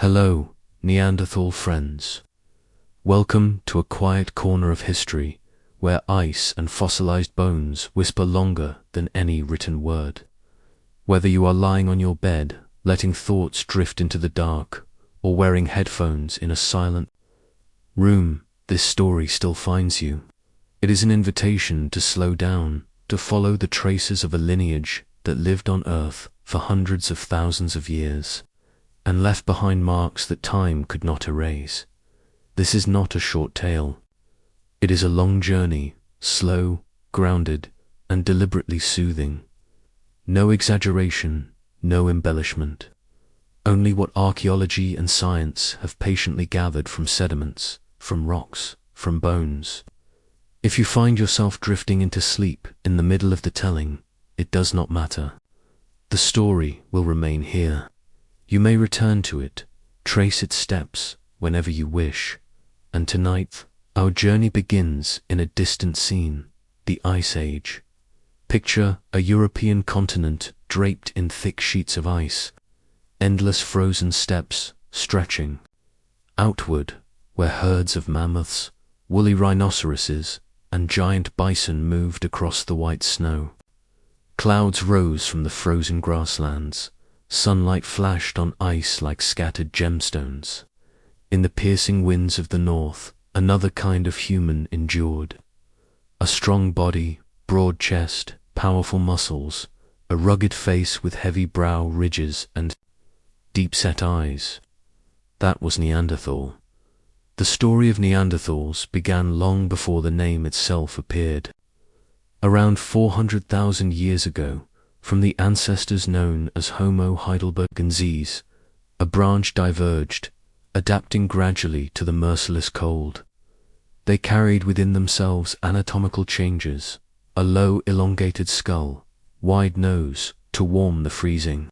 Hello, Neanderthal friends. Welcome to a quiet corner of history where ice and fossilized bones whisper longer than any written word. Whether you are lying on your bed, letting thoughts drift into the dark, or wearing headphones in a silent room, this story still finds you. It is an invitation to slow down, to follow the traces of a lineage that lived on Earth for hundreds of thousands of years, and left behind marks that time could not erase. This is not a short tale. It is a long journey, slow, grounded, and deliberately soothing. No exaggeration, no embellishment. Only what archaeology and science have patiently gathered from sediments, from rocks, from bones. If you find yourself drifting into sleep in the middle of the telling, it does not matter. The story will remain here. You may return to it, trace its steps whenever you wish. And tonight, our journey begins in a distant scene, the Ice Age. Picture a European continent draped in thick sheets of ice, endless frozen steppes stretching outward, where herds of mammoths, woolly rhinoceroses, and giant bison moved across the white snow. Clouds rose from the frozen grasslands. Sunlight flashed on ice like scattered gemstones. In the piercing winds of the north, another kind of human endured. A strong body, broad chest, powerful muscles, a rugged face with heavy brow ridges and deep-set eyes. That was Neanderthal. The story of Neanderthals began long before the name itself appeared. Around 400,000 years ago, from the ancestors known as Homo heidelbergensis, a branch diverged, adapting gradually to the merciless cold. They carried within themselves anatomical changes, a low elongated skull, wide nose to warm the freezing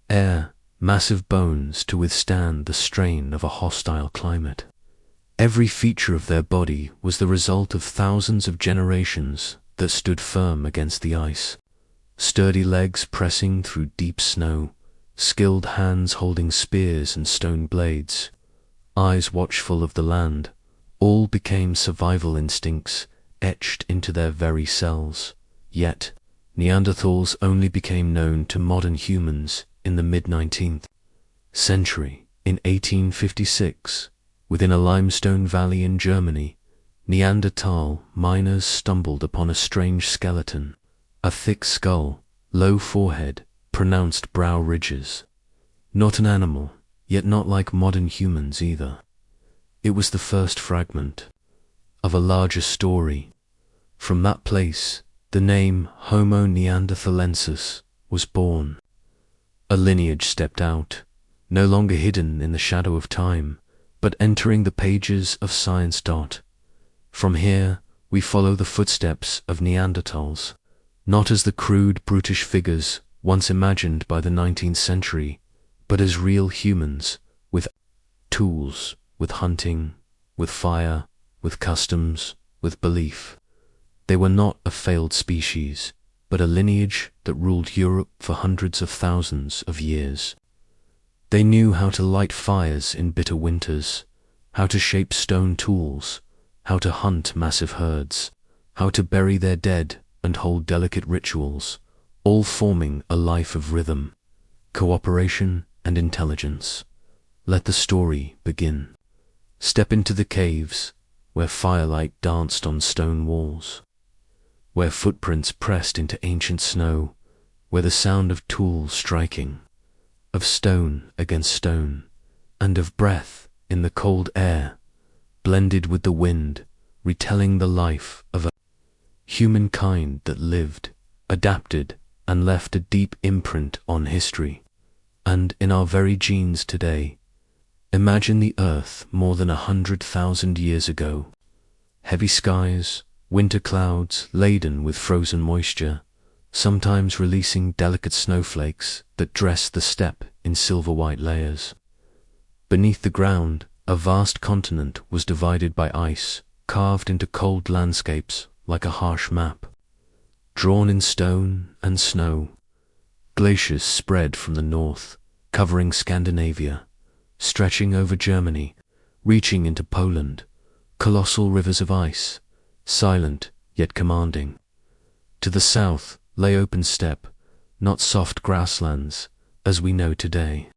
air, massive bones to withstand the strain of a hostile climate. Every feature of their body was the result of thousands of generations that stood firm against the ice. Sturdy legs pressing through deep snow, skilled hands holding spears and stone blades, eyes watchful of the land, all became survival instincts etched into their very cells. Yet, Neanderthals only became known to modern humans in the mid-19th century. In 1856, within a limestone valley in Germany, Neanderthal miners stumbled upon a strange skeleton. A thick skull, low forehead, pronounced brow ridges. Not an animal, yet not like modern humans either. It was the first fragment of a larger story. From that place, the name Homo neanderthalensis was born. A lineage stepped out, no longer hidden in the shadow of time, but entering the pages of science. From here, we follow the footsteps of Neanderthals. Not as the crude, brutish figures once imagined by the 19th century, but as real humans, with tools, with hunting, with fire, with customs, with belief. They were not a failed species, but a lineage that ruled Europe for hundreds of thousands of years. They knew how to light fires in bitter winters, how to shape stone tools, how to hunt massive herds, how to bury their dead and hold delicate rituals, all forming a life of rhythm, cooperation, and intelligence. Let the story begin. Step into the caves, where firelight danced on stone walls, where footprints pressed into ancient snow, where the sound of tools striking, of stone against stone, and of breath in the cold air, blended with the wind, retelling the life of a humankind that lived, adapted, and left a deep imprint on history, and in our very genes today. Imagine the Earth more than 100,000 years ago. Heavy skies, winter clouds laden with frozen moisture, sometimes releasing delicate snowflakes that dressed the steppe in silver-white layers. Beneath the ground, a vast continent was divided by ice, carved into cold landscapes like a harsh map. Drawn in stone and snow, glaciers spread from the north, covering Scandinavia, stretching over Germany, reaching into Poland, colossal rivers of ice, silent yet commanding. To the south lay open steppe, not soft grasslands, as we know today,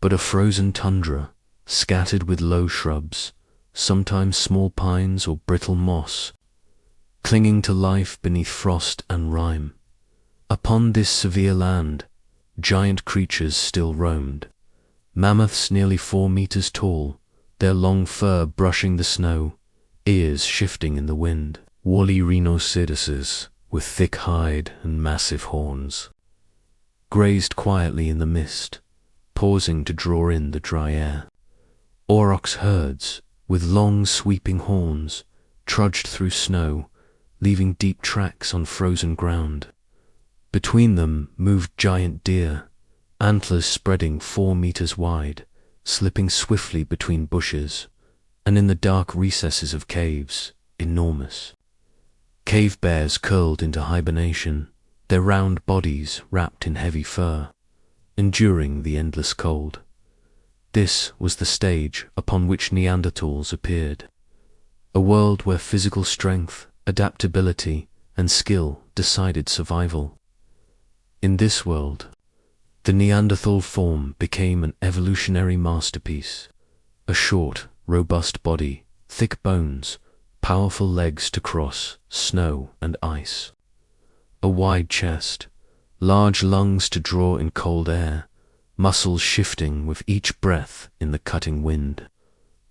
but a frozen tundra, scattered with low shrubs, sometimes small pines or brittle moss, clinging to life beneath frost and rime. Upon this severe land, giant creatures still roamed, mammoths nearly 4 meters tall, their long fur brushing the snow, ears shifting in the wind, woolly rhinoceroses with thick hide and massive horns, grazed quietly in the mist, pausing to draw in the dry air. Aurochs herds, with long sweeping horns, trudged through snow, leaving deep tracks on frozen ground. Between them moved giant deer, antlers spreading 4 meters wide, slipping swiftly between bushes, and in the dark recesses of caves, enormous. Cave bears curled into hibernation, their round bodies wrapped in heavy fur, enduring the endless cold. This was the stage upon which Neanderthals appeared, a world where physical strength, adaptability, and skill decided survival. In this world, the Neanderthal form became an evolutionary masterpiece. A short, robust body, thick bones, powerful legs to cross snow and ice. A wide chest, large lungs to draw in cold air, muscles shifting with each breath in the cutting wind.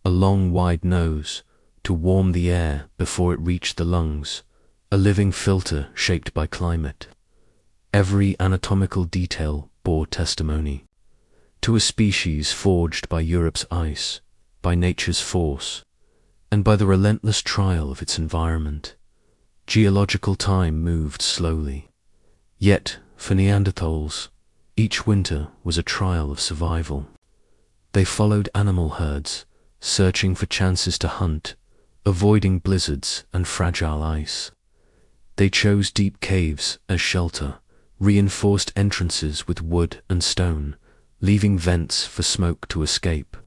A long, wide nose to warm the air before it reached the lungs, a living filter shaped by climate. Every anatomical detail bore testimony to a species forged by Europe's ice, by nature's force, and by the relentless trial of its environment. Geological time moved slowly. Yet, for Neanderthals, each winter was a trial of survival. They followed animal herds, searching for chances to hunt, avoiding blizzards and fragile ice. They chose deep caves as shelter, reinforced entrances with wood and stone, leaving vents for smoke to escape.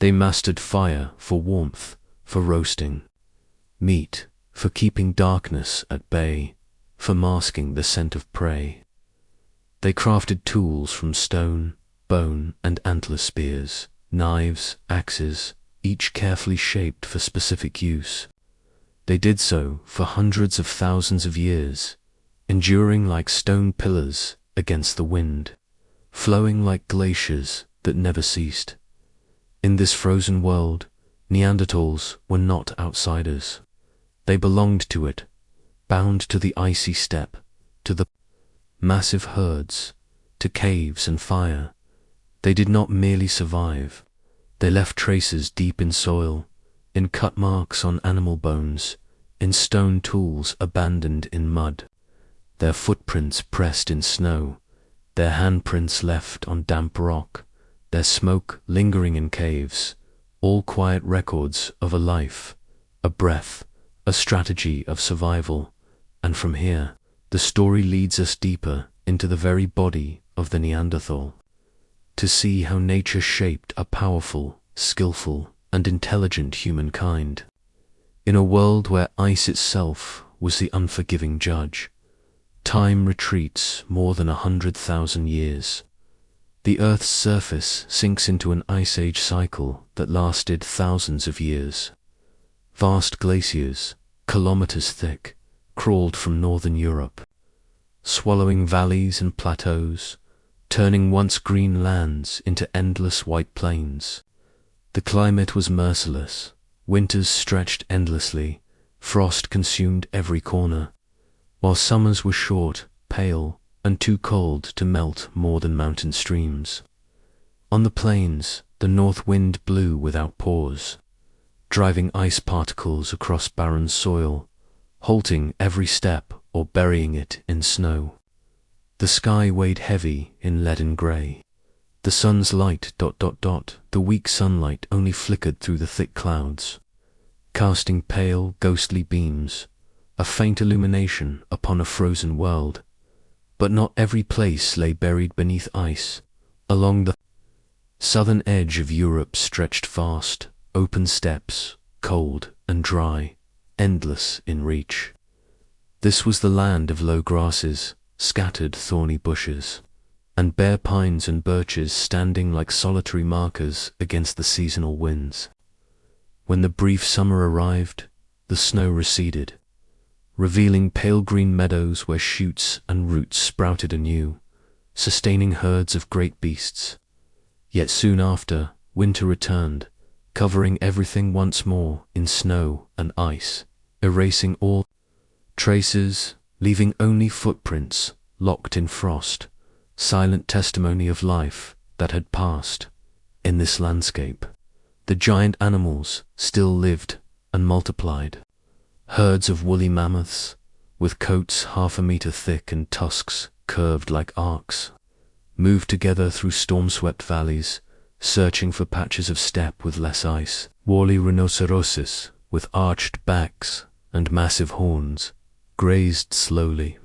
They mastered fire for warmth, for roasting, meat for keeping darkness at bay, for masking the scent of prey. They crafted tools from stone, bone, and antler spears, knives, axes, each carefully shaped for specific use. They did so for hundreds of thousands of years, enduring like stone pillars against the wind, flowing like glaciers that never ceased. In this frozen world, Neanderthals were not outsiders. They belonged to it, bound to the icy steppe, to the massive herds, to caves and fire. They did not merely survive. They left traces deep in soil, in cut marks on animal bones, in stone tools abandoned in mud, their footprints pressed in snow, their handprints left on damp rock, their smoke lingering in caves, all quiet records of a life, a breath, a strategy of survival. And from here, the story leads us deeper into the very body of the Neanderthal, to see how nature shaped a powerful, skillful, and intelligent humankind. In a world where ice itself was the unforgiving judge, time retreats more than 100,000 years. The Earth's surface sinks into an ice age cycle that lasted thousands of years. Vast glaciers, kilometers thick, crawled from northern Europe, swallowing valleys and plateaus, turning once green lands into endless white plains. The climate was merciless. Winters stretched endlessly, frost consumed every corner, while summers were short, pale, and too cold to melt more than mountain streams. On the plains, the north wind blew without pause, driving ice particles across barren soil, halting every step or burying it in snow. The sky weighed heavy in leaden grey. The sun's light ... the weak sunlight only flickered through the thick clouds, casting pale, ghostly beams, a faint illumination upon a frozen world. But not every place lay buried beneath ice. Along the southern edge of Europe stretched vast, open steppes, cold and dry, endless in reach. This was the land of low grasses, scattered thorny bushes, and bare pines and birches standing like solitary markers against the seasonal winds. When the brief summer arrived, the snow receded, revealing pale green meadows where shoots and roots sprouted anew, sustaining herds of great beasts. Yet soon after, winter returned, covering everything once more in snow and ice, erasing all traces, leaving only footprints locked in frost, silent testimony of life that had passed. In this landscape, the giant animals still lived and multiplied. Herds of woolly mammoths, with coats 1/2 meter thick and tusks curved like arcs, moved together through storm-swept valleys, searching for patches of steppe with less ice. Woolly rhinoceroses, with arched backs and massive horns, grazed slowly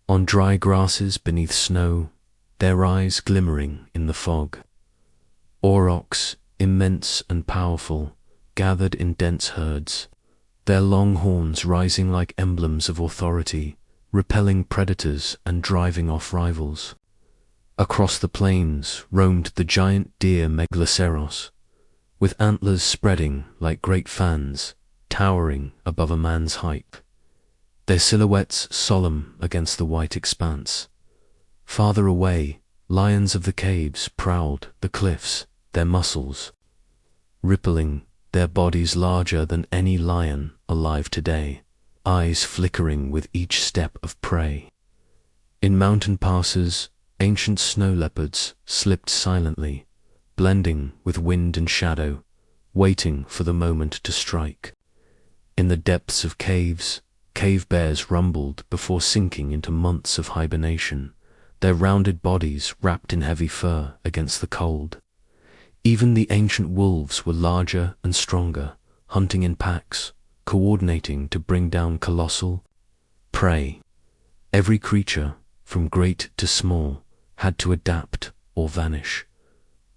on dry grasses beneath snow, their eyes glimmering in the fog. Aurochs, immense and powerful, gathered in dense herds, their long horns rising like emblems of authority, repelling predators and driving off rivals. Across the plains roamed the giant deer Megaloceros, with antlers spreading like great fans, towering above a man's height, their silhouettes solemn against the white expanse. Farther away, lions of the caves prowled the cliffs, their muscles rippling, their bodies larger than any lion alive today, eyes flickering with each step of prey. In mountain passes, ancient snow leopards slipped silently, blending with wind and shadow, waiting for the moment to strike. In the depths of caves, cave bears rumbled before sinking into months of hibernation, their rounded bodies wrapped in heavy fur against the cold. Even the ancient wolves were larger and stronger, hunting in packs, coordinating to bring down colossal prey. Every creature, from great to small, had to adapt or vanish.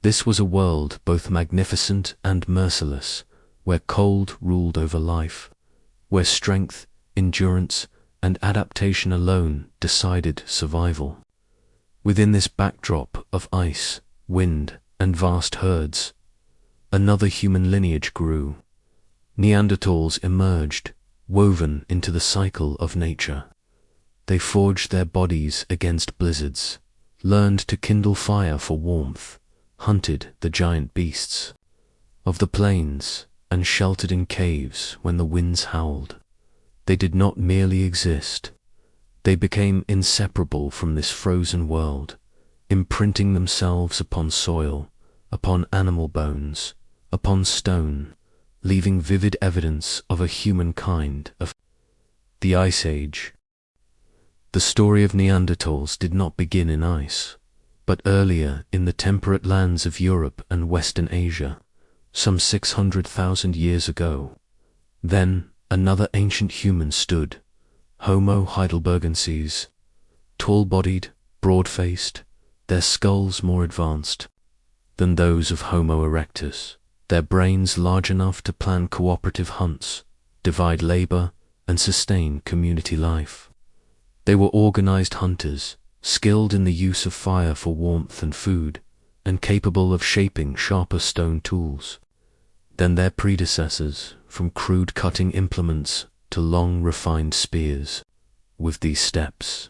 This was a world both magnificent and merciless, where cold ruled over life, where strength, endurance, and adaptation alone decided survival. Within this backdrop of ice, wind, and vast herds, another human lineage grew. Neanderthals emerged, woven into the cycle of nature. They forged their bodies against blizzards, learned to kindle fire for warmth, hunted the giant beasts of the plains, and sheltered in caves when the winds howled. They did not merely exist. They became inseparable from this frozen world, imprinting themselves upon soil, upon animal bones, upon stone, leaving vivid evidence of a humankind of the Ice Age. The story of Neanderthals did not begin in ice, but earlier in the temperate lands of Europe and Western Asia, some 600,000 years ago. Then another ancient human stood, Homo heidelbergensis, tall-bodied, broad-faced, their skulls more advanced than those of Homo erectus, their brains large enough to plan cooperative hunts, divide labor, and sustain community life. They were organized hunters, skilled in the use of fire for warmth and food, and capable of shaping sharper stone tools than their predecessors, from crude cutting implements to long refined spears. With these steps,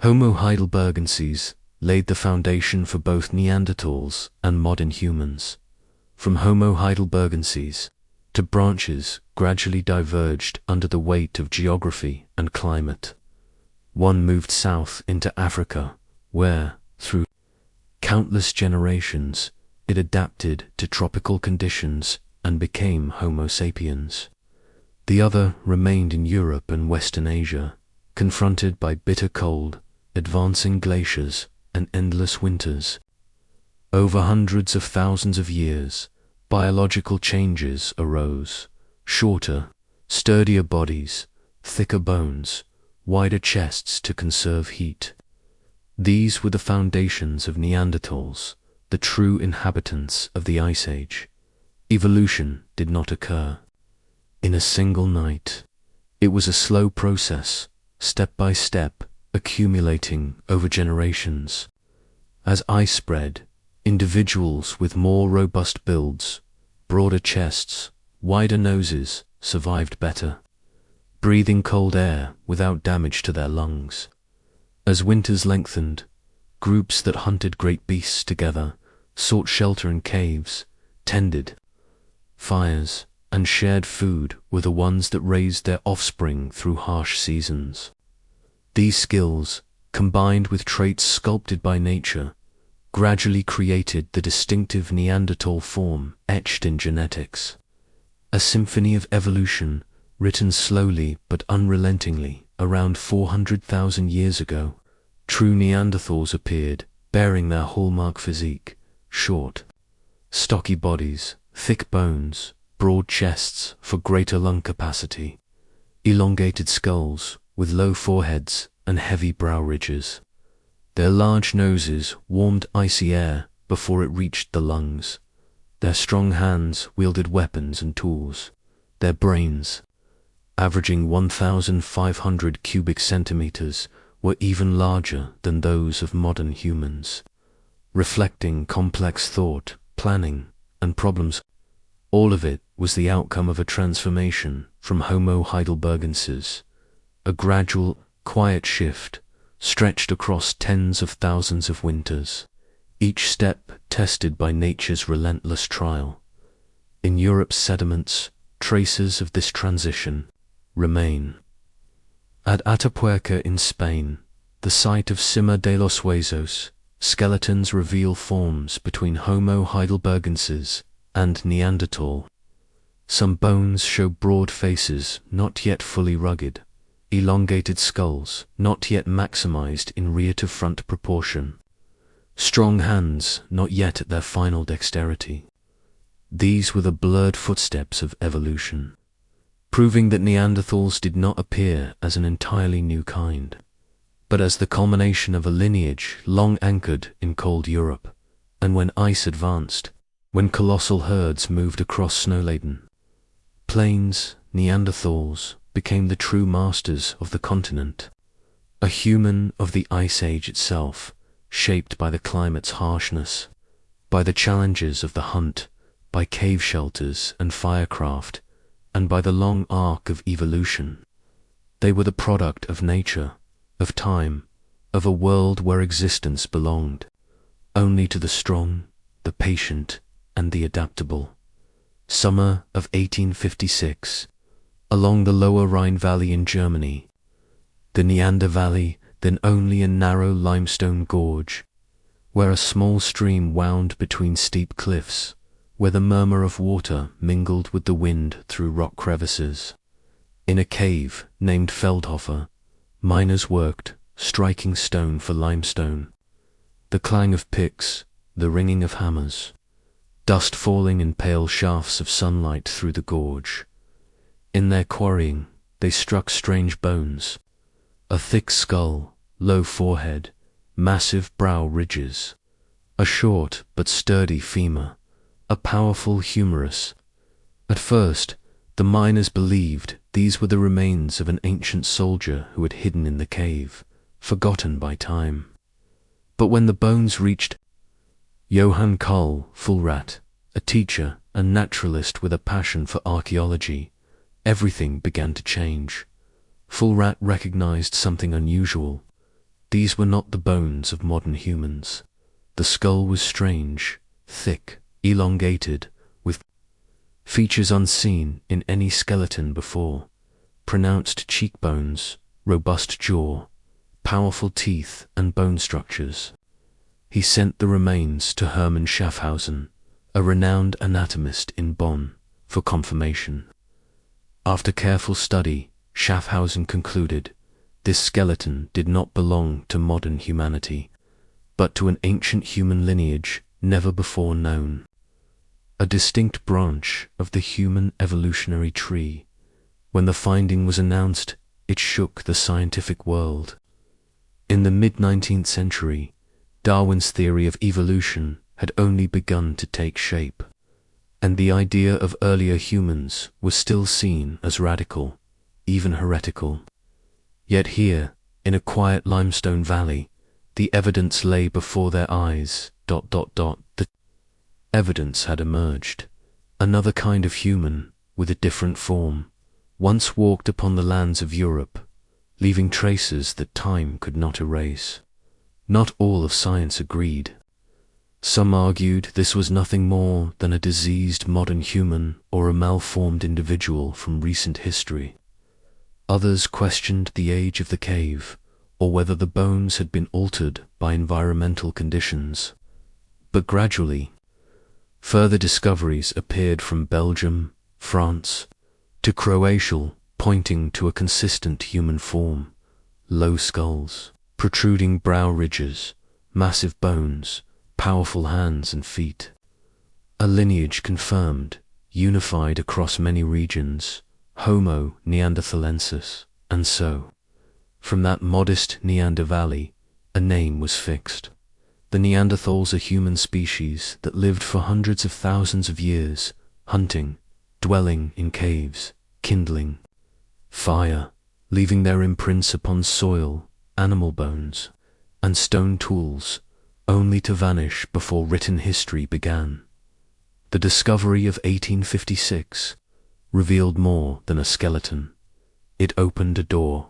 Homo heidelbergensis laid the foundation for both Neanderthals and modern humans. From Homo heidelbergensis, to branches gradually diverged under the weight of geography and climate. One moved south into Africa, where, through countless generations, it adapted to tropical conditions and became Homo sapiens. The other remained in Europe and Western Asia, confronted by bitter cold, advancing glaciers, and endless winters. Over hundreds of thousands of years, biological changes arose: shorter, sturdier bodies, thicker bones, wider chests to conserve heat. These were the foundations of Neanderthals, the true inhabitants of the Ice Age. Evolution did not occur in a single night. It was a slow process, step by step, accumulating over generations. As ice spread, individuals with more robust builds, broader chests, wider noses survived better, breathing cold air without damage to their lungs. As winters lengthened, groups that hunted great beasts together, sought shelter in caves, tended fires, and shared food were the ones that raised their offspring through harsh seasons. These skills, combined with traits sculpted by nature, gradually created the distinctive Neanderthal form etched in genetics. A symphony of evolution, written slowly but unrelentingly around 400,000 years ago. True Neanderthals appeared, bearing their hallmark physique: short, stocky bodies, thick bones, broad chests for greater lung capacity, elongated skulls with low foreheads and heavy brow ridges. Their large noses warmed icy air before it reached the lungs. Their strong hands wielded weapons and tools. Their brains, averaging 1,500 cubic centimeters, were even larger than those of modern humans, reflecting complex thought, planning, and problems. All of it was the outcome of a transformation from Homo heidelbergensis, a gradual, quiet shift stretched across tens of thousands of winters, each step tested by nature's relentless trial. In Europe's sediments, traces of this transition remain. At Atapuerca in Spain, the site of Cima de los Huesos, skeletons reveal forms between Homo heidelbergensis and Neanderthal. Some bones show broad faces not yet fully rugged, elongated skulls not yet maximized in rear-to-front proportion, strong hands not yet at their final dexterity. These were the blurred footsteps of evolution, proving that Neanderthals did not appear as an entirely new kind, but as the culmination of a lineage long anchored in cold Europe. And when ice advanced, when colossal herds moved across snow-laden plains, Neanderthals became the true masters of the continent, a human of the Ice Age itself, shaped by the climate's harshness, by the challenges of the hunt, by cave shelters and firecraft, and by the long arc of evolution. They were the product of nature, of time, of a world where existence belonged only to the strong, the patient, and the adaptable. Summer of 1856, along the lower Rhine Valley in Germany, the Neander Valley, then only a narrow limestone gorge, where a small stream wound between steep cliffs, where the murmur of water mingled with the wind through rock crevices. In a cave named Feldhofer, miners worked, striking stone for limestone. The clang of picks, the ringing of hammers, dust falling in pale shafts of sunlight through the gorge. In their quarrying, they struck strange bones: a thick skull, low forehead, massive brow ridges, a short but sturdy femur, a powerful humerus. At first, the miners believed these were the remains of an ancient soldier who had hidden in the cave, forgotten by time. But when the bones reached Johann Karl Fulrat, a teacher and naturalist with a passion for archaeology, everything began to change. Fulrat recognized something unusual. These were not the bones of modern humans. The skull was strange, thick, elongated, with features unseen in any skeleton before: pronounced cheekbones, robust jaw, powerful teeth and bone structures. He sent the remains to Hermann Schaffhausen, a renowned anatomist in Bonn, for confirmation. After careful study, Schaffhausen concluded this skeleton did not belong to modern humanity, but to an ancient human lineage never before known, a distinct branch of the human evolutionary tree. When the finding was announced, it shook the scientific world. In the mid-19th century, Darwin's theory of evolution had only begun to take shape, and the idea of earlier humans was still seen as radical, even heretical. Yet here, in a quiet limestone valley, the evidence lay before their eyes. The evidence had emerged. Another kind of human, with a different form, once walked upon the lands of Europe, leaving traces that time could not erase. Not all of science agreed. Some argued this was nothing more than a diseased modern human or a malformed individual from recent history. Others questioned the age of the cave, or whether the bones had been altered by environmental conditions. But gradually, further discoveries appeared from Belgium, France, to Croatia, pointing to a consistent human form: low skulls, protruding brow ridges, massive bones, powerful hands and feet. A lineage confirmed, unified across many regions, Homo neanderthalensis, and so, from that modest Neander Valley, a name was fixed. The Neanderthals, a human species that lived for hundreds of thousands of years, hunting, dwelling in caves, kindling fire, leaving their imprints upon soil, animal bones, and stone tools, only to vanish before written history began. The discovery of 1856 revealed more than a skeleton. It opened a door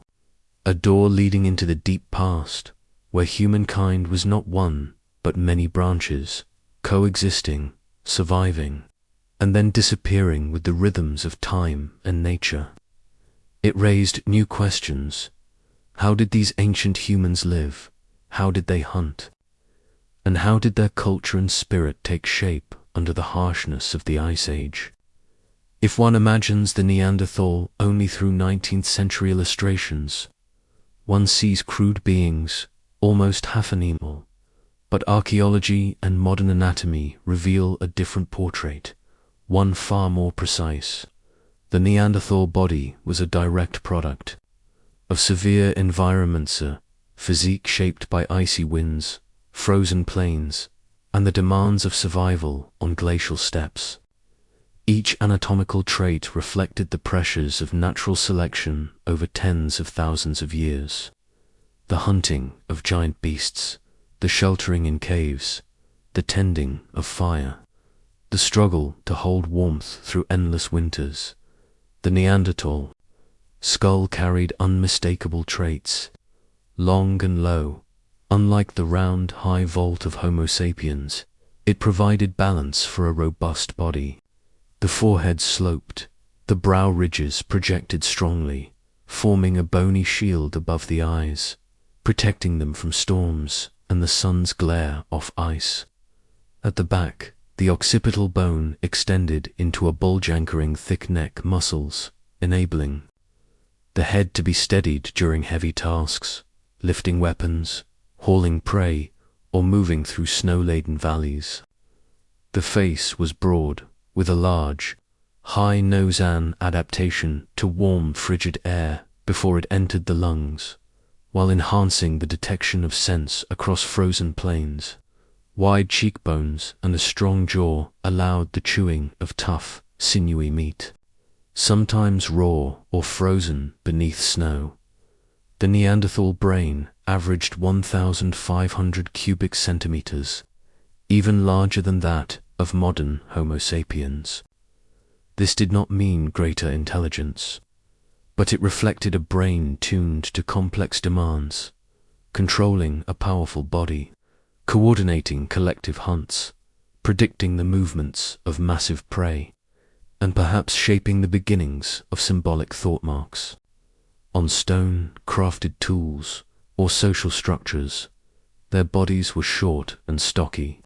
leading into the deep past, where humankind was not one, but many branches, coexisting, surviving, and then disappearing with the rhythms of time and nature. It raised new questions. How did these ancient humans live? How did they hunt? And how did their culture and spirit take shape under the harshness of the Ice Age? If one imagines the Neanderthal only through 19th century illustrations, one sees crude beings, almost half animal, but archaeology and modern anatomy reveal a different portrait, one far more precise. The Neanderthal body was a direct product of severe environments, a physique shaped by icy winds, frozen plains, and the demands of survival on glacial steppes. Each anatomical trait reflected the pressures of natural selection over tens of thousands of years. The hunting of giant beasts, the sheltering in caves, the tending of fire, the struggle to hold warmth through endless winters. The Neanderthal skull carried unmistakable traits: long and low, unlike the round, high vault of Homo sapiens, it provided balance for a robust body. The forehead sloped, the brow ridges projected strongly, forming a bony shield above the eyes, protecting them from storms and the sun's glare off ice. At the back, the occipital bone extended into a bulge-anchoring thick neck muscles, enabling the head to be steadied during heavy tasks, lifting weapons, hauling prey, or moving through snow-laden valleys. The face was broad, with a large, high nose, an adaptation to warm, frigid air before it entered the lungs, while enhancing the detection of scents across frozen plains. Wide cheekbones and a strong jaw allowed the chewing of tough, sinewy meat, sometimes raw or frozen beneath snow. The Neanderthal brain averaged 1,500 cubic centimeters, even larger than that of modern Homo sapiens. This did not mean greater intelligence, but it reflected a brain tuned to complex demands, controlling a powerful body, coordinating collective hunts, predicting the movements of massive prey, and perhaps shaping the beginnings of symbolic thought marks on stone, crafted tools, or social structures. Their bodies were short and stocky.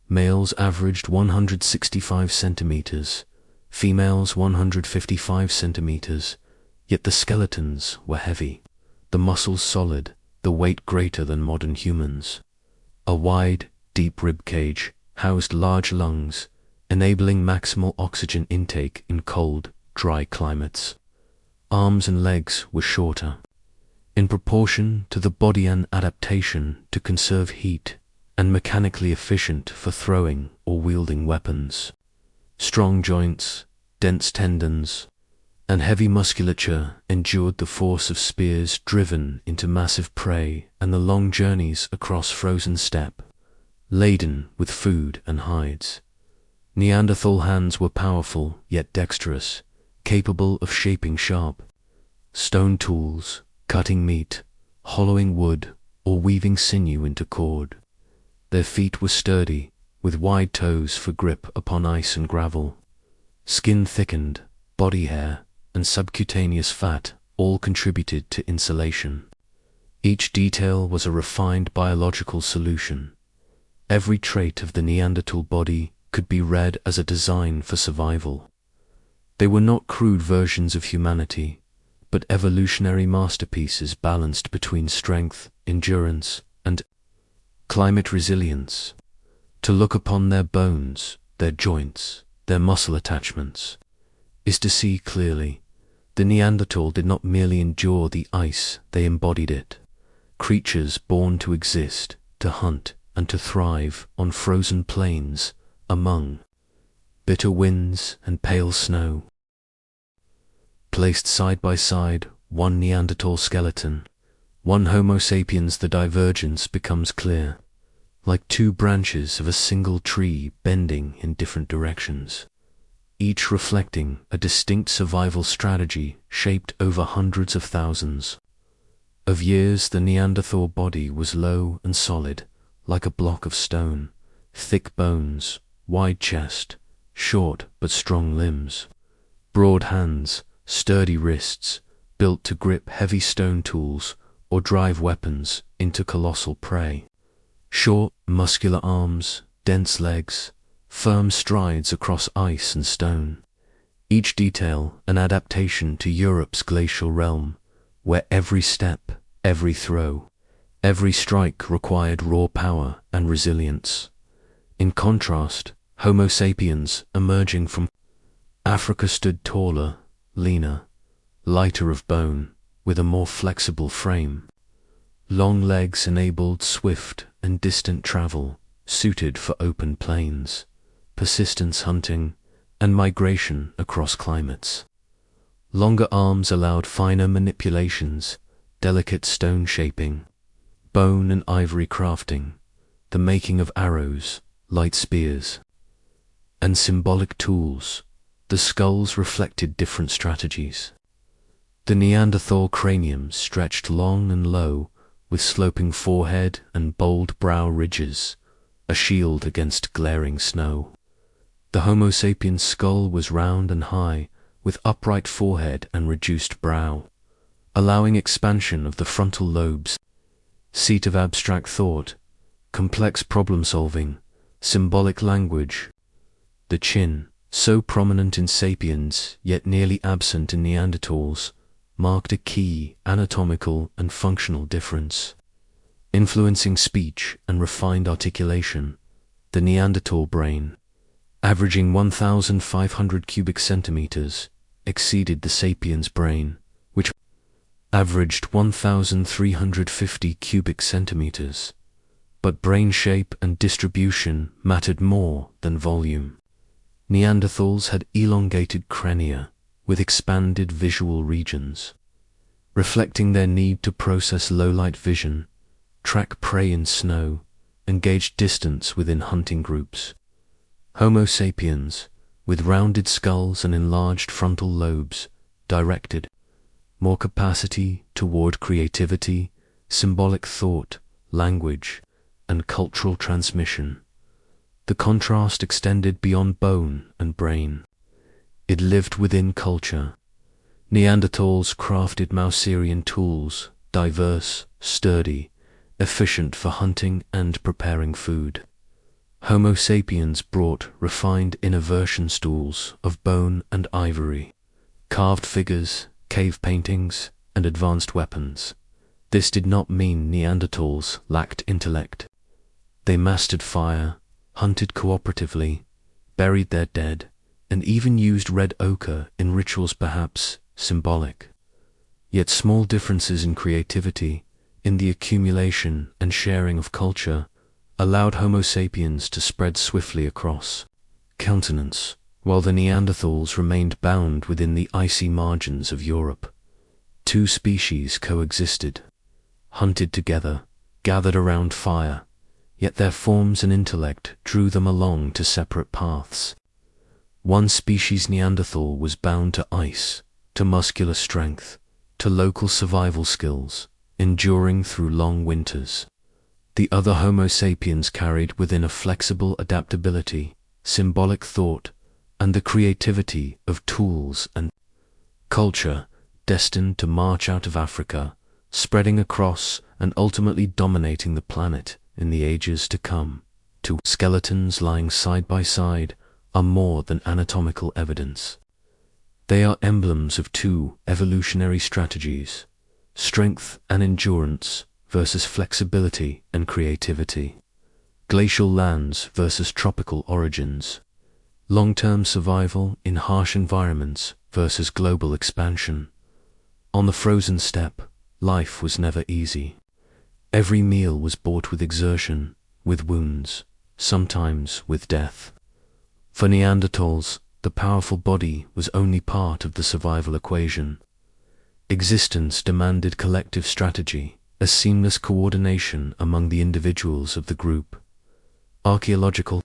Males averaged 165 centimeters, females 155 centimeters, yet the skeletons were heavy, the muscles solid, the weight greater than modern humans. A wide, deep rib cage housed large lungs, enabling maximal oxygen intake in cold, dry climates. Arms and legs were shorter, in proportion to the body, an adaptation to conserve heat and mechanically efficient for throwing or wielding weapons. Strong joints, dense tendons, and heavy musculature endured the force of spears driven into massive prey and the long journeys across frozen steppe, laden with food and hides. Neanderthal hands were powerful yet dexterous, capable of shaping sharp stone tools, cutting meat, hollowing wood, or weaving sinew into cord. Their feet were sturdy, with wide toes for grip upon ice and gravel. Skin thickened, body hair, and subcutaneous fat all contributed to insulation. Each detail was a refined biological solution. Every trait of the Neanderthal body could be read as a design for survival. They were not crude versions of humanity, but evolutionary masterpieces balanced between strength, endurance, and climate resilience. To look upon their bones, their joints, their muscle attachments, is to see clearly. The Neanderthal did not merely endure the ice, they embodied it. Creatures born to exist, to hunt, and to thrive on frozen plains, among bitter winds and pale snow. Placed side by side, one Neanderthal skeleton, one Homo sapiens, the divergence becomes clear, like two branches of a single tree bending in different directions, each reflecting a distinct survival strategy shaped over hundreds of thousands of years. The Neanderthal body was low and solid, like a block of stone, thick bones, wide chest, short but strong limbs, broad hands, sturdy wrists, built to grip heavy stone tools or drive weapons into colossal prey. Short, muscular arms, dense legs, firm strides across ice and stone. Each detail an adaptation to Europe's glacial realm, where every step, every throw, every strike required raw power and resilience. In contrast, Homo sapiens, emerging from Africa, stood taller, leaner, lighter of bone, with a more flexible frame. Long legs enabled swift and distant travel, suited for open plains, persistence hunting, and migration across climates. Longer arms allowed finer manipulations, delicate stone shaping, bone and ivory crafting, the making of arrows, light spears, and symbolic tools. The skulls reflected different strategies. The Neanderthal cranium stretched long and low, with sloping forehead and bold brow ridges, a shield against glaring snow. The Homo sapiens skull was round and high, with upright forehead and reduced brow, allowing expansion of the frontal lobes, seat of abstract thought, complex problem-solving, symbolic language. The chin, so prominent in sapiens yet nearly absent in Neanderthals, marked a key anatomical and functional difference. Influencing speech and refined articulation, the Neanderthal brain, averaging 1,500 cubic centimeters, exceeded the sapiens brain, which averaged 1,350 cubic centimeters. But brain shape and distribution mattered more than volume. Neanderthals had elongated crania with expanded visual regions, reflecting their need to process low-light vision, track prey in snow, and gauge distance within hunting groups. Homo sapiens, with rounded skulls and enlarged frontal lobes, directed more capacity toward creativity, symbolic thought, language, and cultural transmission. The contrast extended beyond bone and brain. It lived within culture. Neanderthals crafted Mouserian tools, diverse, sturdy, efficient for hunting and preparing food. Homo sapiens brought refined inversion stools of bone and ivory, carved figures, cave paintings, and advanced weapons. This did not mean Neanderthals lacked intellect. They mastered fire, hunted cooperatively, buried their dead, and even used red ochre in rituals perhaps symbolic. Yet small differences in creativity, in the accumulation and sharing of culture, allowed Homo sapiens to spread swiftly across continents, while the Neanderthals remained bound within the icy margins of Europe. Two species coexisted, hunted together, gathered around fire, yet their forms and intellect drew them along to separate paths. One species, Neanderthal, was bound to ice, to muscular strength, to local survival skills, enduring through long winters. The other, Homo sapiens, carried within a flexible adaptability, symbolic thought, and the creativity of tools and culture, destined to march out of Africa, spreading across and ultimately dominating the planet in the ages to come. Two skeletons lying side by side are more than anatomical evidence. They are emblems of two evolutionary strategies: strength and endurance versus flexibility and creativity. Glacial lands versus tropical origins. Long-term survival in harsh environments versus global expansion. On the frozen steppe, life was never easy. Every meal was bought with exertion, with wounds, sometimes with death. For Neanderthals, the powerful body was only part of the survival equation. Existence demanded collective strategy, a seamless coordination among the individuals of the group. Archaeological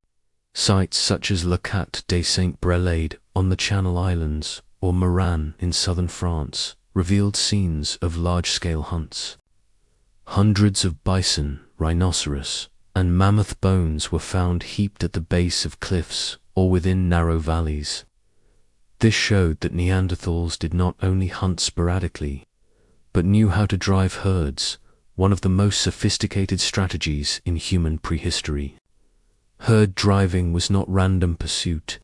sites such as Le Cat des Saints-Brelade on the Channel Islands or Meran in southern France revealed scenes of large-scale hunts. Hundreds of bison, rhinoceros, and mammoth bones were found heaped at the base of cliffs or within narrow valleys. This showed that Neanderthals did not only hunt sporadically, but knew how to drive herds, one of the most sophisticated strategies in human prehistory. Herd driving was not random pursuit.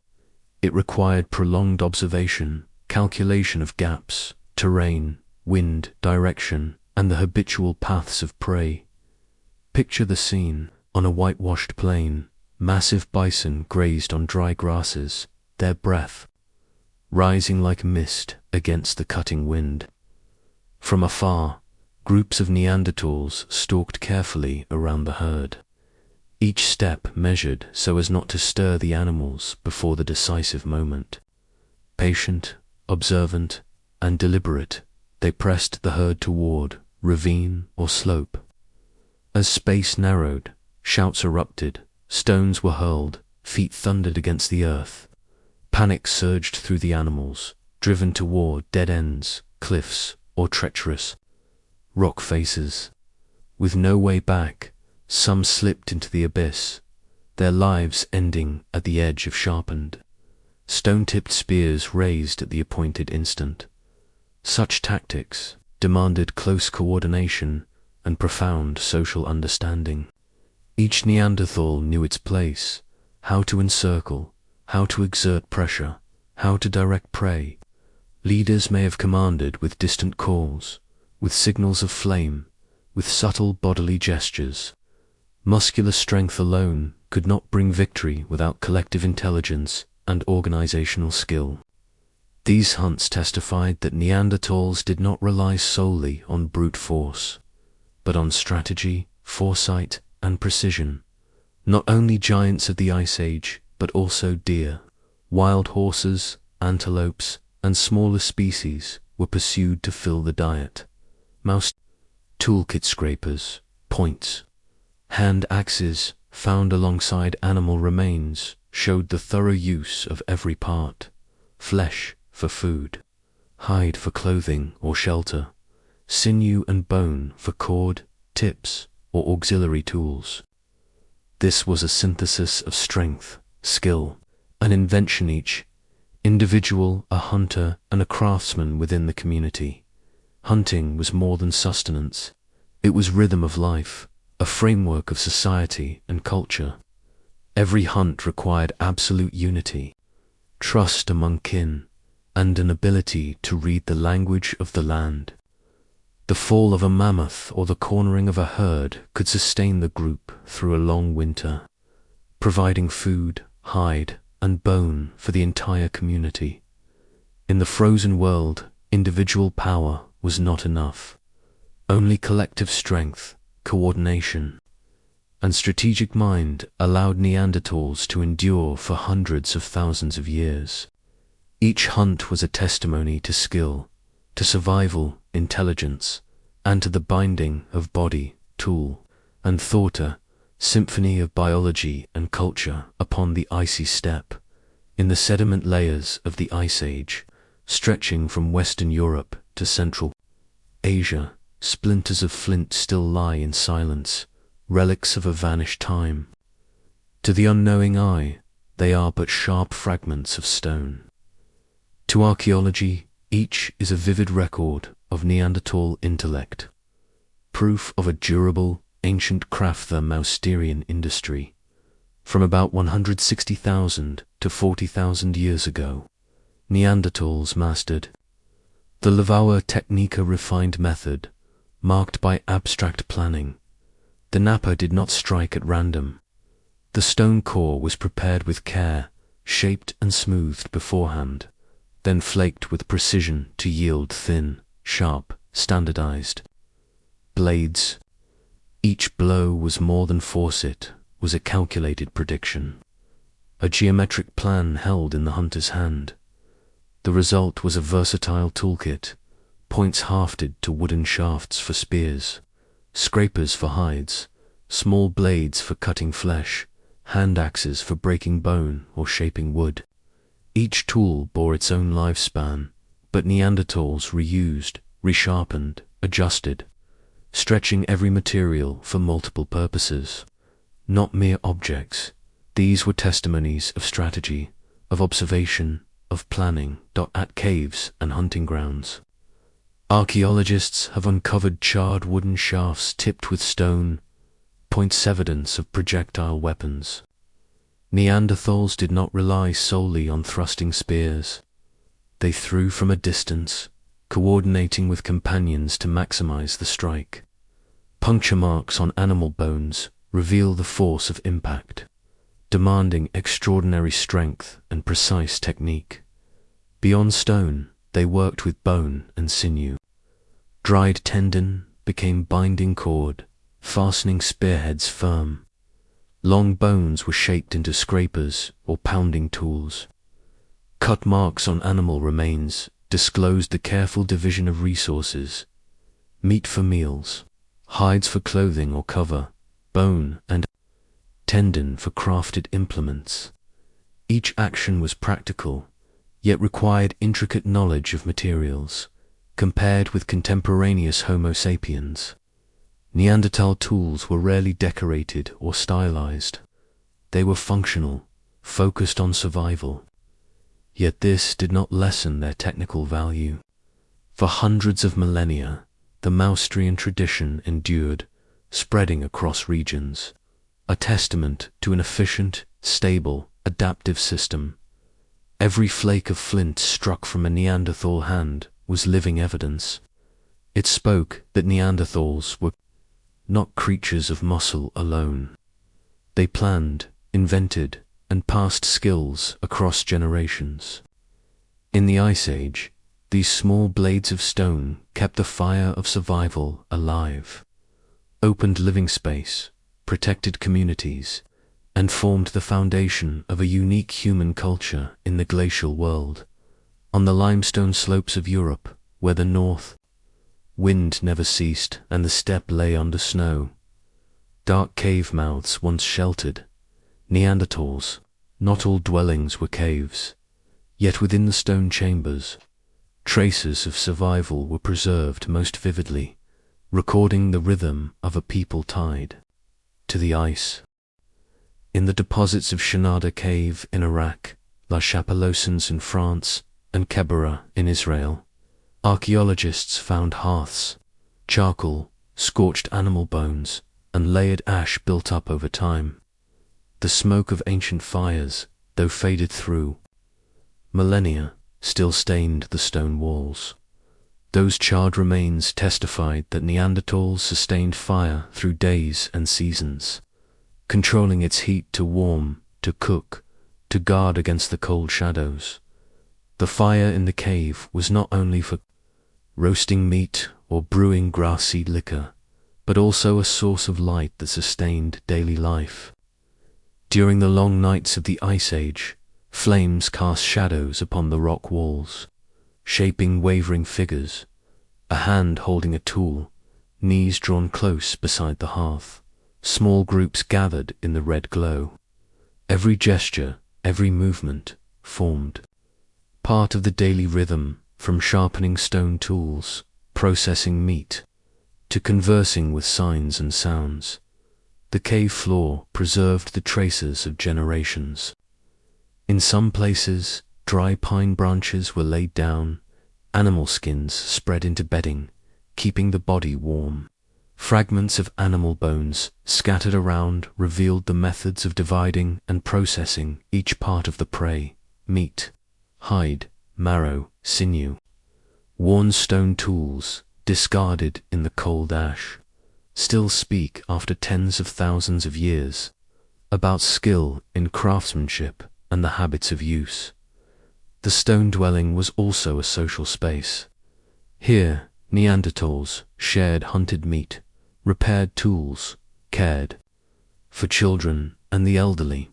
It required prolonged observation, calculation of gaps, terrain, wind, direction, and the habitual paths of prey. Picture the scene. On a whitewashed plain, massive bison grazed on dry grasses, their breath rising like mist against the cutting wind. From afar, groups of Neanderthals stalked carefully around the herd, each step measured so as not to stir the animals before the decisive moment. Patient, observant, and deliberate, they pressed the herd toward ravine or slope. As space narrowed, shouts erupted, stones were hurled, feet thundered against the earth. Panic surged through the animals, driven toward dead ends, cliffs, or treacherous rock faces. With no way back, some slipped into the abyss, their lives ending at the edge of sharpened, stone-tipped spears raised at the appointed instant. Such tactics demanded close coordination and profound social understanding. Each Neanderthal knew its place, how to encircle, how to exert pressure, how to direct prey. Leaders may have commanded with distant calls, with signals of flame, with subtle bodily gestures. Muscular strength alone could not bring victory without collective intelligence and organizational skill. These hunts testified that Neanderthals did not rely solely on brute force, but on strategy, foresight, and precision. Not only giants of the Ice Age, but also deer, wild horses, antelopes, and smaller species were pursued to fill the diet. Mouse toolkit scrapers, points, hand axes found alongside animal remains showed the thorough use of every part: flesh for food, hide for clothing or shelter, sinew and bone for cord, tips, or auxiliary tools. This was a synthesis of strength, skill, and invention, each individual a hunter and a craftsman within the community. Hunting was more than sustenance. It was rhythm of life, a framework of society and culture. Every hunt required absolute unity, trust among kin, and an ability to read the language of the land. The fall of a mammoth or the cornering of a herd could sustain the group through a long winter, providing food, hide, and bone for the entire community. In the frozen world, individual power was not enough. Only collective strength, coordination, and strategic mind allowed Neanderthals to endure for hundreds of thousands of years. Each hunt was a testimony to skill, to survival, intelligence, and to the binding of body, tool, and thought, a symphony of biology and culture upon the icy steppe, in the sediment layers of the Ice Age, stretching from Western Europe to Central Asia. Splinters of flint still lie in silence, relics of a vanished time. To the unknowing eye, they are but sharp fragments of stone. To archaeology, each is a vivid record of Neanderthal intellect, proof of a durable, ancient craft. The Mousterian industry, from about 160,000 to 40,000 years ago, Neanderthals mastered the Lavaur technique, a refined method, marked by abstract planning. The napper did not strike at random. The stone core was prepared with care, shaped and smoothed beforehand, then flaked with precision to yield thin, sharp, standardized blades. Each blow was more than force, it was a calculated prediction, a geometric plan held in the hunter's hand. The result was a versatile toolkit, points hafted to wooden shafts for spears, scrapers for hides, small blades for cutting flesh, hand axes for breaking bone or shaping wood. Each tool bore its own lifespan, but Neanderthals reused, resharpened, adjusted, stretching every material for multiple purposes. Not mere objects, these were testimonies of strategy, of observation, of planning. At caves and hunting grounds, archaeologists have uncovered charred wooden shafts tipped with stone, points evidence of projectile weapons. Neanderthals did not rely solely on thrusting spears. They threw from a distance, coordinating with companions to maximize the strike. Puncture marks on animal bones reveal the force of impact, demanding extraordinary strength and precise technique. Beyond stone, they worked with bone and sinew. Dried tendon became binding cord, fastening spearheads firm. Long bones were shaped into scrapers or pounding tools. Cut marks on animal remains disclosed the careful division of resources: meat for meals, hides for clothing or cover, bone and tendon for crafted implements. Each action was practical, yet required intricate knowledge of materials. Compared with contemporaneous Homo sapiens, Neanderthal tools were rarely decorated or stylized. They were functional, focused on survival. Yet this did not lessen their technical value. For hundreds of millennia, the Mousterian tradition endured, spreading across regions, a testament to an efficient, stable, adaptive system. Every flake of flint struck from a Neanderthal hand was living evidence. It spoke that Neanderthals were not creatures of muscle alone. They planned, invented, and passed skills across generations. In the Ice Age, these small blades of stone kept the fire of survival alive, opened living space, protected communities, and formed the foundation of a unique human culture in the glacial world. On the limestone slopes of Europe, where the north wind never ceased and the steppe lay under snow, dark cave mouths once sheltered Neanderthals. Not all dwellings were caves, yet within the stone chambers, traces of survival were preserved most vividly, recording the rhythm of a people tied to the ice. In the deposits of Shenada Cave in Iraq, La Chapelle-aux-Cygnes in France, and Kebera in Israel, archaeologists found hearths, charcoal, scorched animal bones, and layered ash built up over time. The smoke of ancient fires, though faded through millennia, still stained the stone walls. Those charred remains testified that Neanderthals sustained fire through days and seasons, controlling its heat to warm, to cook, to guard against the cold shadows. The fire in the cave was not only for roasting meat or brewing grass seed liquor, but also a source of light that sustained daily life. During the long nights of the Ice Age, flames cast shadows upon the rock walls, shaping wavering figures, a hand holding a tool, knees drawn close beside the hearth. Small groups gathered in the red glow. Every gesture, every movement, formed part of the daily rhythm, from sharpening stone tools, processing meat, to conversing with signs and sounds. The cave floor preserved the traces of generations. In some places, dry pine branches were laid down, animal skins spread into bedding, keeping the body warm. Fragments of animal bones scattered around revealed the methods of dividing and processing each part of the prey: meat, hide, marrow, sinew. Worn stone tools, discarded in the cold ash, still speak after tens of thousands of years about skill in craftsmanship and the habits of use. The stone dwelling was also a social space. Here, Neanderthals shared hunted meat, repaired tools, cared for children and the elderly.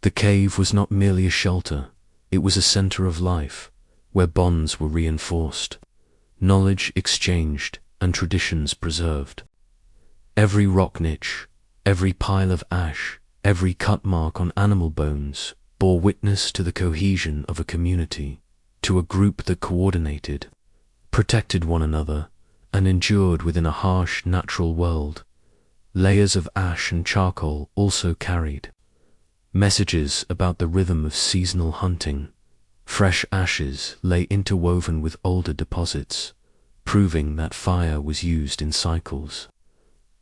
The cave was not merely a shelter, it was a center of life, where bonds were reinforced, knowledge exchanged, and traditions preserved. Every rock niche, every pile of ash, every cut mark on animal bones bore witness to the cohesion of a community, to a group that coordinated, protected one another, and endured within a harsh natural world. Layers of ash and charcoal also carried messages about the rhythm of seasonal hunting. Fresh ashes lay interwoven with older deposits, proving that fire was used in cycles,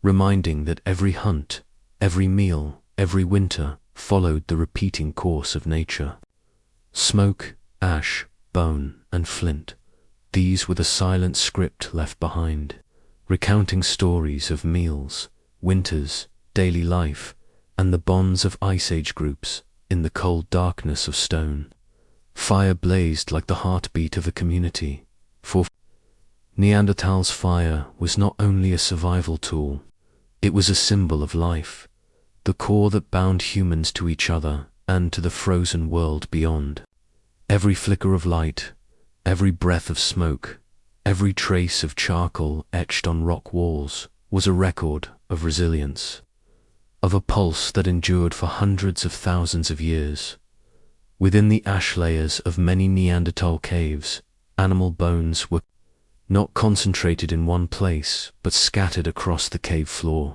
reminding that every hunt, every meal, every winter followed the repeating course of nature. Smoke, ash, bone, and flint, these were the silent script left behind, recounting stories of meals, winters, daily life, and the bonds of Ice Age groups in the cold darkness of stone. Fire blazed like the heartbeat of a community. For Neanderthals, fire was not only a survival tool, it was a symbol of life, the core that bound humans to each other and to the frozen world beyond. Every flicker of light, every breath of smoke, every trace of charcoal etched on rock walls was a record of resilience, of a pulse that endured for hundreds of thousands of years. Within the ash layers of many Neanderthal caves, animal bones were not concentrated in one place, but scattered across the cave floor.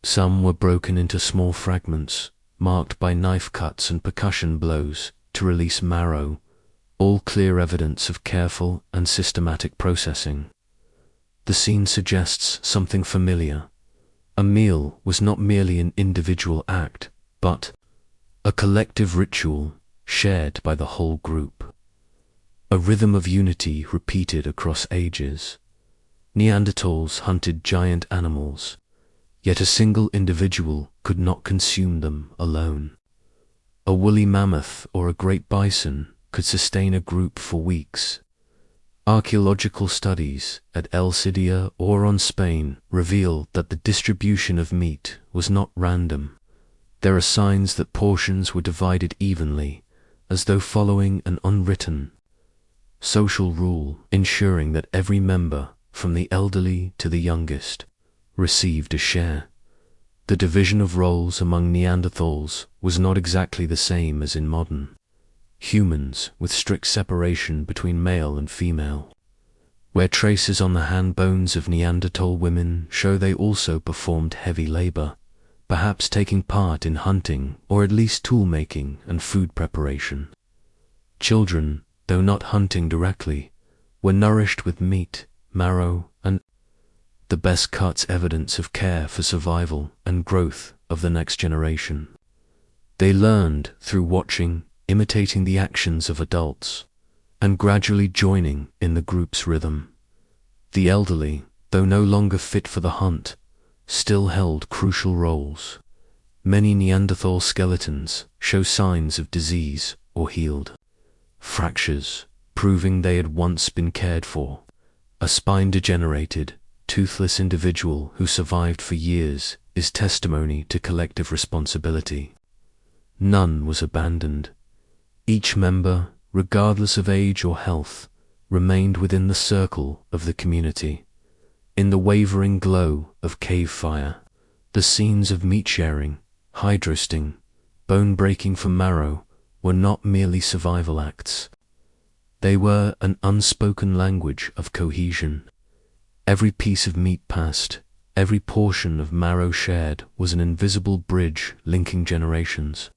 Some were broken into small fragments, marked by knife cuts and percussion blows to release marrow, all clear evidence of careful and systematic processing. The scene suggests something familiar. A meal was not merely an individual act, but a collective ritual shared by the whole group. A rhythm of unity repeated across ages. Neanderthals hunted giant animals, yet a single individual could not consume them alone. A woolly mammoth or a great bison could sustain a group for weeks. Archaeological studies at El Sidia or on Spain reveal that the distribution of meat was not random. There are signs that portions were divided evenly, as though following an unwritten social rule, ensuring that every member, from the elderly to the youngest, received a share. The division of roles among Neanderthals was not exactly the same as in modern humans, with strict separation between male and female. Where traces on the hand bones of Neanderthal women show they also performed heavy labor, perhaps taking part in hunting or at least tool making and food preparation. Children, though not hunting directly, were nourished with meat, marrow, and the best cuts, evidence of care for survival and growth of the next generation. They learned through watching, imitating the actions of adults, and gradually joining in the group's rhythm. The elderly, though no longer fit for the hunt, still held crucial roles. Many Neanderthal skeletons show signs of disease or healed fractures, proving they had once been cared for. A spine degenerated, toothless individual who survived for years is testimony to collective responsibility. None was abandoned. Each member, regardless of age or health, remained within the circle of the community. In the wavering glow of cave fire, the scenes of meat sharing, hydrosting, bone breaking for marrow were not merely survival acts. They were an unspoken language of cohesion. Every piece of meat passed, every portion of marrow shared was an invisible bridge linking generations,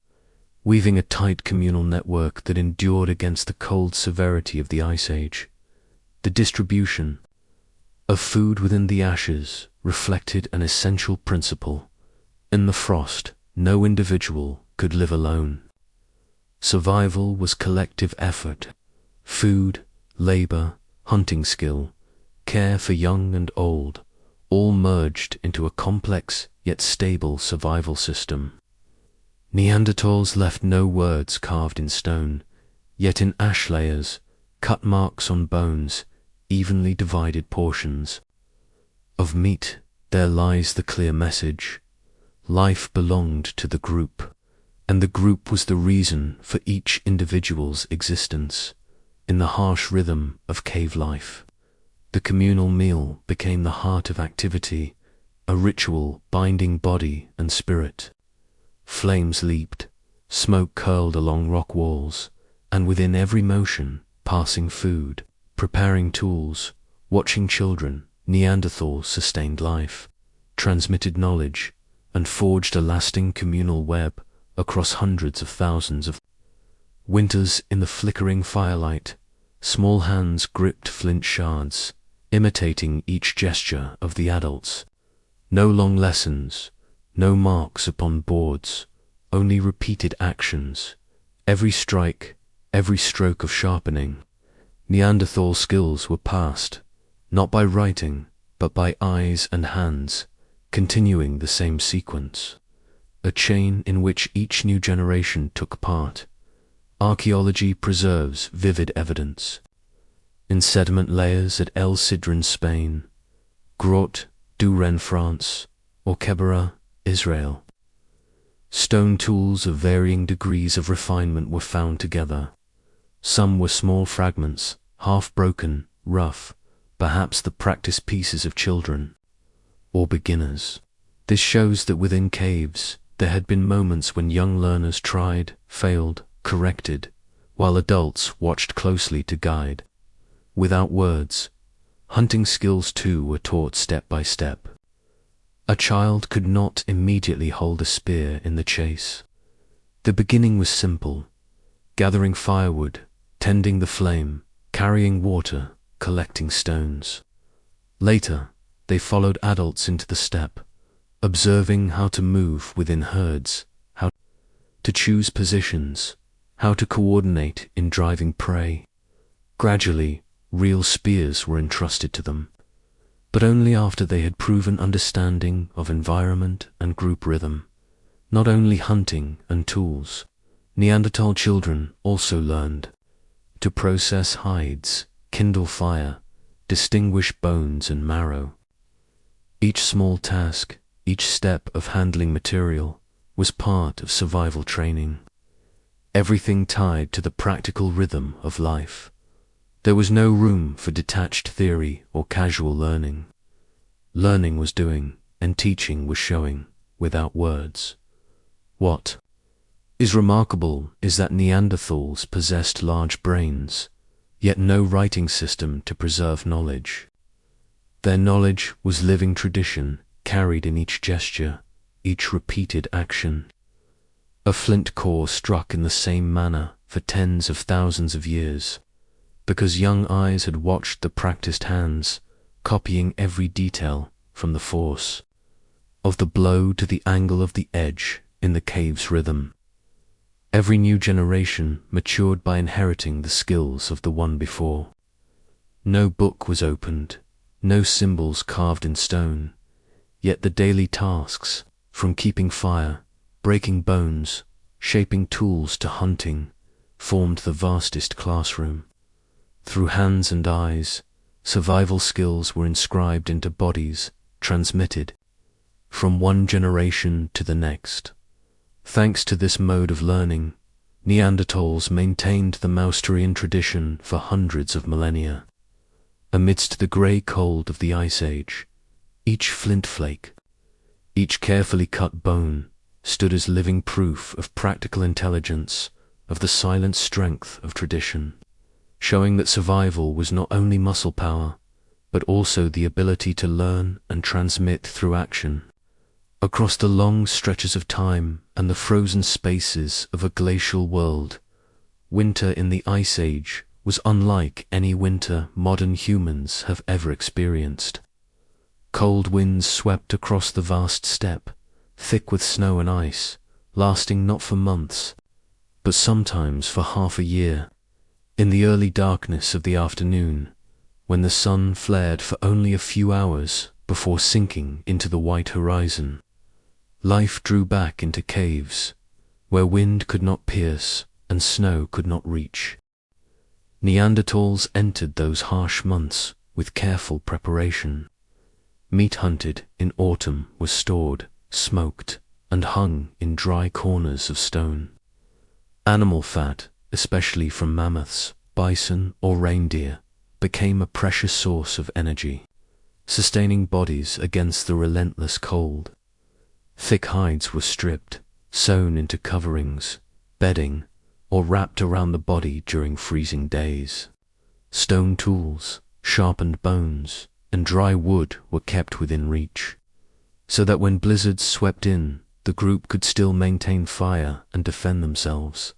weaving a tight communal network that endured against the cold severity of the Ice Age. The distribution of food within the ashes reflected an essential principle. In the frost, no individual could live alone. Survival was collective effort. Food, labor, hunting skill, care for young and old, all merged into a complex yet stable survival system. Neanderthals left no words carved in stone, yet in ash layers, cut marks on bones, evenly divided portions. Of meat, there lies the clear message. Life belonged to the group, and the group was the reason for each individual's existence. In the harsh rhythm of cave life, the communal meal became the heart of activity, a ritual binding body and spirit. Flames leaped, smoke curled along rock walls, and within every motion, passing food, preparing tools, watching children, Neanderthals sustained life, transmitted knowledge, and forged a lasting communal web across hundreds of thousands of winters. In the flickering firelight, small hands gripped flint shards, imitating each gesture of the adults. No long lessons, no marks upon boards, only repeated actions. Every strike, every stroke of sharpening. Neanderthal skills were passed, not by writing, but by eyes and hands, continuing the same sequence. A chain in which each new generation took part. Archaeology preserves vivid evidence. In sediment layers at El Sidron, Spain, Grotte du Rennes, France, or Kebera, Israel, stone tools of varying degrees of refinement were found together. Some were small fragments, half-broken, rough, perhaps the practice pieces of children or beginners. This shows that within caves there had been moments when young learners tried, failed, corrected, while adults watched closely to guide. Without words, hunting skills too were taught step by step. A child could not immediately hold a spear in the chase. The beginning was simple: gathering firewood, tending the flame, carrying water, collecting stones. Later, they followed adults into the steppe, observing how to move within herds, how to choose positions, how to coordinate in driving prey. Gradually, real spears were entrusted to them, but only after they had proven understanding of environment and group rhythm, not only hunting and tools. Neanderthal children also learned to process hides, kindle fire, distinguish bones and marrow. Each small task, each step of handling material, was part of survival training. Everything tied to the practical rhythm of life. There was no room for detached theory or casual learning. Learning was doing, and teaching was showing, without words. What is remarkable is that Neanderthals possessed large brains, yet no writing system to preserve knowledge. Their knowledge was living tradition, carried in each gesture, each repeated action. A flint core struck in the same manner for tens of thousands of years, because young eyes had watched the practiced hands, copying every detail from the force of the blow to the angle of the edge in the cave's rhythm. Every new generation matured by inheriting the skills of the one before. No book was opened, no symbols carved in stone, yet the daily tasks, from keeping fire, breaking bones, shaping tools to hunting, formed the vastest classroom. Through hands and eyes, survival skills were inscribed into bodies, transmitted from one generation to the next. Thanks to this mode of learning, Neanderthals maintained the Mousterian tradition for hundreds of millennia. Amidst the grey cold of the Ice Age, each flint flake, each carefully cut bone, stood as living proof of practical intelligence, of the silent strength of tradition, showing that survival was not only muscle power, but also the ability to learn and transmit through action. Across the long stretches of time and the frozen spaces of a glacial world, winter in the Ice Age was unlike any winter modern humans have ever experienced. Cold winds swept across the vast steppe, thick with snow and ice, lasting not for months, but sometimes for half a year. In the early darkness of the afternoon, when the sun flared for only a few hours before sinking into the white horizon, life drew back into caves, where wind could not pierce and snow could not reach. Neanderthals entered those harsh months with careful preparation. Meat hunted in autumn was stored, smoked, and hung in dry corners of stone. Animal fat, especially from mammoths, bison, or reindeer, became a precious source of energy, sustaining bodies against the relentless cold. Thick hides were stripped, sewn into coverings, bedding, or wrapped around the body during freezing days. Stone tools, sharpened bones, and dry wood were kept within reach, so that when blizzards swept in, the group could still maintain fire and defend themselves.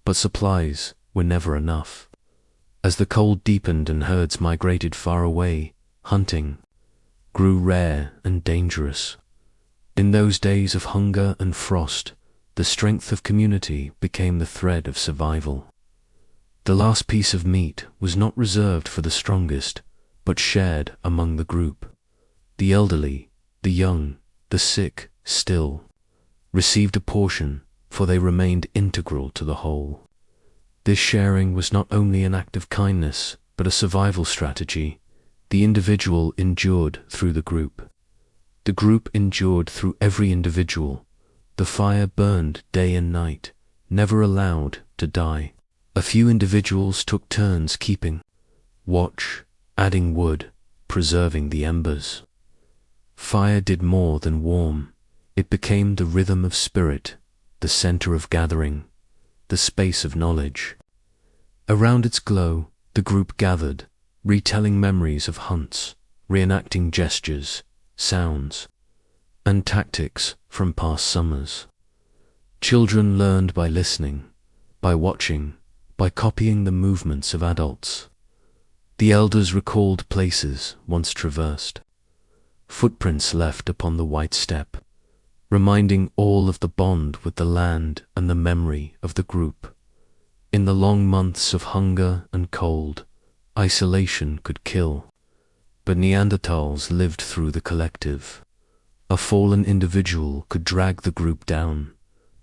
But supplies were never enough. As the cold deepened and herds migrated far away, hunting grew rare and dangerous. In those days of hunger and frost, the strength of community became the thread of survival. The last piece of meat was not reserved for the strongest, but shared among the group. The elderly, the young, the sick, still received a portion, for they remained integral to the whole. This sharing was not only an act of kindness, but a survival strategy. The individual endured through the group. The group endured through every individual. The fire burned day and night, never allowed to die. A few individuals took turns keeping watch, adding wood, preserving the embers. Fire did more than warm. It became the rhythm of spirit, the center of gathering, the space of knowledge. Around its glow, the group gathered, retelling memories of hunts, reenacting gestures, sounds, and tactics from past summers. Children learned by listening, by watching, by copying the movements of adults. The elders recalled places once traversed, footprints left upon the white steppe, reminding all of the bond with the land and the memory of the group. In the long months of hunger and cold, isolation could kill, but Neanderthals lived through the collective. A fallen individual could drag the group down,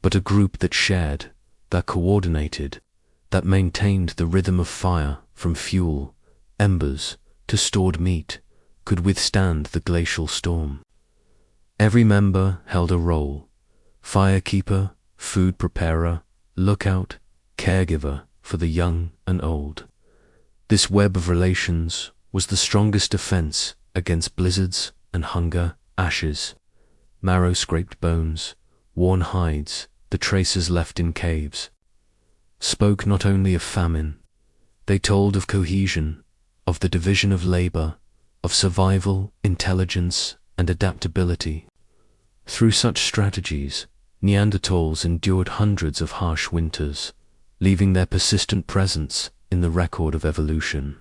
but a group that shared, that coordinated, that maintained the rhythm of fire from fuel, embers, to stored meat, could withstand the glacial storm. Every member held a role: firekeeper, food preparer, lookout, caregiver for the young and old. This web of relations was the strongest defense against blizzards and hunger, ashes, marrow-scraped bones, worn hides, the traces left in caves. Spoke not only of famine, they told of cohesion, of the division of labor, of survival, intelligence, and adaptability. Through such strategies, Neanderthals endured hundreds of harsh winters, leaving their persistent presence in the record of evolution,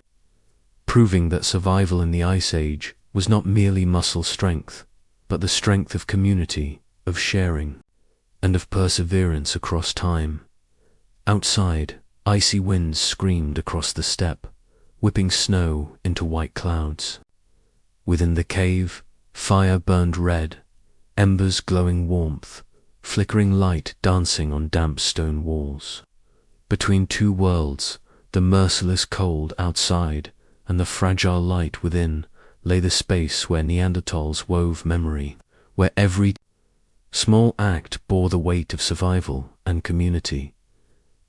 proving that survival in the Ice Age was not merely muscle strength, but the strength of community, of sharing, and of perseverance across time. Outside, icy winds screamed across the steppe, whipping snow into white clouds. Within the cave, fire burned red, embers glowing warmth, flickering light dancing on damp stone walls. Between two worlds, the merciless cold outside and the fragile light within lay the space where Neanderthals wove memory, where every small act bore the weight of survival and community.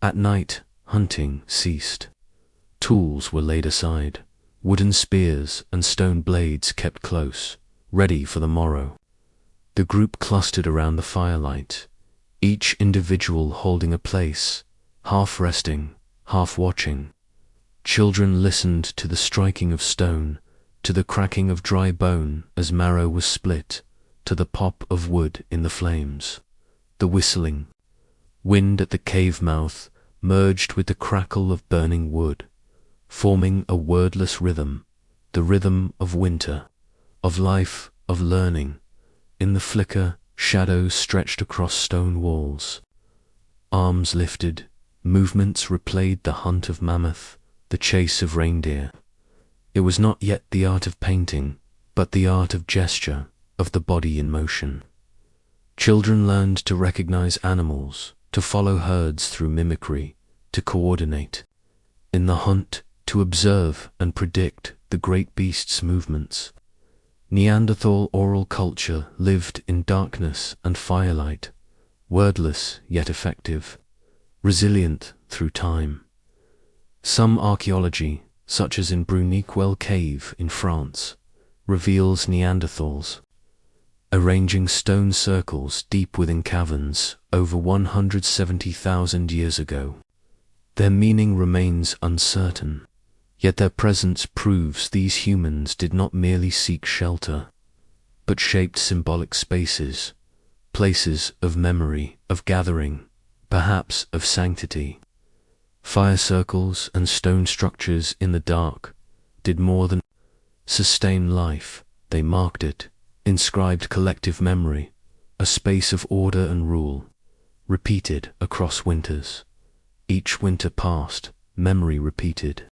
At night, hunting ceased. Tools were laid aside, wooden spears and stone blades kept close, ready for the morrow. The group clustered around the firelight, each individual holding a place, half resting, half watching. Children listened to the striking of stone, to the cracking of dry bone as marrow was split, to the pop of wood in the flames. The whistling wind at the cave mouth merged with the crackle of burning wood, forming a wordless rhythm, the rhythm of winter, of life, of learning. In the flicker, shadows stretched across stone walls. Arms lifted, movements replayed the hunt of mammoth, the chase of reindeer. It was not yet the art of painting, but the art of gesture, of the body in motion. Children learned to recognize animals, to follow herds through mimicry, to coordinate. In the hunt, to observe and predict the great beast's movements. Neanderthal oral culture lived in darkness and firelight, wordless yet effective, resilient through time. Some archaeology, such as in Bruniquel Cave in France, reveals Neanderthals arranging stone circles deep within caverns over 170,000 years ago. Their meaning remains uncertain, yet their presence proves these humans did not merely seek shelter, but shaped symbolic spaces, places of memory, of gathering, perhaps of sanctity. Fire circles and stone structures in the dark did more than sustain life, they marked it, inscribed collective memory, a space of order and rule, repeated across winters. Each winter passed, memory repeated.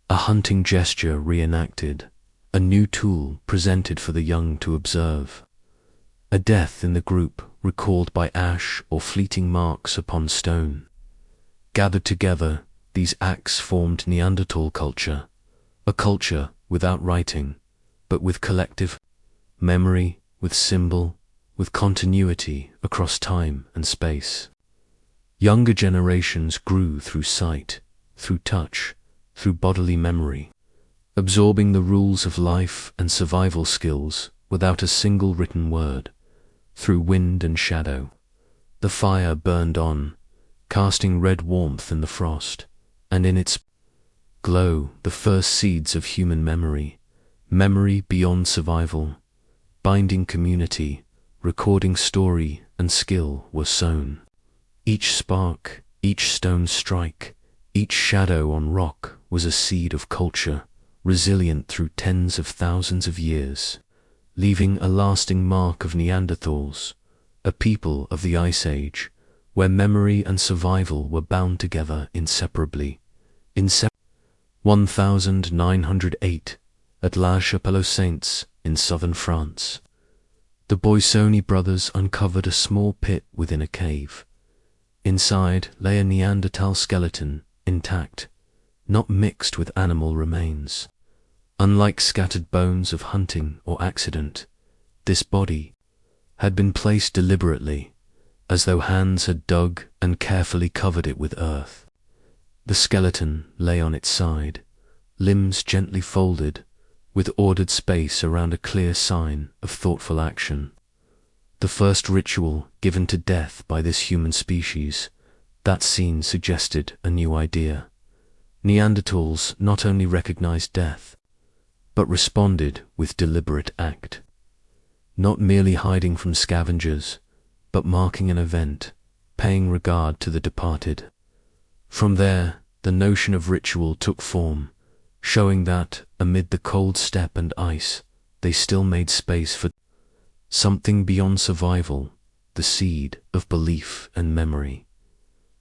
A hunting gesture reenacted, a new tool presented for the young to observe. A death in the group recalled by ash or fleeting marks upon stone. Gathered together, these acts formed Neanderthal culture, a culture without writing, but with collective memory, with symbol, with continuity across time and space. Younger generations grew through sight, through touch, through bodily memory, absorbing the rules of life and survival skills without a single written word. Through wind and shadow, the fire burned on, casting red warmth in the frost, and in its glow the first seeds of human memory, memory beyond survival, binding community, recording story and skill were sown. Each spark, each stone strike, each shadow on rock was a seed of culture, resilient through tens of thousands of years, leaving a lasting mark of Neanderthals, a people of the Ice Age, where memory and survival were bound together inseparably. In 1908, at La Chapelle aux Saints in southern France, the Boissoni brothers uncovered a small pit within a cave. Inside lay a Neanderthal skeleton, intact, not mixed with animal remains. Unlike scattered bones of hunting or accident, this body had been placed deliberately, as though hands had dug and carefully covered it with earth. The skeleton lay on its side, limbs gently folded, with ordered space around a clear sign of thoughtful action. The first ritual given to death by this human species, that scene suggested a new idea. Neanderthals not only recognized death, but responded with deliberate act, not merely hiding from scavengers, but marking an event, paying regard to the departed. From there, the notion of ritual took form, showing that, amid the cold steppe and ice, they still made space for something beyond survival, the seed of belief and memory.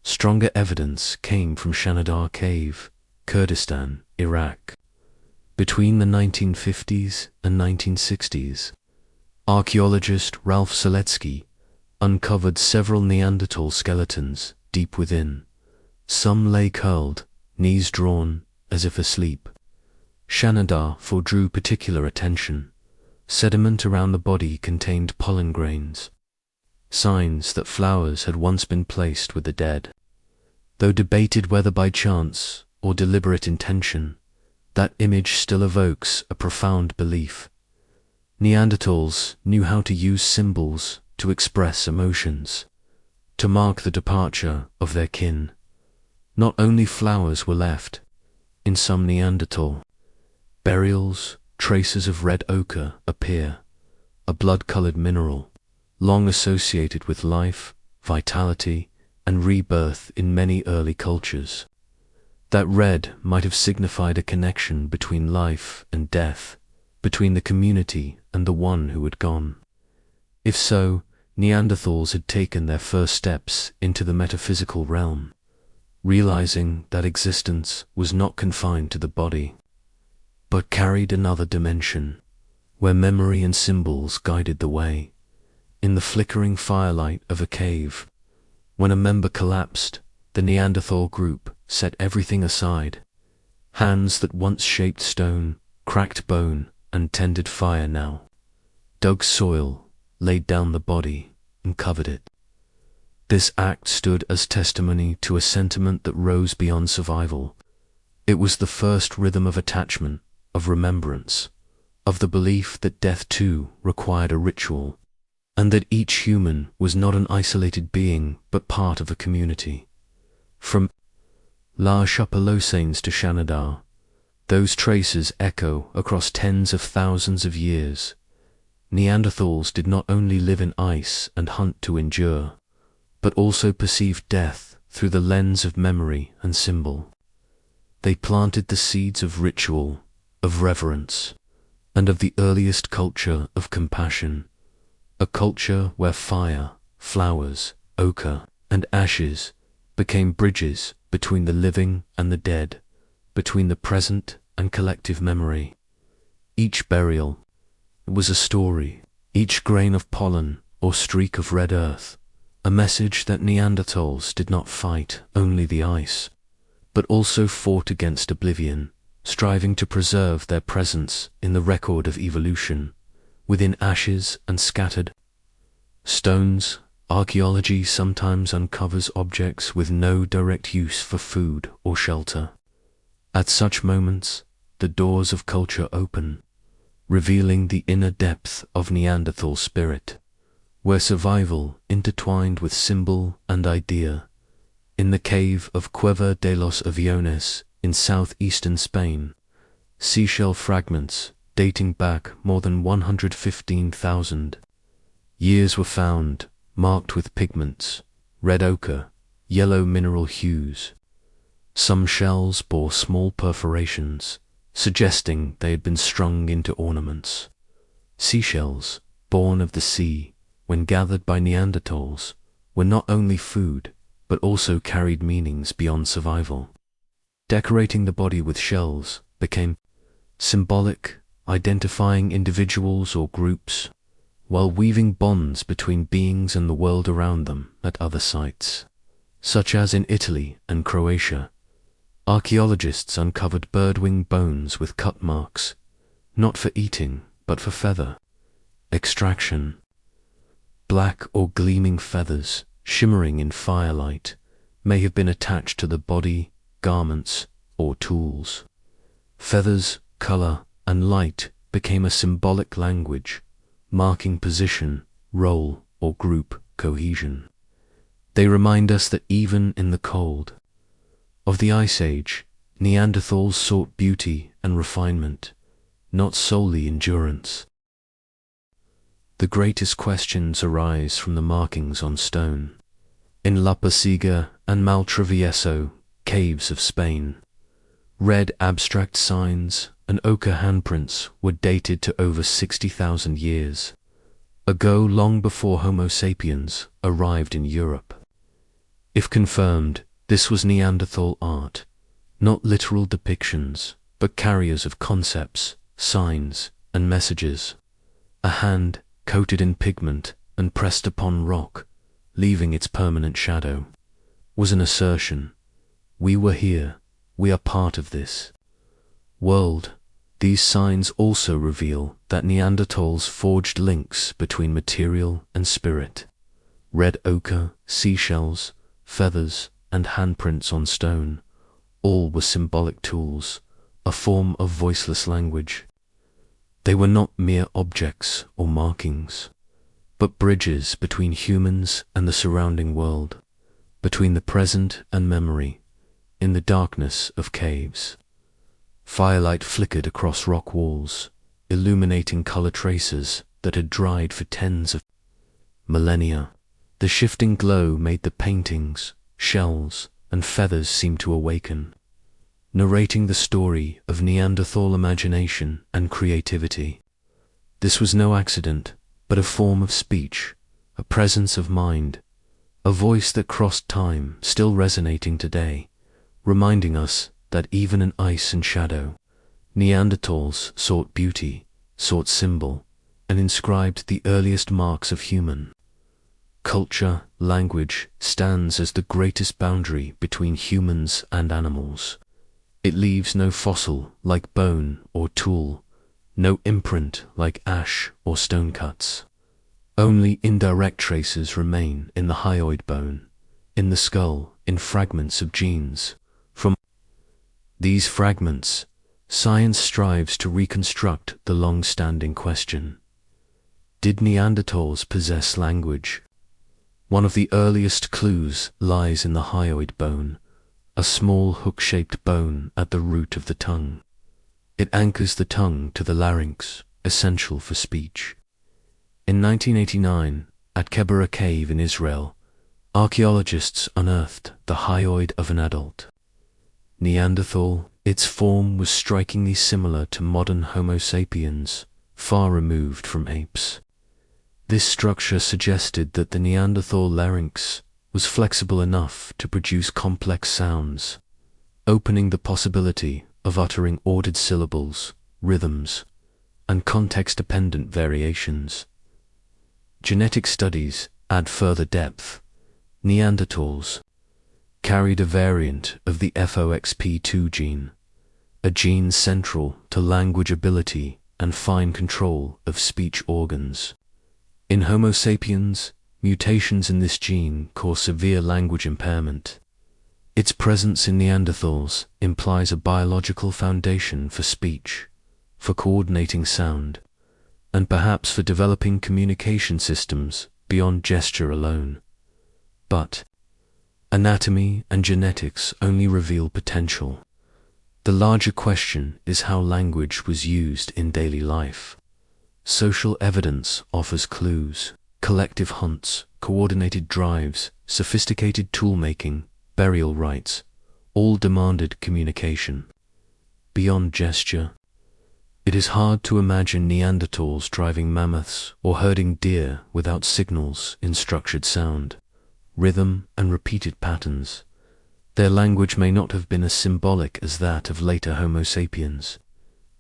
Stronger evidence came from Shanidar Cave, Kurdistan, Iraq. Between the 1950s and 1960s, archaeologist Ralph Seletsky uncovered several Neanderthal skeletons deep within. Some lay curled, knees drawn, as if asleep. Neanderthal drew particular attention. Sediment around the body contained pollen grains, signs that flowers had once been placed with the dead. Though debated whether by chance or deliberate intention, that image still evokes a profound belief. Neanderthals knew how to use symbols to express emotions, to mark the departure of their kin. Not only flowers were left. In some Neanderthal burials, traces of red ochre appear, a blood-colored mineral, long associated with life, vitality, and rebirth in many early cultures. That red might have signified a connection between life and death, between the community and the one who had gone. If so, Neanderthals had taken their first steps into the metaphysical realm, realizing that existence was not confined to the body, but carried another dimension, where memory and symbols guided the way. In the flickering firelight of a cave, when a member collapsed, the Neanderthal group set everything aside. Hands that once shaped stone, cracked bone, and tended fire now dug soil, laid down the body, and covered it. This act stood as testimony to a sentiment that rose beyond survival. It was the first rhythm of attachment, of remembrance, of the belief that death too required a ritual, and that each human was not an isolated being but part of a community. From La Chapelle-aux-Saints to Neanderthal, those traces echo across tens of thousands of years. Neanderthals did not only live in ice and hunt to endure, but also perceived death through the lens of memory and symbol. They planted the seeds of ritual, of reverence, and of the earliest culture of compassion, a culture where fire, flowers, ochre, and ashes became bridges between the living and the dead, between the present and collective memory. Each burial was a story, each grain of pollen or streak of red earth, a message that Neanderthals did not fight only the ice, but also fought against oblivion, striving to preserve their presence in the record of evolution, within ashes and scattered stones. Archaeology sometimes uncovers objects with no direct use for food or shelter. At such moments, the doors of culture open, revealing the inner depth of Neanderthal spirit, where survival intertwined with symbol and idea. In the cave of Cueva de los Aviones in southeastern Spain, seashell fragments dating back more than 115,000 years were found, marked with pigments, red ochre, yellow mineral hues. Some shells bore small perforations, suggesting they had been strung into ornaments. Seashells, born of the sea, when gathered by Neanderthals, were not only food, but also carried meanings beyond survival. Decorating the body with shells became symbolic, identifying individuals or groups, while weaving bonds between beings and the world around them at other sites, such as in Italy and Croatia. Archaeologists uncovered bird-wing bones with cut marks, not for eating, but for feather extraction. Black or gleaming feathers, shimmering in firelight, may have been attached to the body, garments, or tools. Feathers, color, and light became a symbolic language, marking position, role, or group cohesion. They remind us that even in the cold of the Ice Age, Neanderthals sought beauty and refinement, not solely endurance. The greatest questions arise from the markings on stone. In La Pasiga and Maltravieso, caves of Spain, red abstract signs and ochre handprints were dated to over 60,000 years ago, long before Homo sapiens arrived in Europe. If confirmed, this was Neanderthal art, not literal depictions, but carriers of concepts, signs, and messages. A hand coated in pigment and pressed upon rock, leaving its permanent shadow, was an assertion. We were here, we are part of this world, These signs also reveal that Neanderthals forged links between material and spirit. Red ochre, seashells, feathers, and handprints on stone, all were symbolic tools, a form of voiceless language. They were not mere objects or markings, but bridges between humans and the surrounding world, between the present and memory, in the darkness of caves. Firelight flickered across rock walls, illuminating color traces that had dried for tens of millennia. The shifting glow made the paintings, shells, and feathers seem to awaken, narrating the story of Neanderthal imagination and creativity. This was no accident, but a form of speech, a presence of mind, a voice that crossed time, still resonating today, reminding us that even in ice and shadow, Neanderthals sought beauty, sought symbol, and inscribed the earliest marks of human culture. Language stands as the greatest boundary between humans and animals. It leaves no fossil like bone or tool, no imprint like ash or stone cuts. Only indirect traces remain in the hyoid bone, in the skull, in fragments of genes. From these fragments, science strives to reconstruct the long-standing question: did Neanderthals possess language? One of the earliest clues lies in the hyoid bone, a small hook-shaped bone at the root of the tongue. It anchors the tongue to the larynx, essential for speech. In 1989, at Kebera Cave in Israel, archaeologists unearthed the hyoid of an adult Neanderthal. Its form was strikingly similar to modern Homo sapiens, far removed from apes. This structure suggested that the Neanderthal larynx was flexible enough to produce complex sounds, opening the possibility of uttering ordered syllables, rhythms, and context-dependent variations. Genetic studies add further depth. Neanderthals carried a variant of the FOXP2 gene, a gene central to language ability and fine control of speech organs. In Homo sapiens, mutations in this gene cause severe language impairment. Its presence in Neanderthals implies a biological foundation for speech, for coordinating sound, and perhaps for developing communication systems beyond gesture alone. But anatomy and genetics only reveal potential. The larger question is how language was used in daily life. Social evidence offers clues: collective hunts, coordinated drives, sophisticated tool-making, burial rites, all demanded communication. Beyond gesture, it is hard to imagine Neanderthals driving mammoths or herding deer without signals in structured sound, rhythm, and repeated patterns. Their language may not have been as symbolic as that of later Homo sapiens.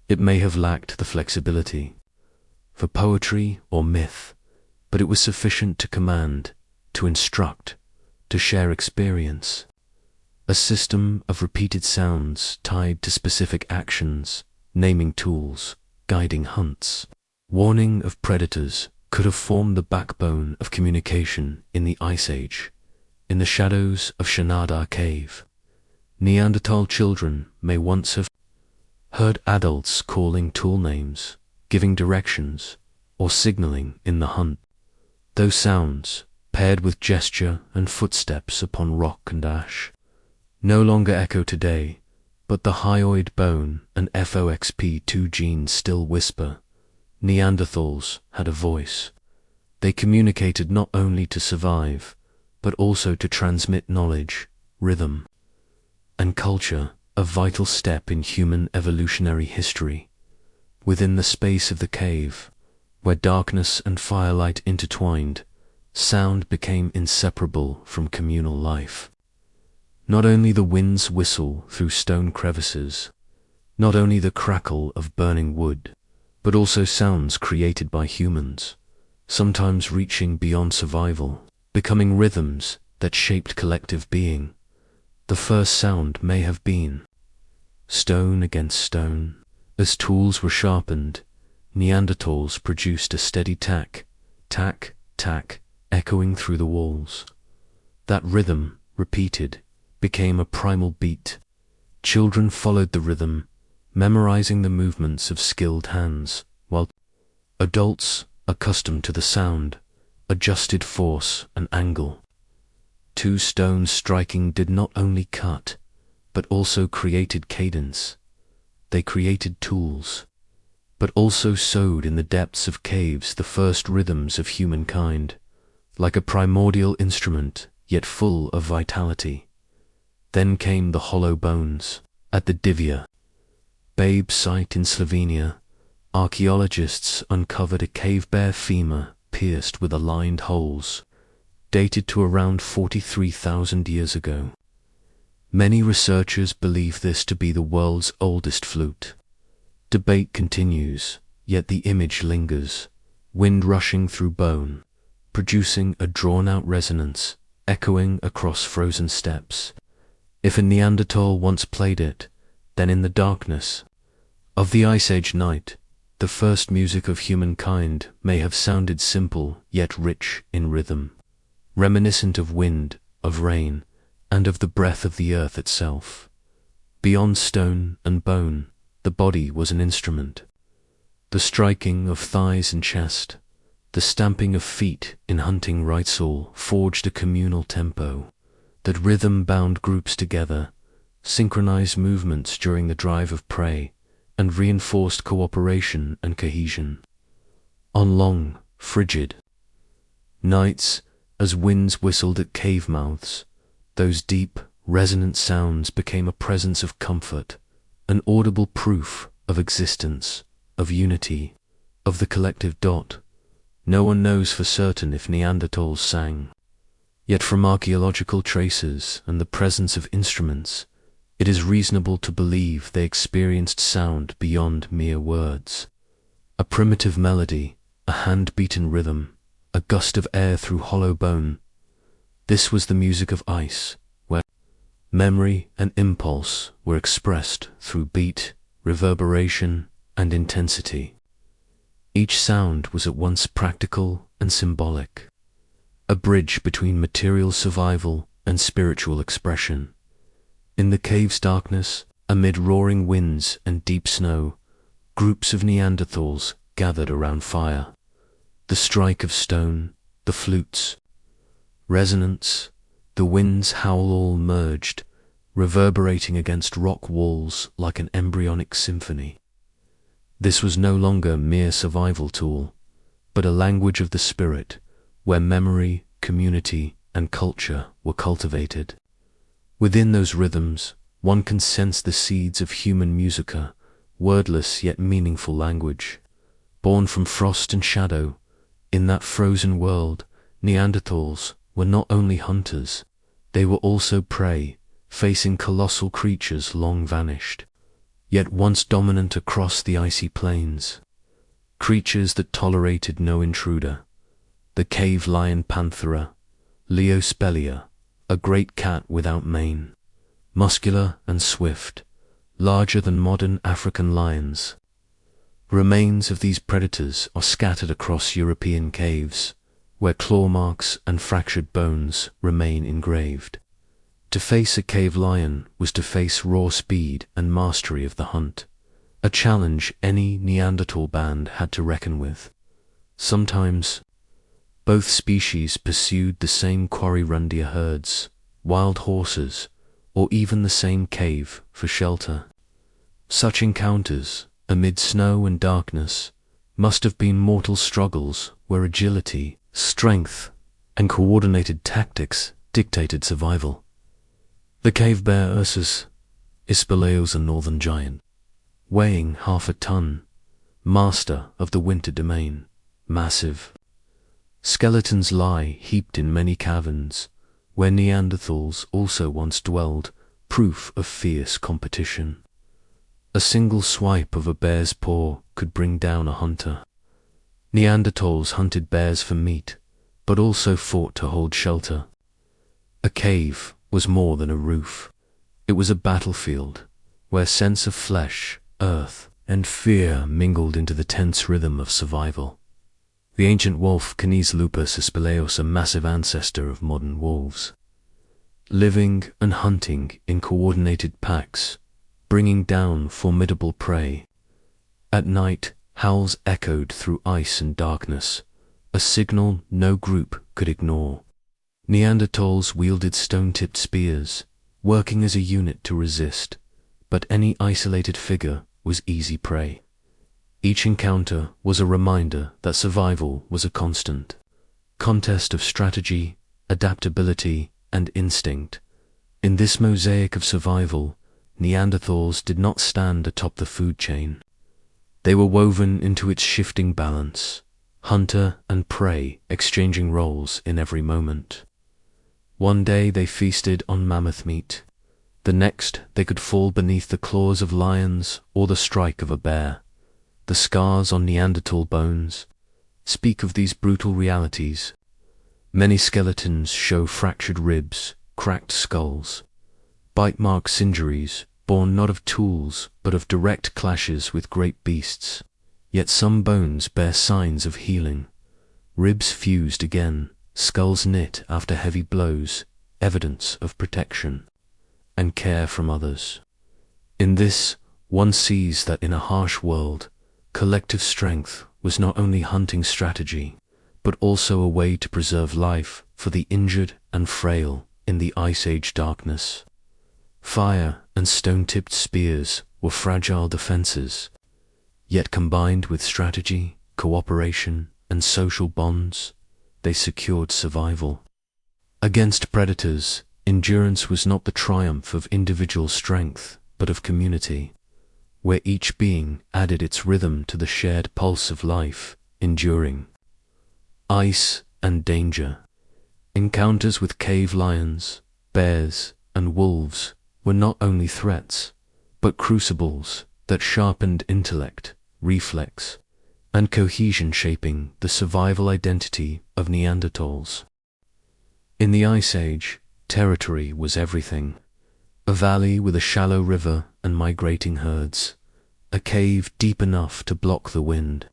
It may have lacked the flexibility for poetry or myth, but it was sufficient to command, to instruct, to share experience. A system of repeated sounds tied to specific actions, naming tools, guiding hunts, warning of predators, could have formed the backbone of communication in the Ice Age. In the shadows of Shanada Cave, Neanderthal children may once have heard adults calling tool names, giving directions, or signaling in the hunt. Those sounds, paired with gesture and footsteps upon rock and ash, no longer echo today, but the hyoid bone and FOXP2 genes still whisper. Neanderthals had a voice. They communicated not only to survive, but also to transmit knowledge, rhythm, and culture, a vital step in human evolutionary history. Within the space of the cave, where darkness and firelight intertwined, sound became inseparable from communal life. Not only the wind's whistle through stone crevices, not only the crackle of burning wood, but also sounds created by humans, sometimes reaching beyond survival, becoming rhythms that shaped collective being. The first sound may have been stone against stone, As tools were sharpened, Neanderthals produced a steady tack, tack, tack, echoing through the walls. That rhythm, repeated, became a primal beat. Children followed the rhythm, memorizing the movements of skilled hands, while adults, accustomed to the sound, adjusted force and angle. Two stones striking did not only cut, but also created cadence. They created tools, but also sowed in the depths of caves the first rhythms of humankind, like a primordial instrument, yet full of vitality. Then came the hollow bones. At the Divya Babe site in Slovenia, archaeologists uncovered a cave bear femur pierced with aligned holes, dated to around 43,000 years ago. Many researchers believe this to be the world's oldest flute. Debate continues, yet the image lingers, wind rushing through bone, producing a drawn-out resonance, echoing across frozen steppes. If a Neanderthal once played it, then in the darkness of the Ice Age night, the first music of humankind may have sounded simple yet rich in rhythm, reminiscent of wind, of rain, and of the breath of the earth itself. Beyond stone and bone, the body was an instrument. The striking of thighs and chest, the stamping of feet in hunting rites all forged a communal tempo. That rhythm bound groups together, synchronized movements during the drive of prey, and reinforced cooperation and cohesion. On long, frigid nights, as winds whistled at cave mouths, those deep, resonant sounds became a presence of comfort, an audible proof of existence, of unity, of the collective dot. No one knows for certain if Neanderthals sang. Yet from archaeological traces and the presence of instruments, it is reasonable to believe they experienced sound beyond mere words. A primitive melody, a hand-beaten rhythm, a gust of air through hollow bone. This was the music of ice, where memory and impulse were expressed through beat, reverberation, and intensity. Each sound was at once practical and symbolic, a bridge between material survival and spiritual expression. In the cave's darkness, amid roaring winds and deep snow, groups of Neanderthals gathered around fire. The strike of stone, the flutes, resonance, the wind's howl all merged, reverberating against rock walls like an embryonic symphony. This was no longer mere survival tool, but a language of the spirit, where memory, community, and culture were cultivated. Within those rhythms, one can sense the seeds of human musica, wordless yet meaningful language. Born from frost and shadow, in that frozen world, Neanderthals were not only hunters, they were also prey, facing colossal creatures long vanished, yet once dominant across the icy plains. Creatures that tolerated no intruder. The cave lion Panthera, Leospelea, a great cat without mane, muscular and swift, larger than modern African lions. Remains of these predators are scattered across European caves, where claw marks and fractured bones remain engraved. To face a cave lion was to face raw speed and mastery of the hunt, a challenge any Neanderthal band had to reckon with. Sometimes, both species pursued the same quarry reindeer herds, wild horses, or even the same cave for shelter. Such encounters, amid snow and darkness, must have been mortal struggles where agility, strength, and coordinated tactics dictated survival. The cave bear Ursus Ispeleo's a northern giant, weighing half a ton, master of the winter domain, massive. Skeletons lie heaped in many caverns, where Neanderthals also once dwelled, proof of fierce competition. A single swipe of a bear's paw could bring down a hunter. Neanderthals hunted bears for meat, but also fought to hold shelter. A cave was more than a roof. It was a battlefield, where scents of flesh, earth, and fear mingled into the tense rhythm of survival. The ancient wolf Canis lupus aspileus, a massive ancestor of modern wolves, living and hunting in coordinated packs, bringing down formidable prey. At night, howls echoed through ice and darkness, a signal no group could ignore. Neanderthals wielded stone-tipped spears, working as a unit to resist, but any isolated figure was easy prey. Each encounter was a reminder that survival was a constant contest of strategy, adaptability, and instinct. In this mosaic of survival, Neanderthals did not stand atop the food chain. They were woven into its shifting balance, hunter and prey exchanging roles in every moment. One day they feasted on mammoth meat. The next they could fall beneath the claws of lions or the strike of a bear. The scars on Neanderthal bones speak of these brutal realities. Many skeletons show fractured ribs, cracked skulls, bite marks, injuries born not of tools but of direct clashes with great beasts. Yet some bones bear signs of healing. Ribs fused again, skulls knit after heavy blows, evidence of protection and care from others. In this, one sees that in a harsh world, collective strength was not only hunting strategy, but also a way to preserve life for the injured and frail in the Ice Age darkness. Fire and stone-tipped spears were fragile defenses, yet combined with strategy, cooperation, and social bonds, they secured survival. Against predators, endurance was not the triumph of individual strength, but of community, where each being added its rhythm to the shared pulse of life, enduring. Ice and danger. Encounters with cave lions, bears, and wolves were not only threats, but crucibles that sharpened intellect, reflex, and cohesion, shaping the survival identity of Neanderthals. In the Ice Age, territory was everything. A valley with a shallow river and migrating herds, a cave deep enough to block the wind,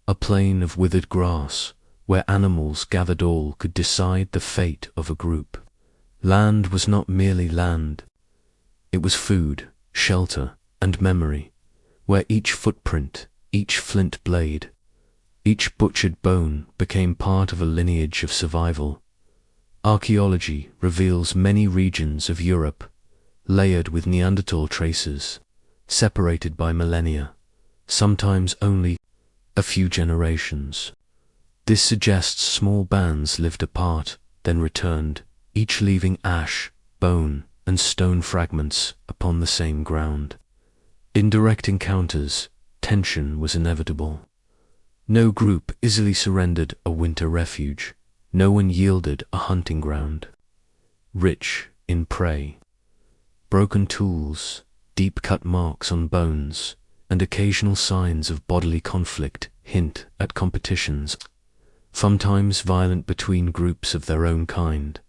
a plain of withered grass where animals gathered all could decide the fate of a group. Land was not merely land. It was food, shelter, and memory, where each footprint, each flint blade, each butchered bone became part of a lineage of survival. Archaeology reveals many regions of Europe layered with Neanderthal traces, separated by millennia, sometimes only a few generations. This suggests small bands lived apart, then returned, each leaving ash, bone, and stone fragments upon the same ground. In direct encounters, tension was inevitable. No group easily surrendered a winter refuge. No one yielded a hunting ground. Rich in prey. Broken tools, deep-cut marks on bones, and occasional signs of bodily conflict hint at competitions, sometimes violent between groups of their own kind.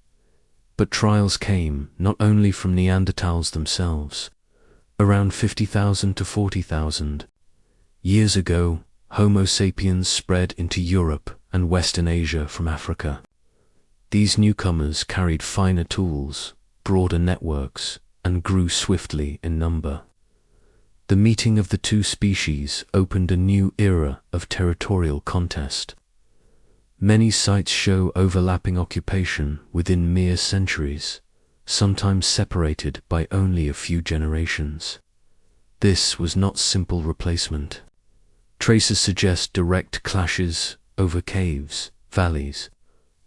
But trials came not only from Neanderthals themselves. Around 50,000 to 40,000 years ago, Homo sapiens spread into Europe and Western Asia from Africa. These newcomers carried finer tools, broader networks, and grew swiftly in number. The meeting of the two species opened a new era of territorial contest. Many sites show overlapping occupation within mere centuries, sometimes separated by only a few generations. This was not simple replacement. Traces suggest direct clashes over caves, valleys,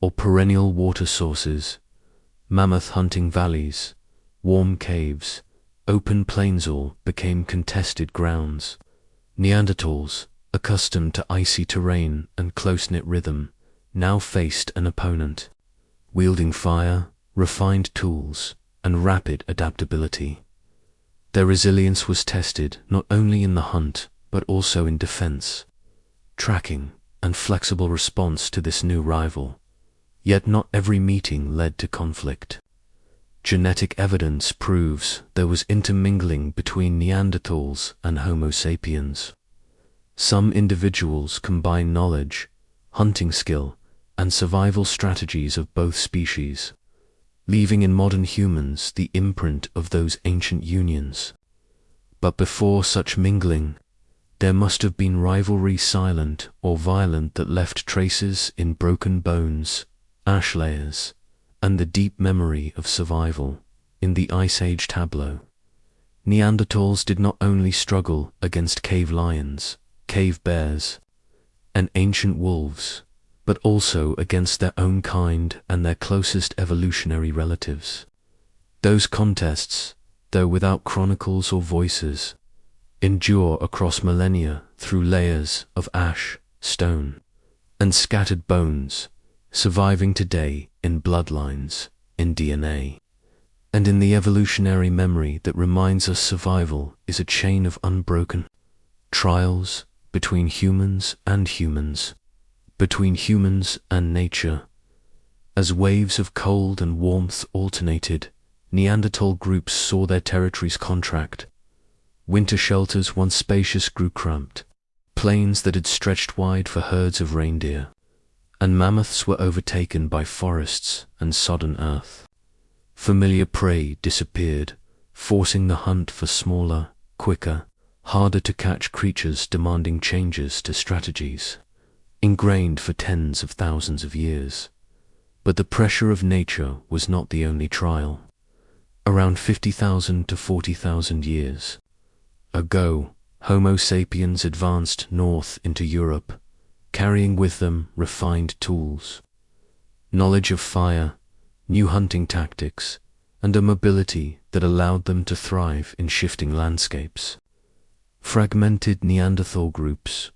or perennial water sources, mammoth hunting valleys, warm caves, open plains all became contested grounds. Neanderthals, accustomed to icy terrain and close-knit rhythm, now faced an opponent, wielding fire, refined tools, and rapid adaptability. Their resilience was tested not only in the hunt, but also in defense, tracking, and flexible response to this new rival. Yet not every meeting led to conflict. Genetic evidence proves there was intermingling between Neanderthals and Homo sapiens. Some individuals combine knowledge, hunting skill, and survival strategies of both species, leaving in modern humans the imprint of those ancient unions. But before such mingling, there must have been rivalry, silent or violent, that left traces in broken bones, ash layers, and the deep memory of survival in the Ice Age tableau. Neanderthals did not only struggle against cave lions, cave bears, and ancient wolves, but also against their own kind and their closest evolutionary relatives. Those contests, though without chronicles or voices, endure across millennia through layers of ash, stone, and scattered bones, surviving today in bloodlines, in DNA, and in the evolutionary memory that reminds us survival is a chain of unbroken trials between humans and humans, between humans and nature. As waves of cold and warmth alternated, Neanderthal groups saw their territories contract. Winter shelters once spacious grew cramped, plains that had stretched wide for herds of reindeer, and mammoths were overtaken by forests and sodden earth. Familiar prey disappeared, forcing the hunt for smaller, quicker, harder to catch creatures, demanding changes to strategies ingrained for tens of thousands of years. But the pressure of nature was not the only trial. Around 50,000 to 40,000 years ago, Homo sapiens advanced north into Europe, carrying with them refined tools, knowledge of fire, new hunting tactics, and a mobility that allowed them to thrive in shifting landscapes. Fragmented Neanderthal groups,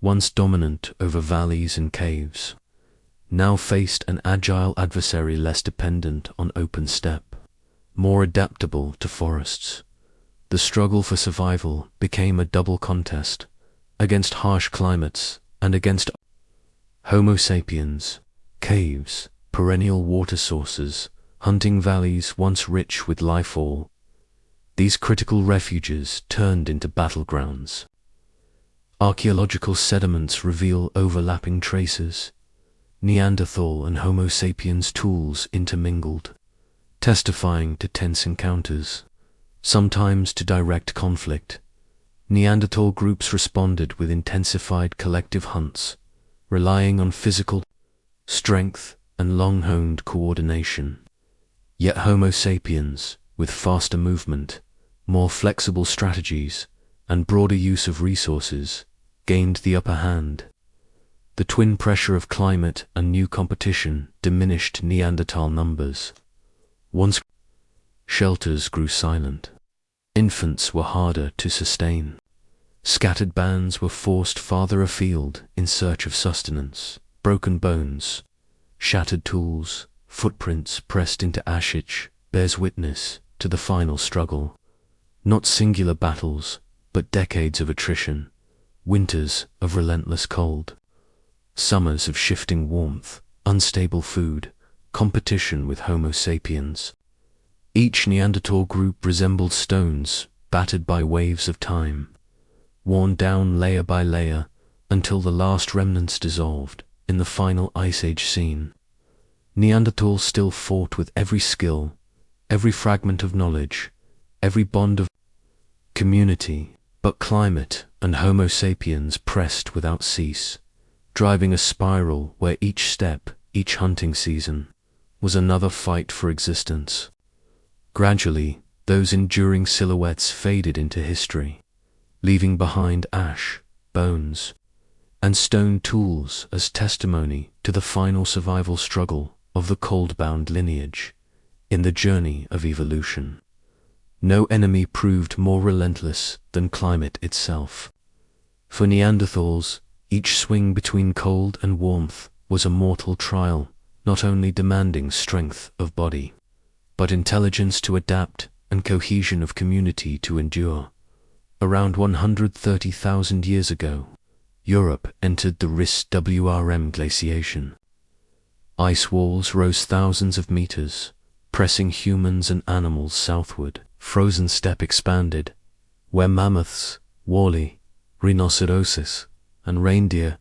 once dominant over valleys and caves, now faced an agile adversary less dependent on open steppe, more adaptable to forests. The struggle for survival became a double contest, against harsh climates and against Homo sapiens, caves, perennial water sources, hunting valleys once rich with lifeall. These critical refuges turned into battlegrounds. Archaeological sediments reveal overlapping traces. Neanderthal and Homo sapiens tools intermingled, testifying to tense encounters, sometimes to direct conflict. Neanderthal groups responded with intensified collective hunts, relying on physical strength and long-honed coordination. Yet Homo sapiens, with faster movement, more flexible strategies, and broader use of resources, gained the upper hand. The twin pressure of climate and new competition diminished Neanderthal numbers. Once shelters grew silent, infants were harder to sustain. Scattered bands were forced farther afield in search of sustenance. Broken bones, shattered tools, footprints pressed into ashage bears witness to the final struggle. Not singular battles, but decades of attrition, winters of relentless cold, summers of shifting warmth, unstable food, competition with Homo sapiens. Each Neanderthal group resembled stones battered by waves of time, worn down layer by layer until the last remnants dissolved in the final Ice Age scene. Neanderthals still fought with every skill, every fragment of knowledge, every bond of community, but climate and Homo sapiens pressed without cease, driving a spiral where each step, each hunting season, was another fight for existence. Gradually, those enduring silhouettes faded into history, leaving behind ash, bones, and stone tools as testimony to the final survival struggle of the cold-bound lineage in the journey of evolution. No enemy proved more relentless than climate itself. For Neanderthals, each swing between cold and warmth was a mortal trial, not only demanding strength of body, but intelligence to adapt and cohesion of community to endure. Around 130,000 years ago, Europe entered the Ris-WRM glaciation. Ice walls rose thousands of meters, pressing humans and animals southward. Frozen steppe expanded, where mammoths, wally, rhinoceroses, and reindeer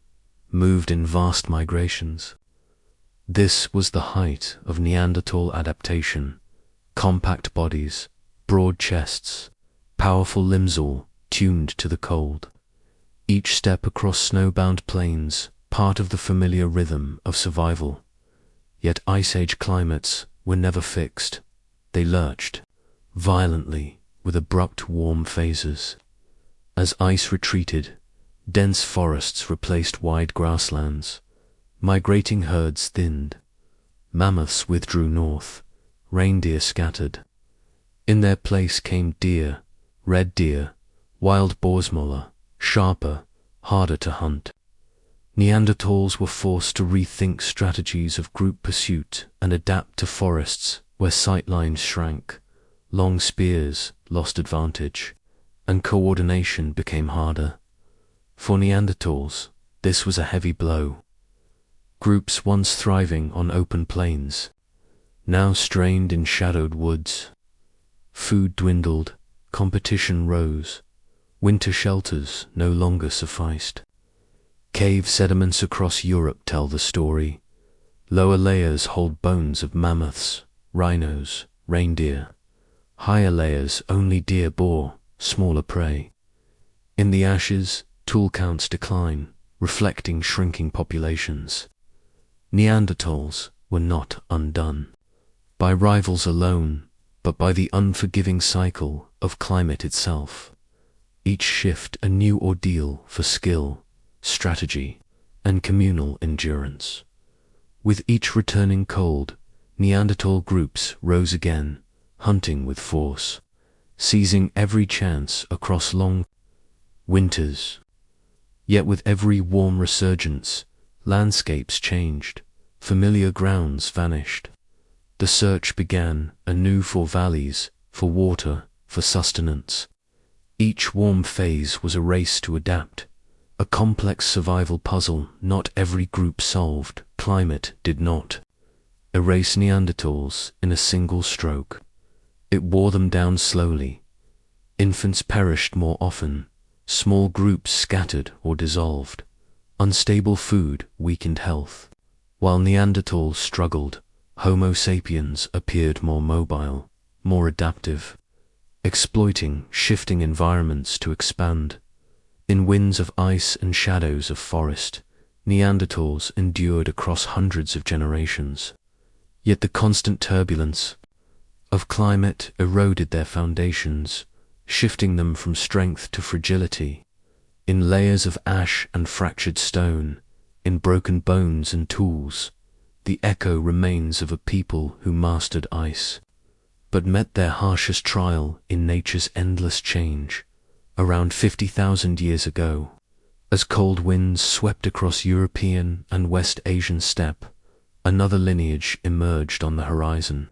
moved in vast migrations. This was the height of Neanderthal adaptation: compact bodies, broad chests, powerful limbs, all tuned to the cold. Each step across snowbound plains, part of the familiar rhythm of survival. Yet Ice Age climates were never fixed. They lurched violently with abrupt warm phases. As ice retreated, dense forests replaced wide grasslands. Migrating herds thinned. Mammoths withdrew north. Reindeer scattered. In their place came deer, red deer, wild boar, smaller, sharper, harder to hunt. Neanderthals were forced to rethink strategies of group pursuit and adapt to forests where sightlines shrank. Long spears lost advantage, and coordination became harder. For Neanderthals, this was a heavy blow. Groups once thriving on open plains, now strained in shadowed woods. Food dwindled, competition rose, winter shelters no longer sufficed. Cave sediments across Europe tell the story. Lower layers hold bones of mammoths, rhinos, reindeer. Higher layers only deer, boar, smaller prey. In the ashes, tool counts decline, reflecting shrinking populations. Neanderthals were not undone by rivals alone, but by the unforgiving cycle of climate itself. Each shift a new ordeal for skill, strategy, and communal endurance. With each returning cold, Neanderthal groups rose again, hunting with force, seizing every chance across long winters. Yet with every warm resurgence, landscapes changed, familiar grounds vanished. The search began anew for valleys, for water, for sustenance. Each warm phase was a race to adapt, a complex survival puzzle not every group solved. Climate did not erase Neanderthals in a single stroke. It wore them down slowly. Infants perished more often, small groups scattered or dissolved. Unstable food weakened health. While Neanderthals struggled, Homo sapiens appeared more mobile, more adaptive, exploiting shifting environments to expand. In winds of ice and shadows of forest, Neanderthals endured across hundreds of generations. Yet the constant turbulence of climate eroded their foundations, shifting them from strength to fragility. In layers of ash and fractured stone, in broken bones and tools, the echo remains of a people who mastered ice, but met their harshest trial in nature's endless change. Around 50,000 years ago, as cold winds swept across European and West Asian steppe, another lineage emerged on the horizon.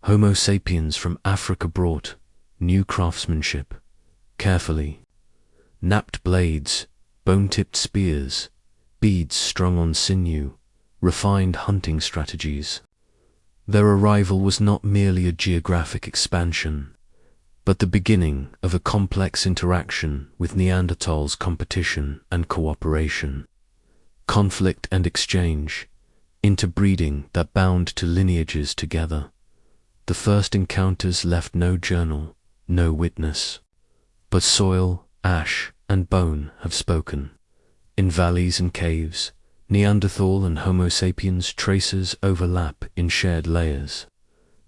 Homo sapiens from Africa brought new craftsmanship, carefully knapped blades, bone-tipped spears, beads strung on sinew, refined hunting strategies. Their arrival was not merely a geographic expansion, but the beginning of a complex interaction with Neanderthals' competition and cooperation, conflict and exchange, interbreeding that bound two lineages together. The first encounters left no journal, no witness, but soil, ash, and bone have spoken. In valleys and caves, Neanderthal and Homo sapiens traces overlap in shared layers.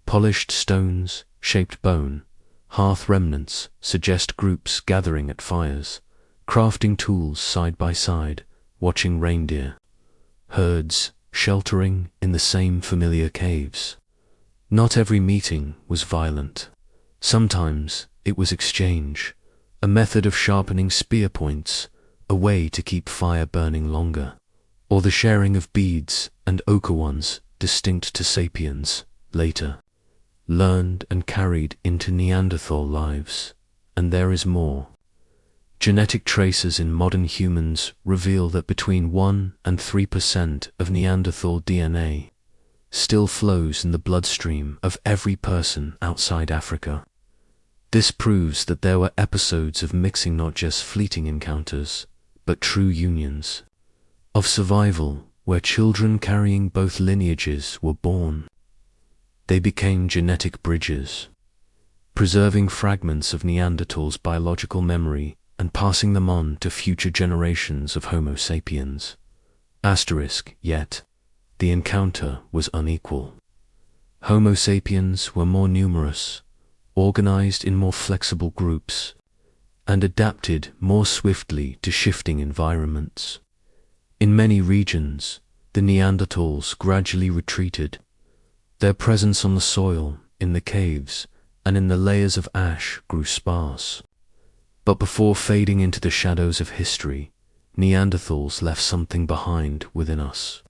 Polished stones, shaped bone, hearth remnants suggest groups gathering at fires, crafting tools side by side, watching reindeer herds sheltering in the same familiar caves. Not every meeting was violent. Sometimes it was exchange, a method of sharpening spear points, a way to keep fire burning longer, or the sharing of beads and ochre ones distinct to sapiens, later learned and carried into Neanderthal lives. And there is more. Genetic traces in modern humans reveal that between 1 and 3% of Neanderthal DNA still flows in the bloodstream of every person outside Africa. This proves that there were episodes of mixing, not just fleeting encounters, but true unions, of survival where children carrying both lineages were born. They became genetic bridges, preserving fragments of Neanderthals' biological memory and passing them on to future generations of Homo sapiens. Yet, the encounter was unequal. Homo sapiens were more numerous, organized in more flexible groups, and adapted more swiftly to shifting environments. In many regions, the Neanderthals gradually retreated. Their presence on the soil, in the caves, and in the layers of ash grew sparse. But before fading into the shadows of history, Neanderthals left something behind within us.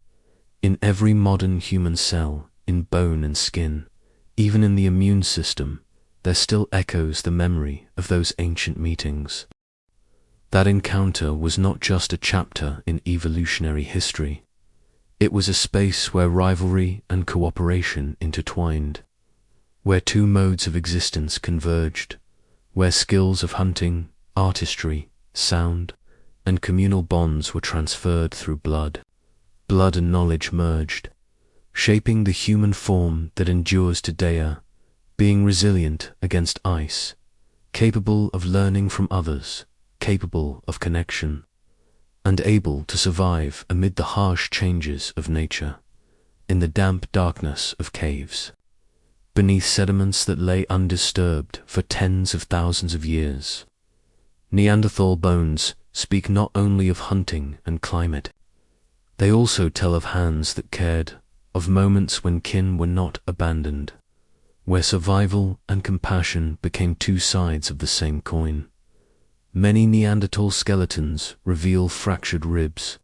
In every modern human cell, in bone and skin, even in the immune system, there still echoes the memory of those ancient meetings. That encounter was not just a chapter in evolutionary history. It was a space where rivalry and cooperation intertwined, where two modes of existence converged, where skills of hunting, artistry, sound, and communal bonds were transferred through blood. Blood and knowledge merged, shaping the human form that endures today, being resilient against ice, capable of learning from others, capable of connection, and able to survive amid the harsh changes of nature, in the damp darkness of caves, beneath sediments that lay undisturbed for tens of thousands of years. Neanderthal bones speak not only of hunting and climate, they also tell of hands that cared, of moments when kin were not abandoned, where survival and compassion became two sides of the same coin. Many Neanderthal skeletons reveal fractured ribs,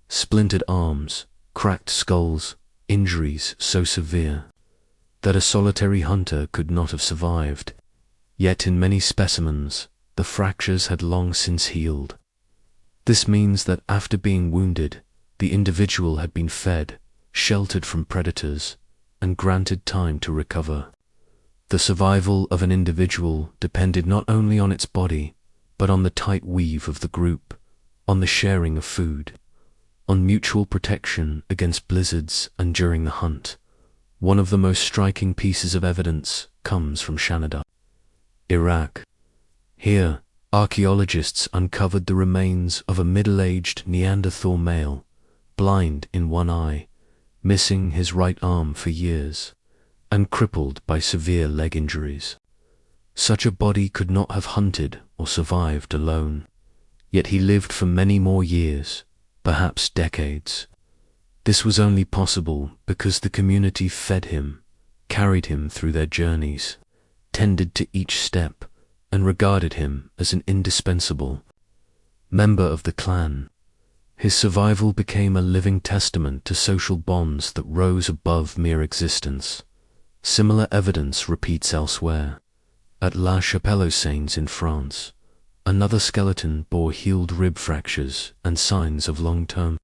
splintered arms, cracked skulls, injuries so severe that a solitary hunter could not have survived. Yet in many specimens, the fractures had long since healed. This means that after being wounded, the individual had been fed, sheltered from predators, and granted time to recover. The survival of an individual depended not only on its body, but on the tight weave of the group, on the sharing of food, on mutual protection against blizzards and during the hunt. One of the most striking pieces of evidence comes from Shanada, Iraq. Here, archaeologists uncovered the remains of a middle-aged Neanderthal male, blind in one eye, missing his right arm for years, and crippled by severe leg injuries. Such a body could not have hunted or survived alone, yet he lived for many more years, perhaps decades. This was only possible because the community fed him, carried him through their journeys, tended to each step, and regarded him as an indispensable member of the clan. His survival became a living testament to social bonds that rose above mere existence. Similar evidence repeats elsewhere. At La Chapelle-aux-Saints in France, another skeleton bore healed rib fractures and signs of long-term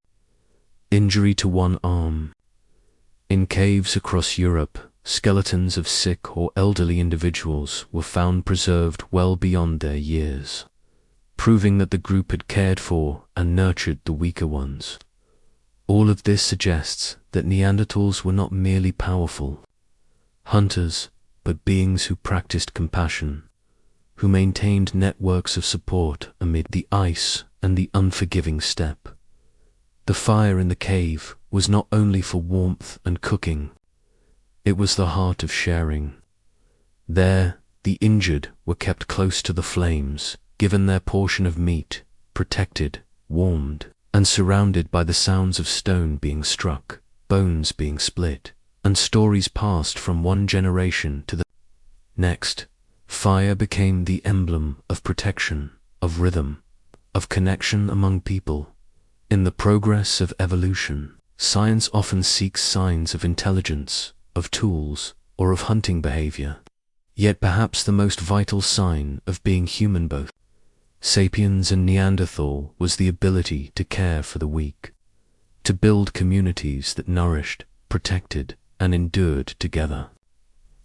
injury to one arm. In caves across Europe, skeletons of sick or elderly individuals were found preserved well beyond their years, proving that the group had cared for and nurtured the weaker ones. All of this suggests that Neanderthals were not merely powerful hunters, but beings who practiced compassion, who maintained networks of support amid the ice and the unforgiving steppe. The fire in the cave was not only for warmth and cooking, it was the heart of sharing. There, the injured were kept close to the flames, given their portion of meat, protected, warmed, and surrounded by the sounds of stone being struck, bones being split, and stories passed from one generation to the next. Fire became the emblem of protection, of rhythm, of connection among people. In the progress of evolution, science often seeks signs of intelligence, of tools, or of hunting behavior. Yet perhaps the most vital sign of being human, both sapiens and Neanderthal, was the ability to care for the weak, to build communities that nourished, protected, and endured together.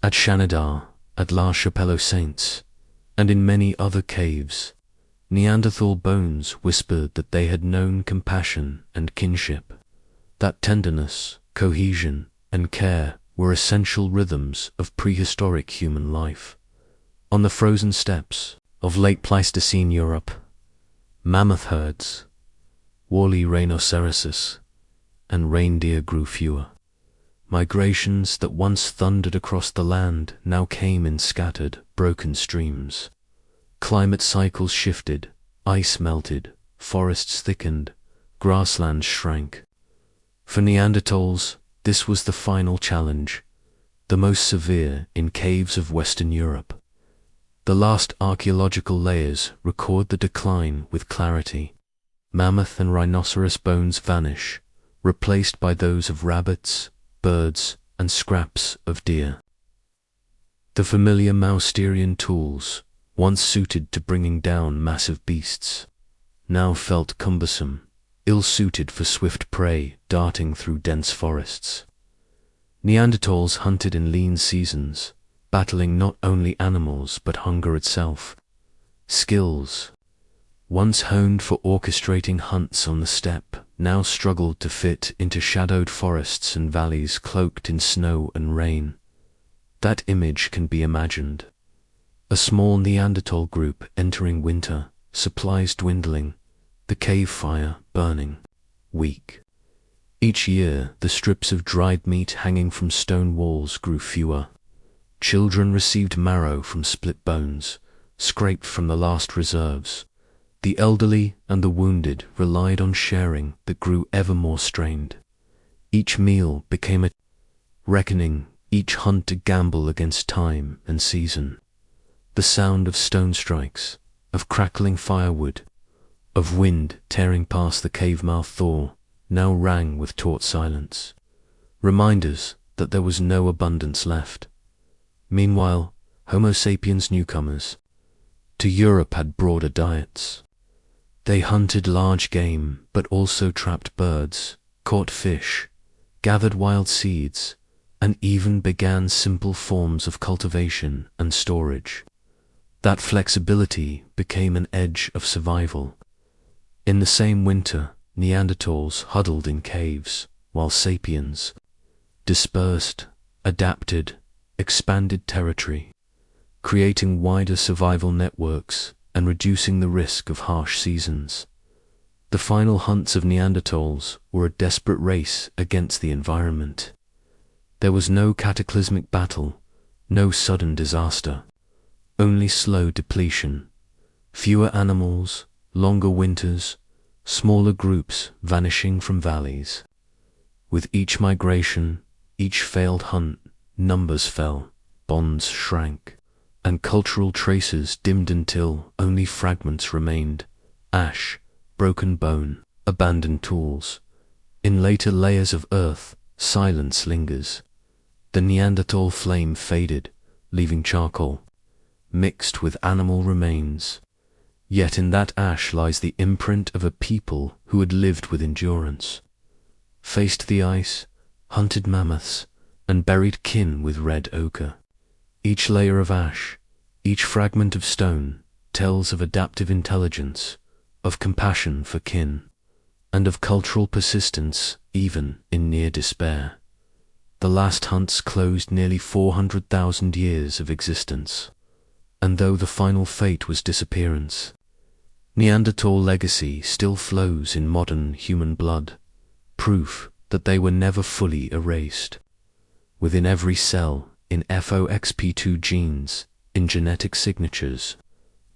At Shanidar, at La Chapelle aux Saints, and in many other caves, Neanderthal bones whispered that they had known compassion and kinship, that tenderness, cohesion, and care were essential rhythms of prehistoric human life. On the frozen steppes of late Pleistocene Europe, mammoth herds, woolly rhinoceroses, and reindeer grew fewer. Migrations that once thundered across the land now came in scattered, broken streams. Climate cycles shifted, ice melted, forests thickened, grasslands shrank. For Neanderthals, this was the final challenge, the most severe in caves of Western Europe. The last archaeological layers record the decline with clarity. Mammoth and rhinoceros bones vanish, replaced by those of rabbits, birds, and scraps of deer. The familiar Mousterian tools, once suited to bringing down massive beasts, now felt cumbersome, ill-suited for swift prey darting through dense forests. Neanderthals hunted in lean seasons, battling not only animals but hunger itself. Skills, once honed for orchestrating hunts on the steppe, now struggled to fit into shadowed forests and valleys cloaked in snow and rain. That image can be imagined. A small Neanderthal group entering winter, supplies dwindling, the cave fire burning, weak. Each year, the strips of dried meat hanging from stone walls grew fewer. Children received marrow from split bones, scraped from the last reserves. The elderly and the wounded relied on sharing that grew ever more strained. Each meal became a reckoning, each hunt a gamble against time and season. The sound of stone strikes, of crackling firewood, of wind tearing past the cave-mouth thaw, now rang with taut silence, reminders that there was no abundance left. Meanwhile, Homo sapiens newcomers to Europe had broader diets. They hunted large game, but also trapped birds, caught fish, gathered wild seeds, and even began simple forms of cultivation and storage. That flexibility became an edge of survival. In the same winter, Neanderthals huddled in caves, while sapiens dispersed, adapted, expanded territory, creating wider survival networks and reducing the risk of harsh seasons. The final hunts of Neanderthals were a desperate race against the environment. There was no cataclysmic battle, no sudden disaster, only slow depletion, fewer animals, longer winters, smaller groups vanishing from valleys. With each migration, each failed hunt, numbers fell, bonds shrank, and cultural traces dimmed until only fragments remained: ash, broken bone, abandoned tools. In later layers of earth, silence lingers. The Neanderthal flame faded, leaving charcoal, mixed with animal remains. Yet in that ash lies the imprint of a people who had lived with endurance, faced the ice, hunted mammoths, and buried kin with red ochre. Each layer of ash, each fragment of stone, tells of adaptive intelligence, of compassion for kin, and of cultural persistence even in near despair. The last hunts closed nearly 400,000 years of existence, and though the final fate was disappearance, Neanderthal legacy still flows in modern human blood, proof that they were never fully erased. Within every cell, in FOXP2 genes, in genetic signatures,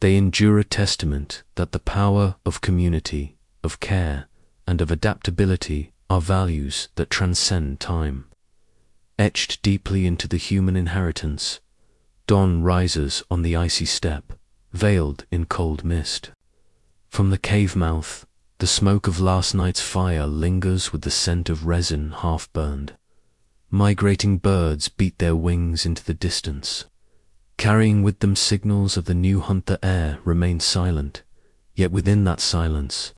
they endure a testament that the power of community, of care, and of adaptability are values that transcend time. Etched deeply into the human inheritance, dawn rises on the icy steppe, veiled in cold mist. From the cave mouth, the smoke of last night's fire lingers with the scent of resin half-burned. Migrating birds beat their wings into the distance, carrying with them signals of the new hunt. The air remains silent, yet within that silence,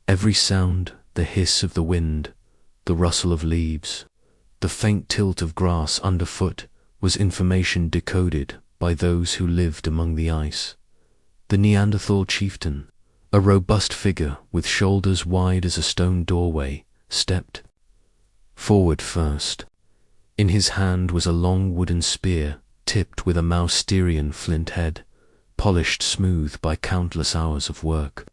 every sound, the hiss of the wind, the rustle of leaves, The faint tilt of grass underfoot was information decoded by those who lived among the ice. The Neanderthal chieftain, a robust figure with shoulders wide as a stone doorway, stepped forward first. In his hand was a long wooden spear tipped with a Mousterian flint head, polished smooth by countless hours of work.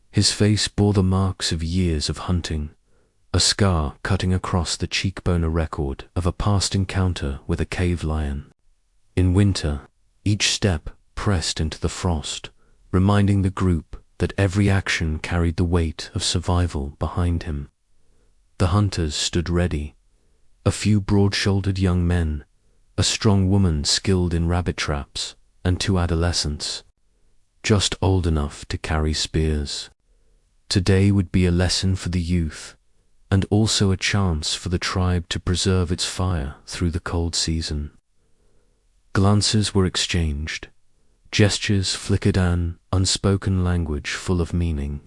His face bore the marks of years of hunting, a scar cutting across the cheekbone, a record of a past encounter with a cave lion. In winter, each step pressed into the frost, reminding the group that every action carried the weight of survival behind him. The hunters stood ready, a few broad-shouldered young men, a strong woman skilled in rabbit traps, and 2 adolescents, just old enough to carry spears. Today would be a lesson for the youth, and also a chance for the tribe to preserve its fire through the cold season. Glances were exchanged, gestures flickered, an unspoken language full of meaning.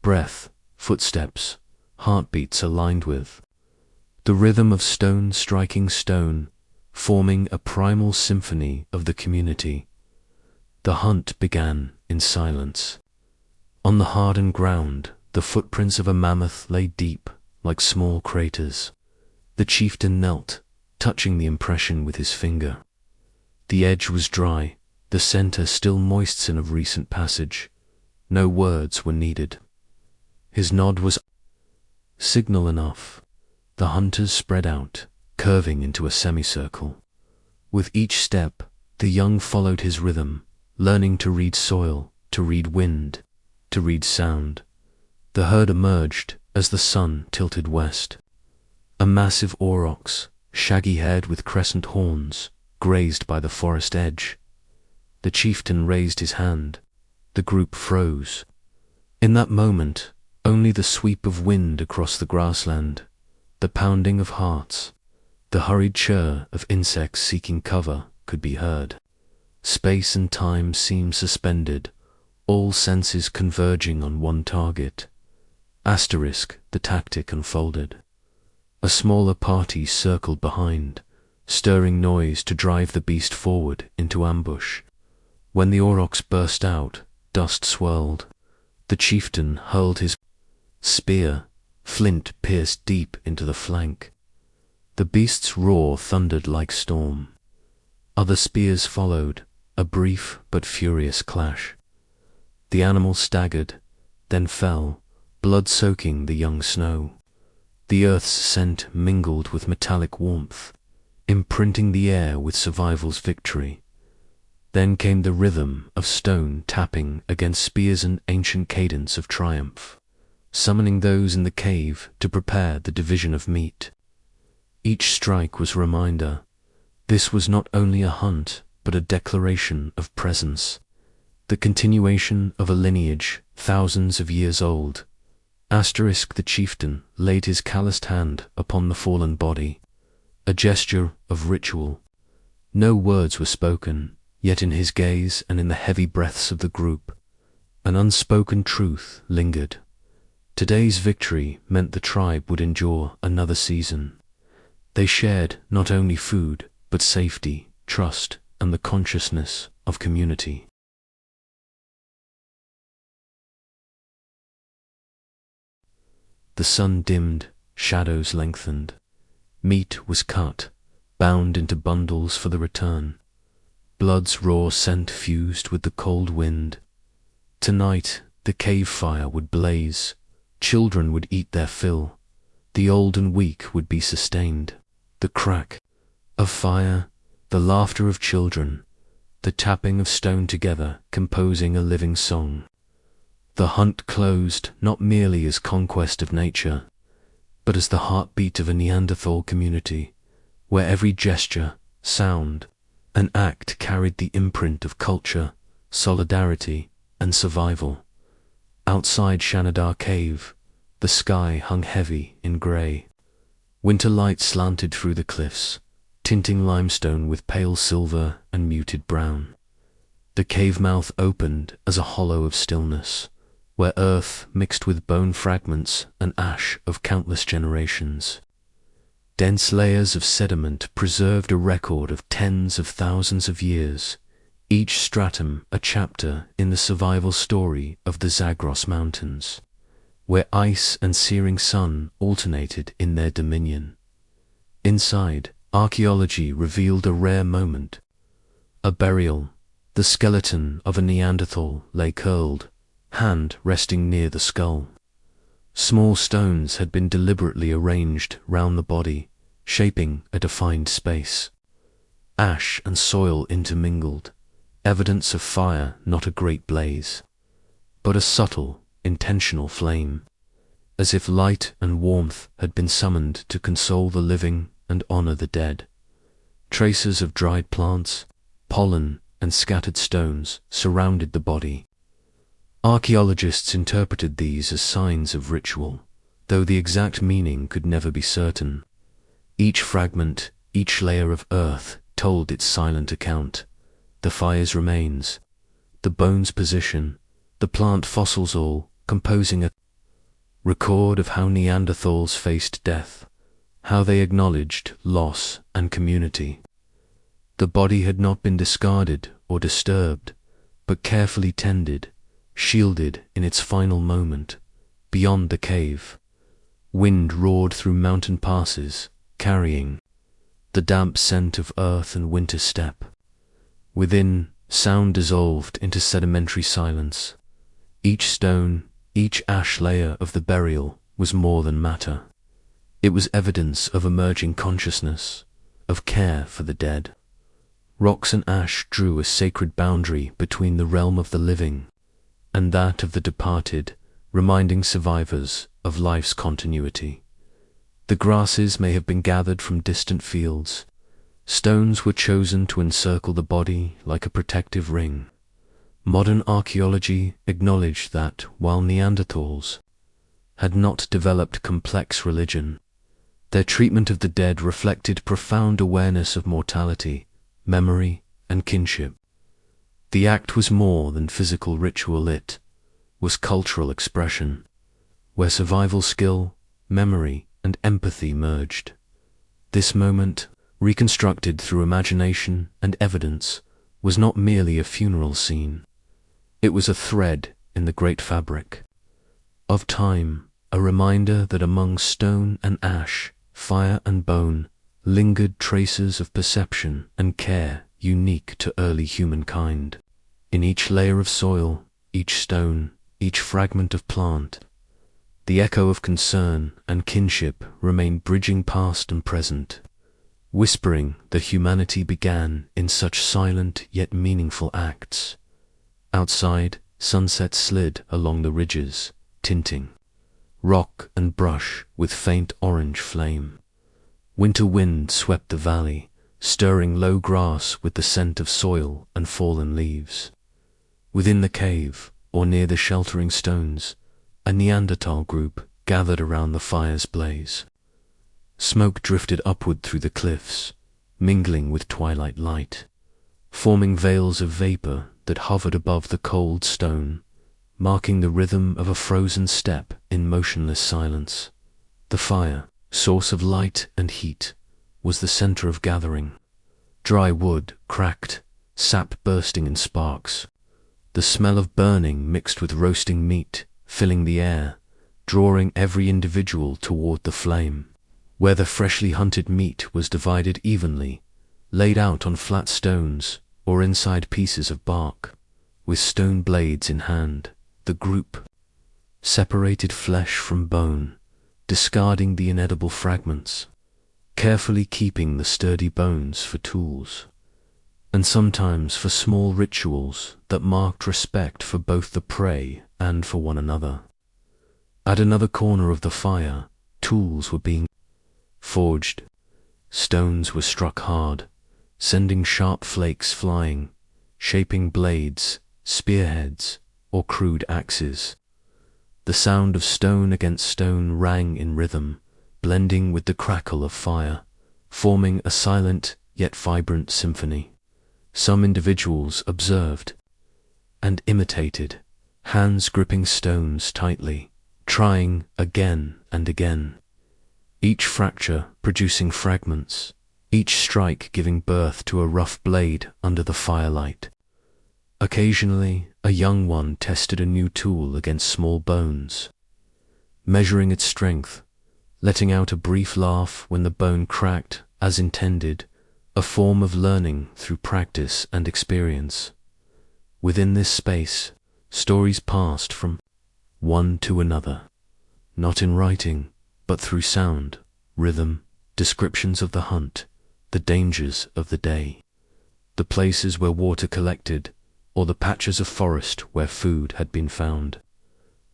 Breath, footsteps, heartbeats aligned with the rhythm of stone striking stone, forming a primal symphony of the community. The hunt began in silence. On the hardened ground, the footprints of a mammoth lay deep, like small craters. The chieftain knelt, touching the impression with his finger. The edge was dry, the center still moistened of recent passage. No words were needed. His nod was signal enough. The hunters spread out, curving into a semicircle. With each step, the young followed his rhythm, learning to read soil, to read wind, to read sound. The herd emerged as the sun tilted west. A massive aurochs, shaggy-haired with crescent horns, grazed by the forest edge. The chieftain raised his hand. The group froze. In that moment, only the sweep of wind across the grassland, the pounding of hearts, the hurried chirr of insects seeking cover could be heard. Space and time seemed suspended, all senses converging on one target. The tactic unfolded. A smaller party circled behind, stirring noise to drive the beast forward into ambush. When the aurochs burst out, dust swirled. The chieftain hurled his spear, flint pierced deep into the flank. The beast's roar thundered like storm. Other spears followed, a brief but furious clash. The animal staggered, then fell, blood soaking the young snow. The earth's scent mingled with metallic warmth, imprinting the air with survival's victory. Then came the rhythm of stone tapping against spears, an ancient cadence of triumph, summoning those in the cave to prepare the division of meat. Each strike was a reminder. This was not only a hunt, but a declaration of presence, the continuation of a lineage thousands of years old. The chieftain laid his calloused hand upon the fallen body, a gesture of ritual. No words were spoken, yet in his gaze and in the heavy breaths of the group, an unspoken truth lingered. Today's victory meant the tribe would endure another season. They shared not only food, but safety, trust, and the consciousness of community. The sun dimmed, shadows lengthened. Meat was cut, bound into bundles for the return. Blood's raw scent fused with the cold wind. Tonight, the cave fire would blaze. Children would eat their fill. The old and weak would be sustained. The crack of fire, the laughter of children, the tapping of stone together, composing a living song. The hunt closed not merely as conquest of nature, but as the heartbeat of a Neanderthal community, where every gesture, sound, and act carried the imprint of culture, solidarity, and survival. Outside Shanadar Cave, the sky hung heavy in grey. Winter light slanted through the cliffs, tinting limestone with pale silver and muted brown. The cave mouth opened as a hollow of stillness, where earth mixed with bone fragments and ash of countless generations. Dense layers of sediment preserved a record of tens of thousands of years, each stratum a chapter in the survival story of the Zagros Mountains, where ice and searing sun alternated in their dominion. Inside, archaeology revealed a rare moment. A burial. The skeleton of a Neanderthal lay curled, hand resting near the skull. Small stones had been deliberately arranged round the body, shaping a defined space. Ash and soil intermingled, evidence of fire, not a great blaze, but a subtle, intentional flame, as if light and warmth had been summoned to console the living and honor the dead. Traces of dried plants, pollen, and scattered stones surrounded the body. Archaeologists interpreted these as signs of ritual, though the exact meaning could never be certain. Each fragment, each layer of earth told its silent account. The fire's remains, the bone's position, the plant fossils, all composing a record of how Neanderthals faced death, how they acknowledged loss and community. The body had not been discarded or disturbed, but carefully tended, shielded in its final moment. Beyond the cave, wind roared through mountain passes, carrying the damp scent of earth and winter steppe. Within, sound dissolved into sedimentary silence. Each stone, each ash layer of the burial was more than matter. It was evidence of emerging consciousness, of care for the dead. Rocks and ash drew a sacred boundary between the realm of the living and that of the departed, reminding survivors of life's continuity. The grasses may have been gathered from distant fields. Stones were chosen to encircle the body like a protective ring. Modern archaeology acknowledged that while Neanderthals had not developed complex religion, their treatment of the dead reflected profound awareness of mortality, memory, and kinship. The act was more than physical ritual, it was cultural expression, where survival skill, memory, and empathy merged. This moment, reconstructed through imagination and evidence, was not merely a funeral scene. It was a thread in the great fabric of time, a reminder that among stone and ash, fire and bone, lingered traces of perception and care unique to early humankind. In each layer of soil, each stone, each fragment of plant, the echo of concern and kinship remained, bridging past and present, whispering that humanity began in such silent yet meaningful acts. Outside, sunset slid along the ridges, tinting rock and brush with faint orange flame. Winter wind swept the valley, stirring low grass with the scent of soil and fallen leaves. Within the cave, or near the sheltering stones, a Neanderthal group gathered around the fire's blaze. Smoke drifted upward through the cliffs, mingling with twilight light, forming veils of vapor that hovered above the cold stone, marking the rhythm of a frozen steppe in motionless silence. The fire, source of light and heat, was the center of gathering. Dry wood cracked, sap bursting in sparks. The smell of burning mixed with roasting meat, filling the air, drawing every individual toward the flame, where the freshly hunted meat was divided evenly, laid out on flat stones or inside pieces of bark. With stone blades in hand, the group separated flesh from bone, discarding the inedible fragments, carefully keeping the sturdy bones for tools, and sometimes for small rituals that marked respect for both the prey and for one another. At another corner of the fire, tools were being forged. Stones were struck hard, sending sharp flakes flying, shaping blades, spearheads, or crude axes. The sound of stone against stone rang in rhythm, blending with the crackle of fire, forming a silent yet vibrant symphony. Some individuals observed and imitated, hands gripping stones tightly, trying again and again. each fracture producing fragments, each strike giving birth to a rough blade under the firelight. Occasionally, a young one tested a new tool against small bones, measuring its strength, letting out a brief laugh when the bone cracked as intended, a form of learning through practice and experience. Within this space, stories passed from one to another, not in writing, but through sound, rhythm, descriptions of the hunt, the dangers of the day, the places where water collected, or the patches of forest where food had been found.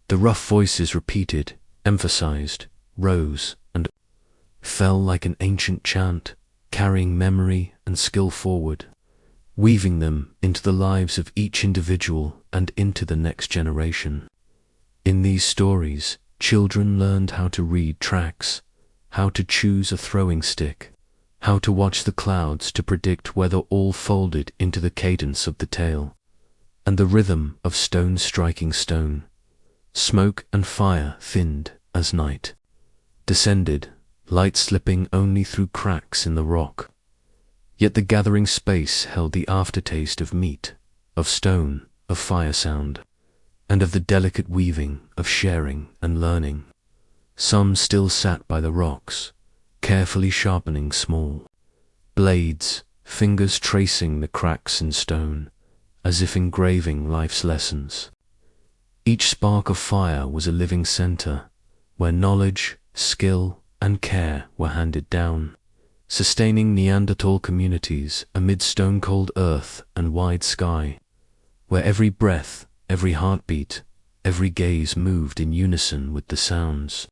The rough voices repeated, emphasized, rose, and fell like an ancient chant, carrying memory and skill forward, weaving them into the lives of each individual and into the next generation. In these stories, children learned how to read tracks, how to choose a throwing stick, how to watch the clouds to predict whether all folded into the cadence of the tale, and the rhythm of stone striking stone. Smoke and fire thinned as night descended, light slipping only through cracks in the rock. Yet the gathering space held the aftertaste of meat, of stone, of fire sound, and of the delicate weaving of sharing and learning. Some still sat by the rocks, carefully sharpening small blades, fingers tracing the cracks in stone, as if engraving life's lessons. Each spark of fire was a living center, where knowledge, skill, and care were handed down, sustaining Neanderthal communities amid stone-cold earth and wide sky, where every breath, every heartbeat, every gaze moved in unison with the sounds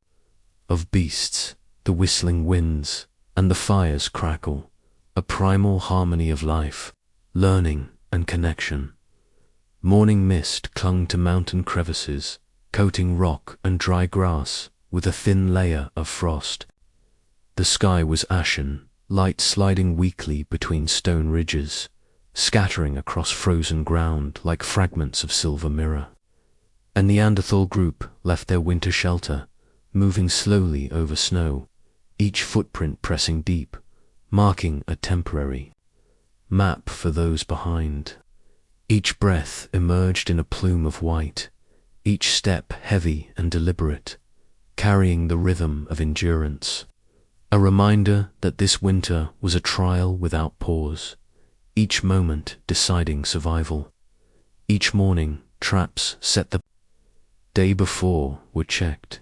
of beasts, the whistling winds, and the fire's crackle, a primal harmony of life, learning, and connection. Morning mist clung to mountain crevices, coating rock and dry grass with a thin layer of frost. The sky was ashen, light sliding weakly between stone ridges, scattering across frozen ground like fragments of silver mirror. A Neanderthal group left their winter shelter, moving slowly over snow, each footprint pressing deep, marking a temporary map for those behind. Each breath emerged in a plume of white, each step heavy and deliberate, carrying the rhythm of endurance. A reminder that this winter was a trial without pause, each moment deciding survival. Each morning, traps set the day before were checked.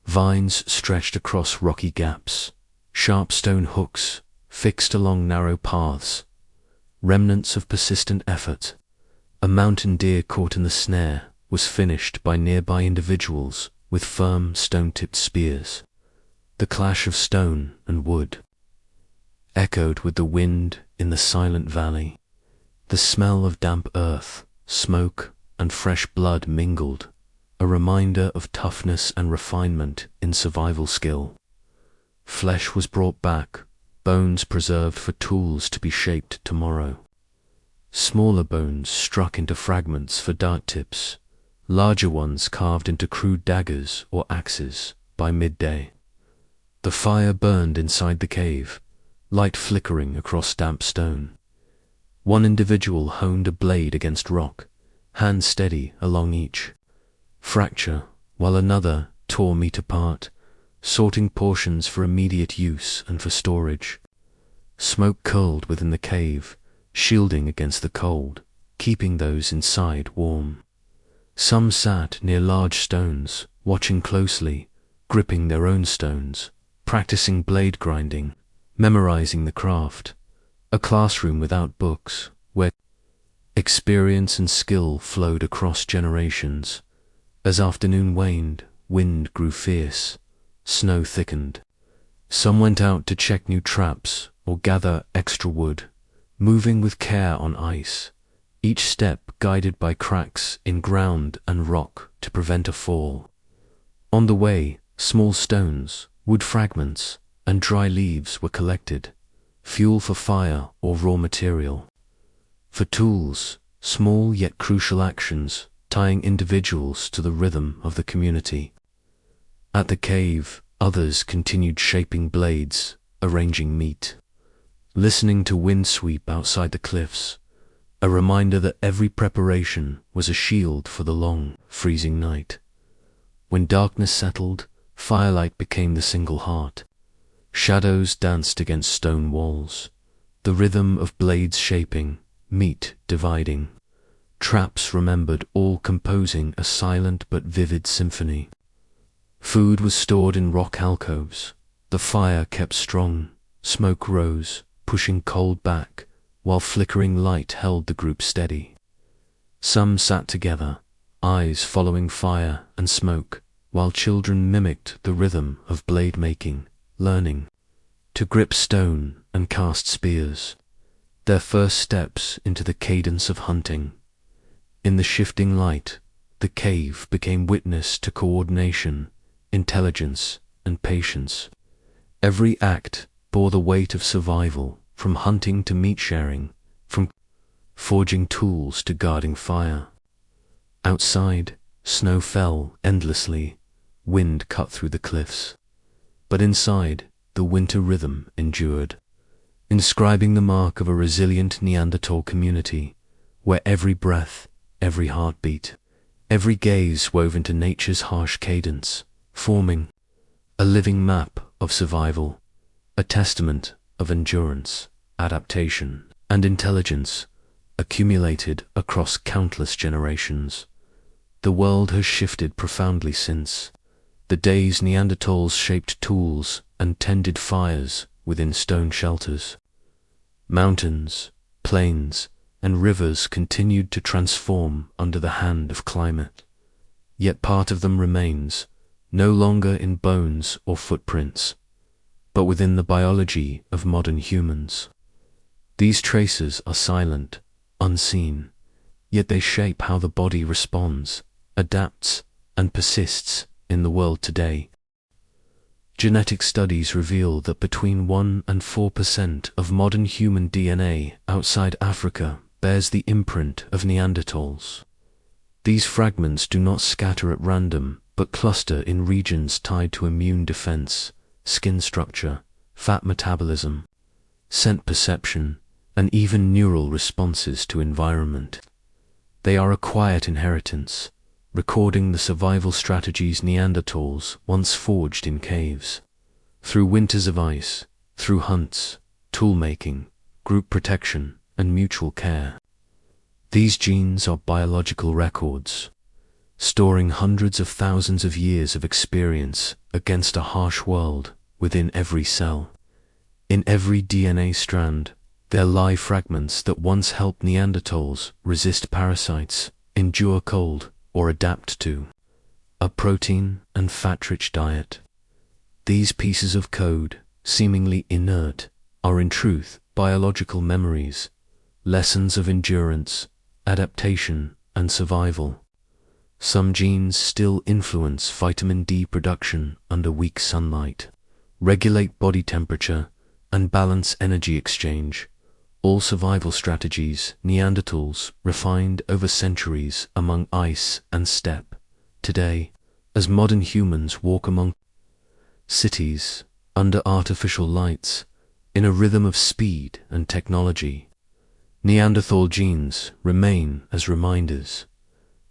Vines stretched across rocky gaps, sharp stone hooks fixed along narrow paths, remnants of persistent effort. A mountain deer caught in the snare was finished by nearby individuals with firm stone-tipped spears. The clash of stone and wood echoed with the wind in the silent valley. The smell of damp earth, smoke, and fresh blood mingled, a reminder of toughness and refinement in survival skill. Flesh was brought back, bones preserved for tools to be shaped tomorrow. Smaller bones struck into fragments for dart tips, larger ones carved into crude daggers or axes by midday. The fire burned inside the cave, light flickering across damp stone. One individual honed a blade against rock, hand steady along each fracture, while another tore meat apart, sorting portions for immediate use and for storage. Smoke curled within the cave, shielding against the cold, keeping those inside warm. Some sat near large stones, watching closely, gripping their own stones, practicing blade grinding, memorizing the craft. A classroom without books, where experience and skill flowed across generations. As afternoon waned, wind grew fierce, snow thickened. Some went out to check new traps or gather extra wood, moving with care on ice, each step guided by cracks in ground and rock to prevent a fall. On the way, small stones, wood fragments, and dry leaves were collected, fuel for fire or raw material. For tools, small yet crucial actions tying individuals to the rhythm of the community. At the cave, Others continued shaping blades, arranging meat, listening to wind sweep outside the cliffs, a reminder that every preparation was a shield for the long, freezing night. When darkness settled, firelight became the single heart. Shadows danced against stone walls, the rhythm of blades shaping, meat dividing. Traps remembered, all composing a silent but vivid symphony. Food was stored in rock alcoves. The fire kept strong. Smoke rose, pushing cold back, while flickering light held the group steady. Some sat together, eyes following fire and smoke, while children mimicked the rhythm of blade making, learning to grip stone and cast spears, their first steps into the cadence of hunting. In the shifting light, the cave became witness to coordination, intelligence, and patience. Every act bore the weight of survival, from hunting to meat sharing, from forging tools to guarding fire. Outside, snow fell endlessly, wind cut through the cliffs. But inside, the winter rhythm endured, inscribing the mark of a resilient Neanderthal community, where every breath, every heartbeat, every gaze wove into nature's harsh cadence, forming a living map of survival, a testament of endurance, adaptation, and intelligence accumulated across countless generations. The world has shifted profoundly since the days Neanderthals shaped tools and tended fires within stone shelters. Mountains, plains, and rivers continued to transform under the hand of climate. Yet part of them remains, no longer in bones or footprints, but within the biology of modern humans. These traces are silent, unseen, yet they shape how the body responds, adapts, and persists in the world today. Genetic studies reveal that between 1% and 4% of modern human DNA outside Africa bears the imprint of Neanderthals. These fragments do not scatter at random, but cluster in regions tied to immune defense, skin structure, fat metabolism, scent perception, and even neural responses to environment. They are a quiet inheritance, recording the survival strategies Neanderthals once forged in caves. Through winters of ice, through hunts, tool-making, group protection, and mutual care. These genes are biological records, storing hundreds of thousands of years of experience against a harsh world within every cell. In every DNA strand, there lie fragments that once helped Neanderthals resist parasites, endure cold, or adapt to a protein and fat-rich diet. These pieces of code, seemingly inert, are in truth biological memories, lessons of endurance, adaptation, and survival. Some genes still influence vitamin D production under weak sunlight, regulate body temperature, and balance energy exchange. All survival strategies Neanderthals refined over centuries among ice and steppe. Today, as modern humans walk among cities, under artificial lights, in a rhythm of speed and technology, Neanderthal genes remain as reminders.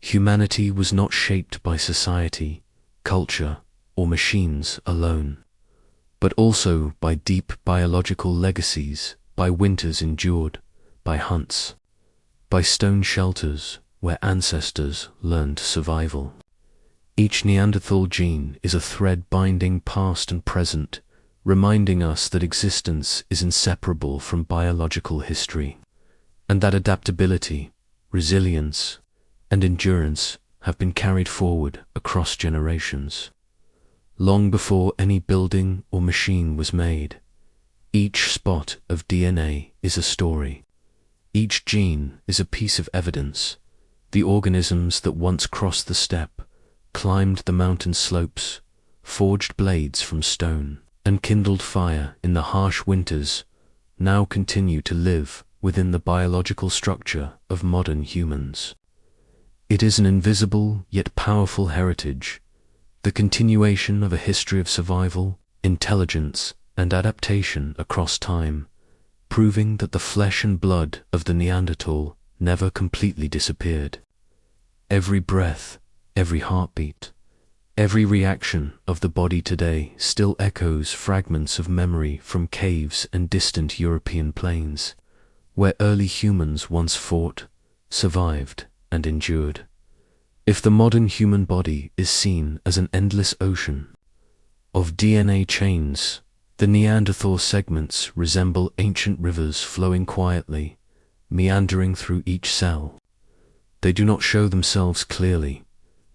Humanity was not shaped by society, culture, or machines alone, but also by deep biological legacies, by winters endured, by hunts, by stone shelters where ancestors learned survival. Each Neanderthal gene is a thread binding past and present, reminding us that existence is inseparable from biological history, and that adaptability, resilience, and endurance have been carried forward across generations. Long before any building or machine was made, each spot of DNA is a story. Each gene is a piece of evidence. The organisms that once crossed the steppe, climbed the mountain slopes, forged blades from stone, and kindled fire in the harsh winters, now continue to live within the biological structure of modern humans. It is an invisible yet powerful heritage, the continuation of a history of survival, intelligence, and adaptation across time, proving that the flesh and blood of the Neanderthal never completely disappeared. Every breath, every heartbeat, every reaction of the body today still echoes fragments of memory from caves and distant European plains, where early humans once fought, survived, and endured. If the modern human body is seen as an endless ocean of DNA chains, the Neanderthal segments resemble ancient rivers flowing quietly, meandering through each cell. They do not show themselves clearly,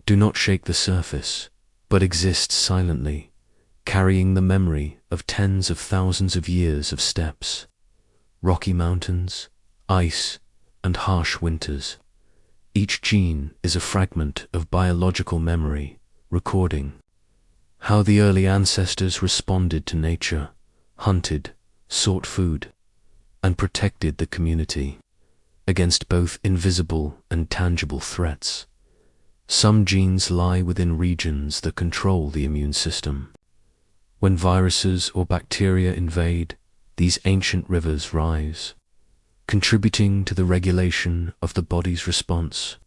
do not shake the surface, but exist silently, carrying the memory of tens of thousands of years of steppes, rocky mountains, ice, and harsh winters. Each gene is a fragment of biological memory, recording how the early ancestors responded to nature, hunted, sought food, and protected the community against both invisible and tangible threats. Some genes lie within regions that control the immune system. When viruses or bacteria invade, these ancient rivers rise, contributing to the regulation of the body's response.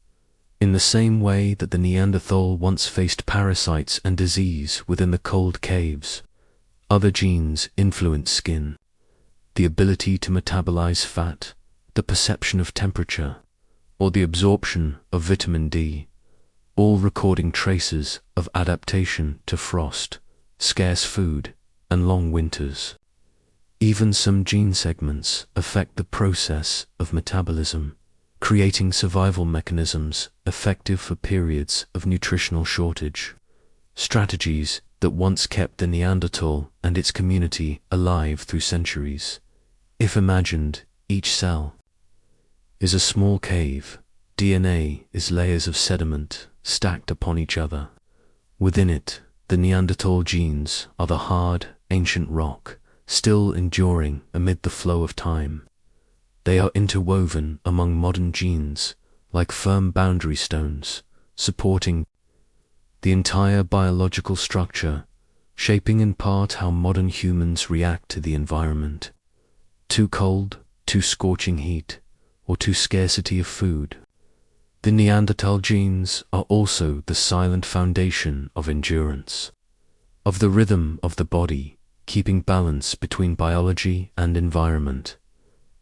In the same way that the Neanderthal once faced parasites and disease within the cold caves, other genes influence skin, the ability to metabolize fat, the perception of temperature, or the absorption of vitamin D, all recording traces of adaptation to frost, scarce food, and long winters. Even some gene segments affect the process of metabolism, creating survival mechanisms effective for periods of nutritional shortage. Strategies that once kept the Neanderthal and its community alive through centuries. If imagined, each cell is a small cave. DNA is layers of sediment stacked upon each other. Within it, the Neanderthal genes are the hard, ancient rock, still enduring amid the flow of time. They are interwoven among modern genes, like firm boundary stones, supporting the entire biological structure, shaping in part how modern humans react to the environment. Too cold, too scorching heat, or too scarcity of food. The Neanderthal genes are also the silent foundation of endurance, of the rhythm of the body, keeping balance between biology and environment.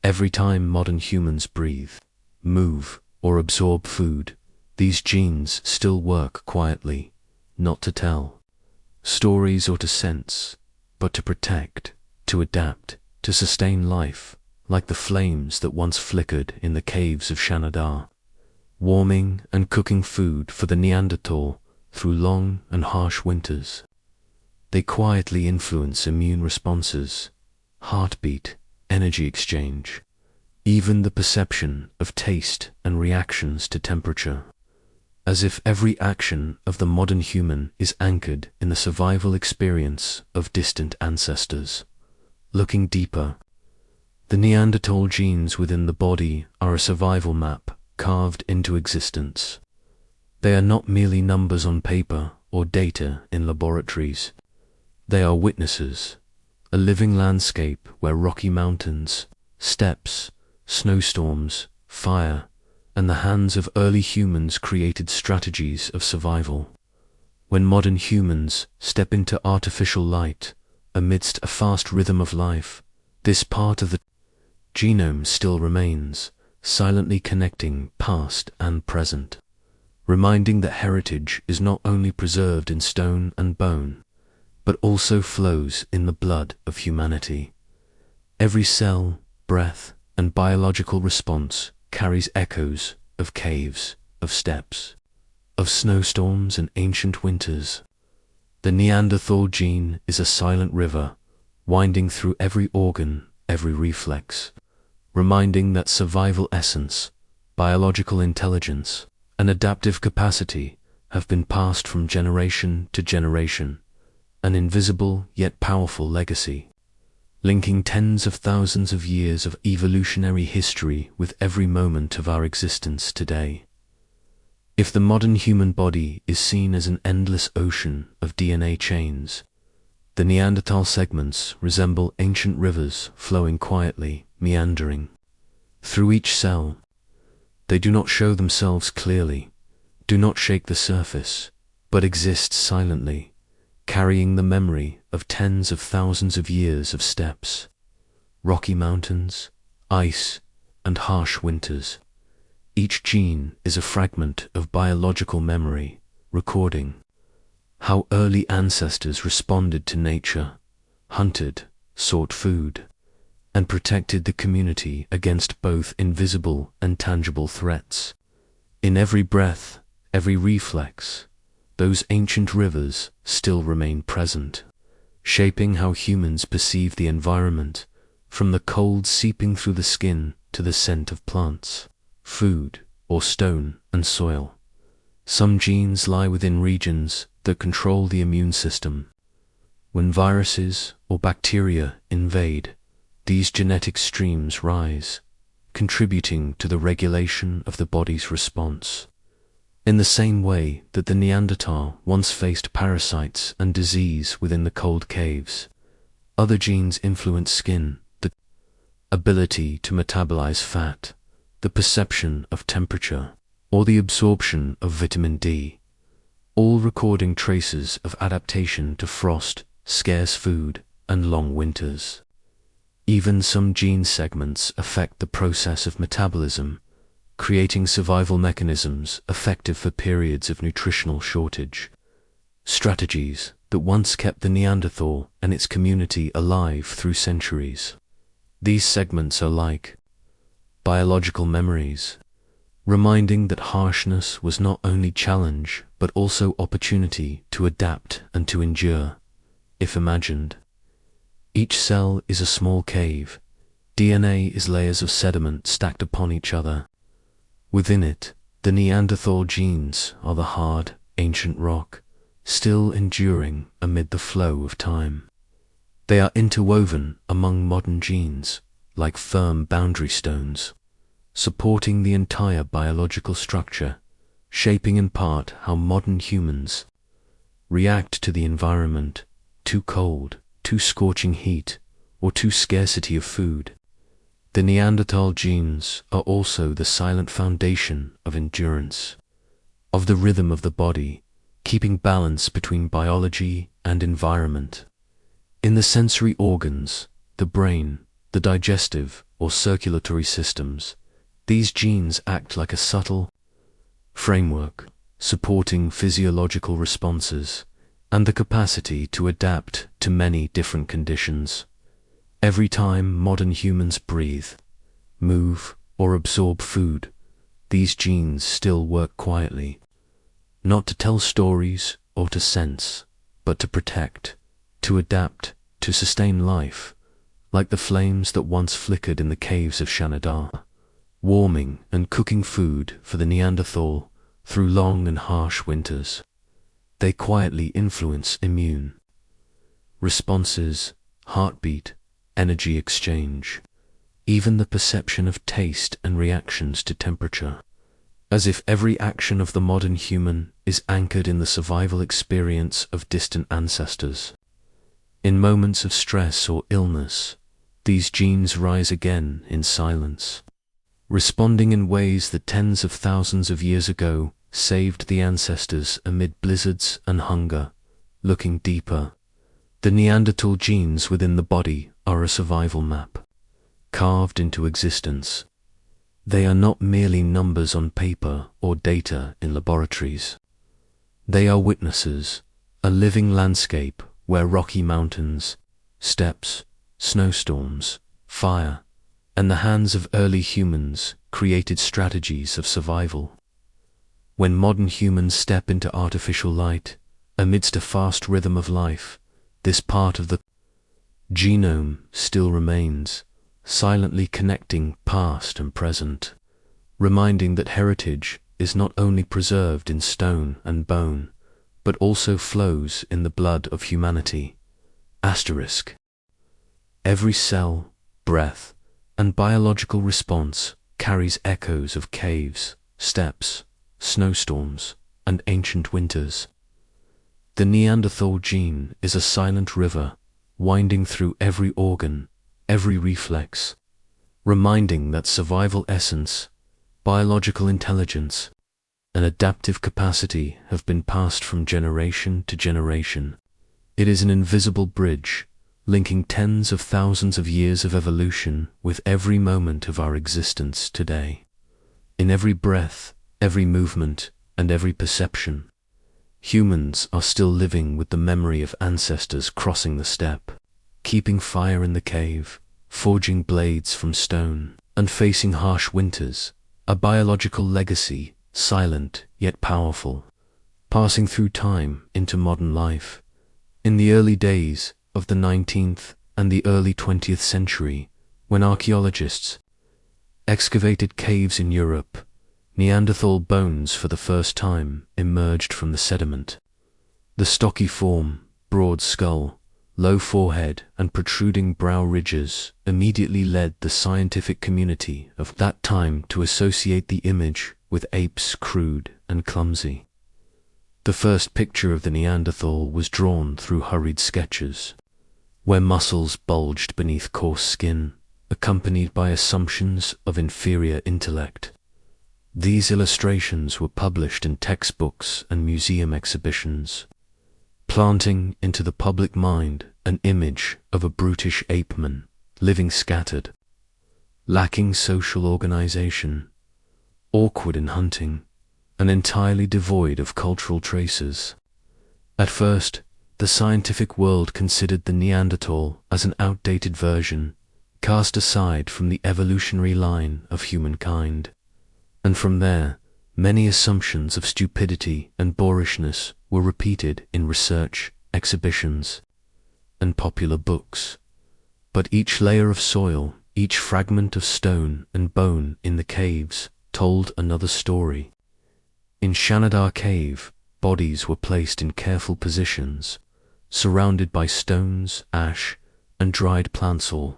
Every time modern humans breathe, move, or absorb food, these genes still work quietly, not to tell stories or to sense, but to protect, to adapt, to sustain life, like the flames that once flickered in the caves of Shanadar, warming and cooking food for the Neanderthal through long and harsh winters. They quietly influence immune responses, heartbeat, energy exchange, even the perception of taste and reactions to temperature, as if every action of the modern human is anchored in the survival experience of distant ancestors. Looking deeper, the Neanderthal genes within the body are a survival map carved into existence. They are not merely numbers on paper or data in laboratories. They are witnesses, a living landscape where rocky mountains, steppes, snowstorms, fire, and the hands of early humans created strategies of survival. When modern humans step into artificial light, amidst a fast rhythm of life, this part of the genome still remains, silently connecting past and present, reminding that heritage is not only preserved in stone and bone, but also flows in the blood of humanity. Every cell, breath, and biological response carries echoes of caves, of steppes, of snowstorms and ancient winters. The Neanderthal gene is a silent river, winding through every organ, every reflex, reminding that survival essence, biological intelligence, and adaptive capacity have been passed from generation to generation, an invisible yet powerful legacy, linking tens of thousands of years of evolutionary history with every moment of our existence today. If the modern human body is seen as an endless ocean of DNA chains, the Neanderthal segments resemble ancient rivers flowing quietly, meandering through each cell. They do not show themselves clearly, do not shake the surface, but exist silently, carrying the memory of tens of thousands of years of steppes, rocky mountains, ice, and harsh winters. Each gene is a fragment of biological memory, recording how early ancestors responded to nature, hunted, sought food, and protected the community against both invisible and tangible threats. In every breath, every reflex, those ancient rivers still remain present, shaping how humans perceive the environment, from the cold seeping through the skin to the scent of plants, food, or stone and soil. Some genes lie within regions that control the immune system. When viruses or bacteria invade, these genetic streams rise, contributing to the regulation of the body's response. In the same way that the Neanderthal once faced parasites and disease within the cold caves, other genes influence skin, the ability to metabolize fat, the perception of temperature, or the absorption of vitamin D, all recording traces of adaptation to frost, scarce food, and long winters. Even some gene segments affect the process of metabolism, creating survival mechanisms effective for periods of nutritional shortage. Strategies that once kept the Neanderthal and its community alive through centuries. These segments are like biological memories, reminding that harshness was not only challenge but also opportunity to adapt and to endure, if imagined. Each cell is a small cave. DNA is layers of sediment stacked upon each other. Within it, the Neanderthal genes are the hard, ancient rock, still enduring amid the flow of time. They are interwoven among modern genes, like firm boundary stones, supporting the entire biological structure, shaping in part how modern humans react to the environment, too cold, too scorching heat, or too scarcity of food. The Neanderthal genes are also the silent foundation of endurance, of the rhythm of the body, keeping balance between biology and environment. In the sensory organs, the brain, the digestive or circulatory systems, these genes act like a subtle framework, supporting physiological responses and the capacity to adapt to many different conditions. Every time modern humans breathe, move, or absorb food, these genes still work quietly, not to tell stories or to sense, but to protect, to adapt, to sustain life, like the flames that once flickered in the caves of Shanidar, warming and cooking food for the Neanderthal through long and harsh winters. They quietly influence immune responses, heartbeat, energy exchange, even the perception of taste and reactions to temperature, as if every action of the modern human is anchored in the survival experience of distant ancestors. In moments of stress or illness, these genes rise again in silence, responding in ways that tens of thousands of years ago saved the ancestors amid blizzards and hunger. Looking deeper, the Neanderthal genes within the body are a survival map, carved into existence. They are not merely numbers on paper or data in laboratories. They are witnesses, a living landscape where rocky mountains, steppes, snowstorms, fire, and the hands of early humans created strategies of survival. When modern humans step into artificial light, amidst a fast rhythm of life, this part of the genome still remains, silently connecting past and present, reminding that heritage is not only preserved in stone and bone, but also flows in the blood of humanity. Asterisk. Every cell, breath, and biological response carries echoes of caves, steppes, snowstorms, and ancient winters. The Neanderthal gene is a silent river, winding through every organ, every reflex, reminding that survival essence, biological intelligence, and adaptive capacity have been passed from generation to generation. It is an invisible bridge, linking tens of thousands of years of evolution with every moment of our existence today. In every breath, every movement, and every perception, humans are still living with the memory of ancestors crossing the steppe, keeping fire in the cave, forging blades from stone, and facing harsh winters, a biological legacy, silent yet powerful, passing through time into modern life. In the early days of the 19th and the early 20th century, when archaeologists excavated caves in Europe, Neanderthal bones for the first time emerged from the sediment. The stocky form, broad skull, low forehead, and protruding brow ridges immediately led the scientific community of that time to associate the image with apes crude and clumsy. The first picture of the Neanderthal was drawn through hurried sketches, where muscles bulged beneath coarse skin, accompanied by assumptions of inferior intellect. These illustrations were published in textbooks and museum exhibitions, planting into the public mind an image of a brutish apeman, living scattered, lacking social organization, awkward in hunting, and entirely devoid of cultural traces. At first, the scientific world considered the Neanderthal as an outdated version, cast aside from the evolutionary line of humankind. And from there, many assumptions of stupidity and boorishness were repeated in research, exhibitions, and popular books. But each layer of soil, each fragment of stone and bone in the caves, told another story. In Shanadar Cave, bodies were placed in careful positions, surrounded by stones, ash, and dried plantsol,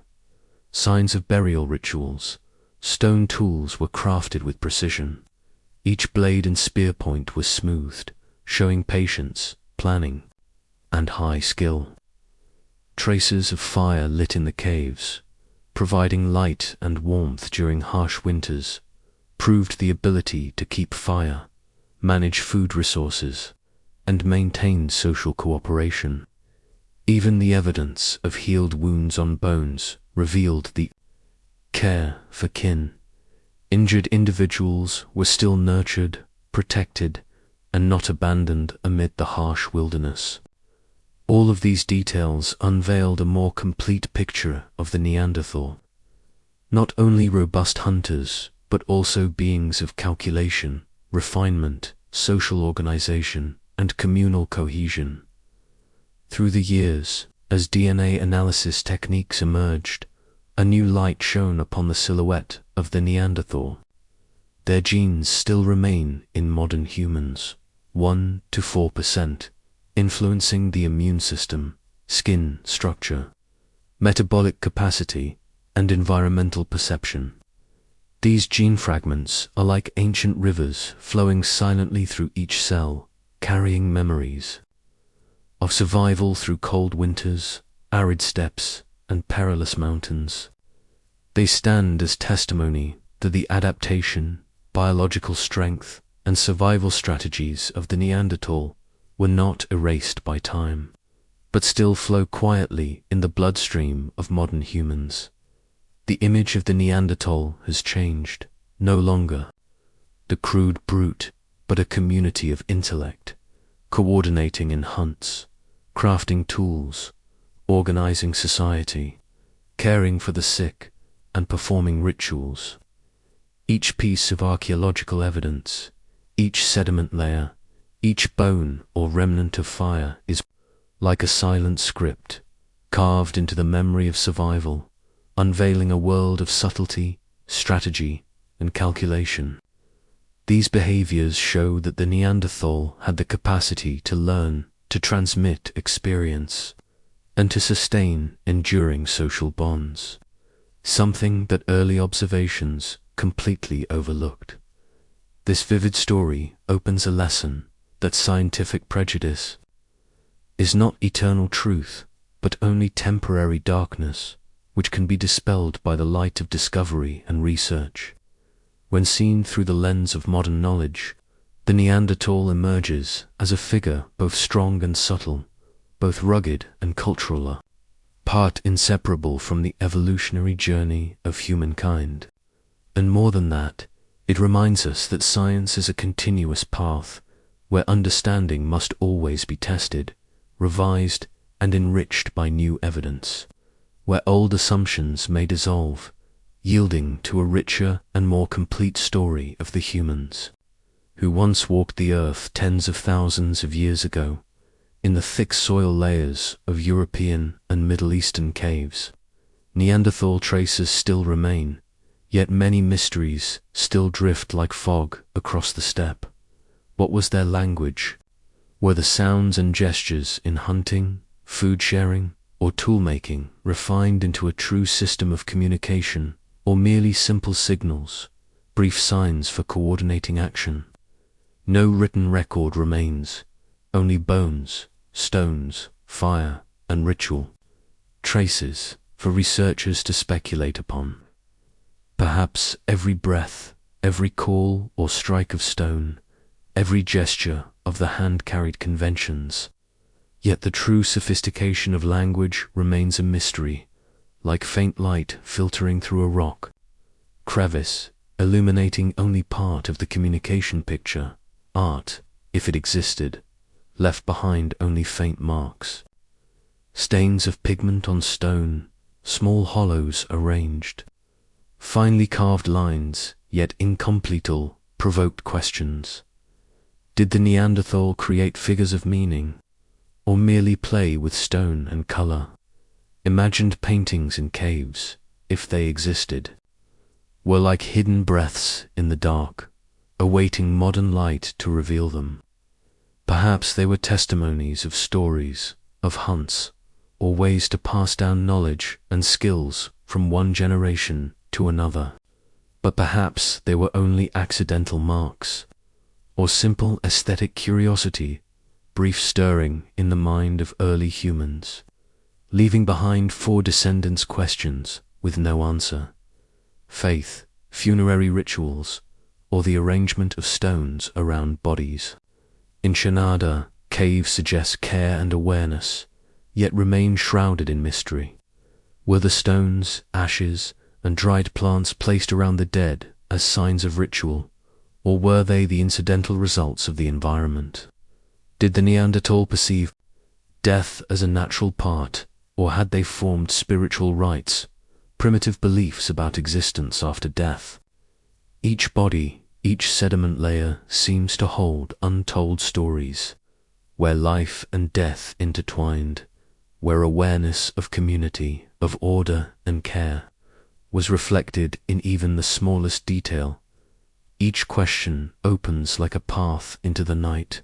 signs of burial rituals. Stone tools were crafted with precision. Each blade and spear point was smoothed, showing patience, planning, and high skill. Traces of fire lit in the caves, providing light and warmth during harsh winters, proved the ability to keep fire, manage food resources, and maintain social cooperation. Even the evidence of healed wounds on bones revealed the care for kin. Injured individuals were still nurtured, protected, and not abandoned amid the harsh wilderness. All of these details unveiled a more complete picture of the Neanderthal. Not only robust hunters, but also beings of calculation, refinement, social organization, and communal cohesion. Through the years, as DNA analysis techniques emerged, a new light shone upon the silhouette of the Neanderthal. Their genes still remain in modern humans, 1 to 4%, influencing the immune system, skin structure, metabolic capacity, and environmental perception. These gene fragments are like ancient rivers flowing silently through each cell, carrying memories of survival through cold winters, arid steppes, and perilous mountains. They stand as testimony to the adaptation, biological strength, and survival strategies of the Neanderthal were not erased by time, but still flow quietly in the bloodstream of modern humans. The image of the Neanderthal has changed, no longer the crude brute, but a community of intellect, coordinating in hunts, crafting tools, organizing society, caring for the sick, and performing rituals. Each piece of archaeological evidence, each sediment layer, each bone or remnant of fire is like a silent script, carved into the memory of survival, unveiling a world of subtlety, strategy, and calculation. These behaviors show that the Neanderthal had the capacity to learn, to transmit experience, and to sustain enduring social bonds, something that early observations completely overlooked. This vivid story opens a lesson that scientific prejudice is not eternal truth, but only temporary darkness, which can be dispelled by the light of discovery and research. When seen through the lens of modern knowledge, the Neanderthal emerges as a figure both strong and subtle, both rugged and cultural, part inseparable from the evolutionary journey of humankind. And more than that, it reminds us that science is a continuous path where understanding must always be tested, revised, and enriched by new evidence, where old assumptions may dissolve, yielding to a richer and more complete story of the humans who once walked the earth tens of thousands of years ago in the thick soil layers of European and Middle Eastern caves. Neanderthal traces still remain, yet many mysteries still drift like fog across the steppe. What was their language? Were the sounds and gestures in hunting, food sharing, or tool-making refined into a true system of communication, or merely simple signals, brief signs for coordinating action? No written record remains, only bones, stones, fire, and ritual, traces for researchers to speculate upon. Perhaps every breath, every call or strike of stone, every gesture of the hand-carried conventions. Yet the true sophistication of language remains a mystery, like faint light filtering through a rock crevice, illuminating only part of the communication picture. Art, if it existed, left behind only faint marks. Stains of pigment on stone, small hollows arranged. Finely carved lines, yet incompletable, provoked questions. Did the Neanderthal create figures of meaning, or merely play with stone and color? Imagined paintings in caves, if they existed, were like hidden breaths in the dark, awaiting modern light to reveal them. Perhaps they were testimonies of stories, of hunts, or ways to pass down knowledge and skills from one generation to another. But perhaps they were only accidental marks, or simple aesthetic curiosity, brief stirring in the mind of early humans, leaving behind four descendants' questions with no answer. Faith, funerary rituals, or the arrangement of stones around bodies. In Shanada, caves suggest care and awareness, yet remain shrouded in mystery. Were the stones, ashes, and dried plants placed around the dead as signs of ritual, or were they the incidental results of the environment? Did the Neanderthal perceive death as a natural part, or had they formed spiritual rites, primitive beliefs about existence after death? Each body, each sediment layer seems to hold untold stories, where life and death intertwined, where awareness of community, of order and care, was reflected in even the smallest detail. Each question opens like a path into the night.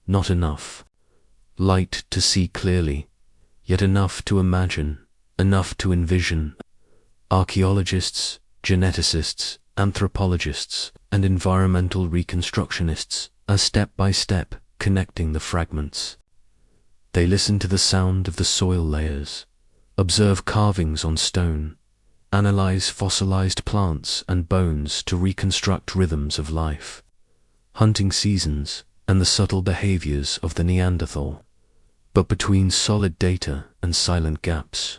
Not enough light to see clearly, yet enough to imagine, enough to envision. Archaeologists, geneticists, anthropologists, and environmental reconstructionists are step by step connecting the fragments. They listen to the sound of the soil layers, observe carvings on stone, analyze fossilized plants and bones to reconstruct rhythms of life, hunting seasons, and the subtle behaviors of the Neanderthal. But between solid data and silent gaps,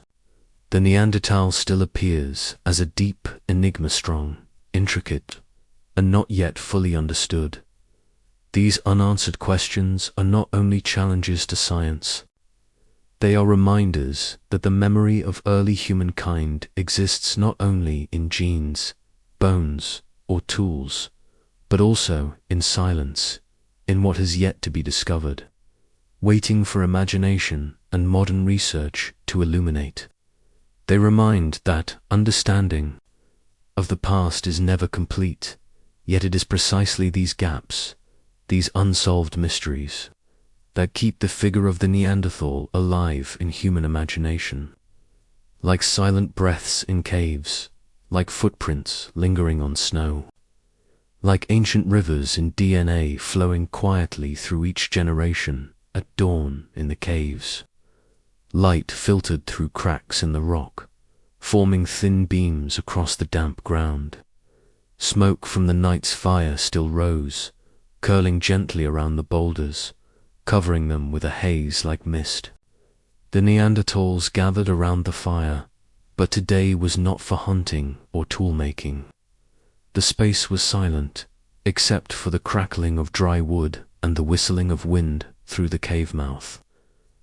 the Neanderthal still appears as a deep enigma, strong, intricate, and not yet fully understood. These unanswered questions are not only challenges to science, they are reminders that the memory of early humankind exists not only in genes, bones, or tools, but also in silence, in what has yet to be discovered, waiting for imagination and modern research to illuminate. They remind that understanding of the past is never complete, yet it is precisely these gaps, these unsolved mysteries, that keep the figure of the Neanderthal alive in human imagination. Like silent breaths in caves, like footprints lingering on snow, like ancient rivers in DNA flowing quietly through each generation at dawn in the caves. Light filtered through cracks in the rock, forming thin beams across the damp ground. Smoke from the night's fire still rose, curling gently around the boulders, covering them with a haze like mist. The Neanderthals gathered around the fire, but today was not for hunting or tool-making. The space was silent, except for the crackling of dry wood and the whistling of wind through the cave mouth,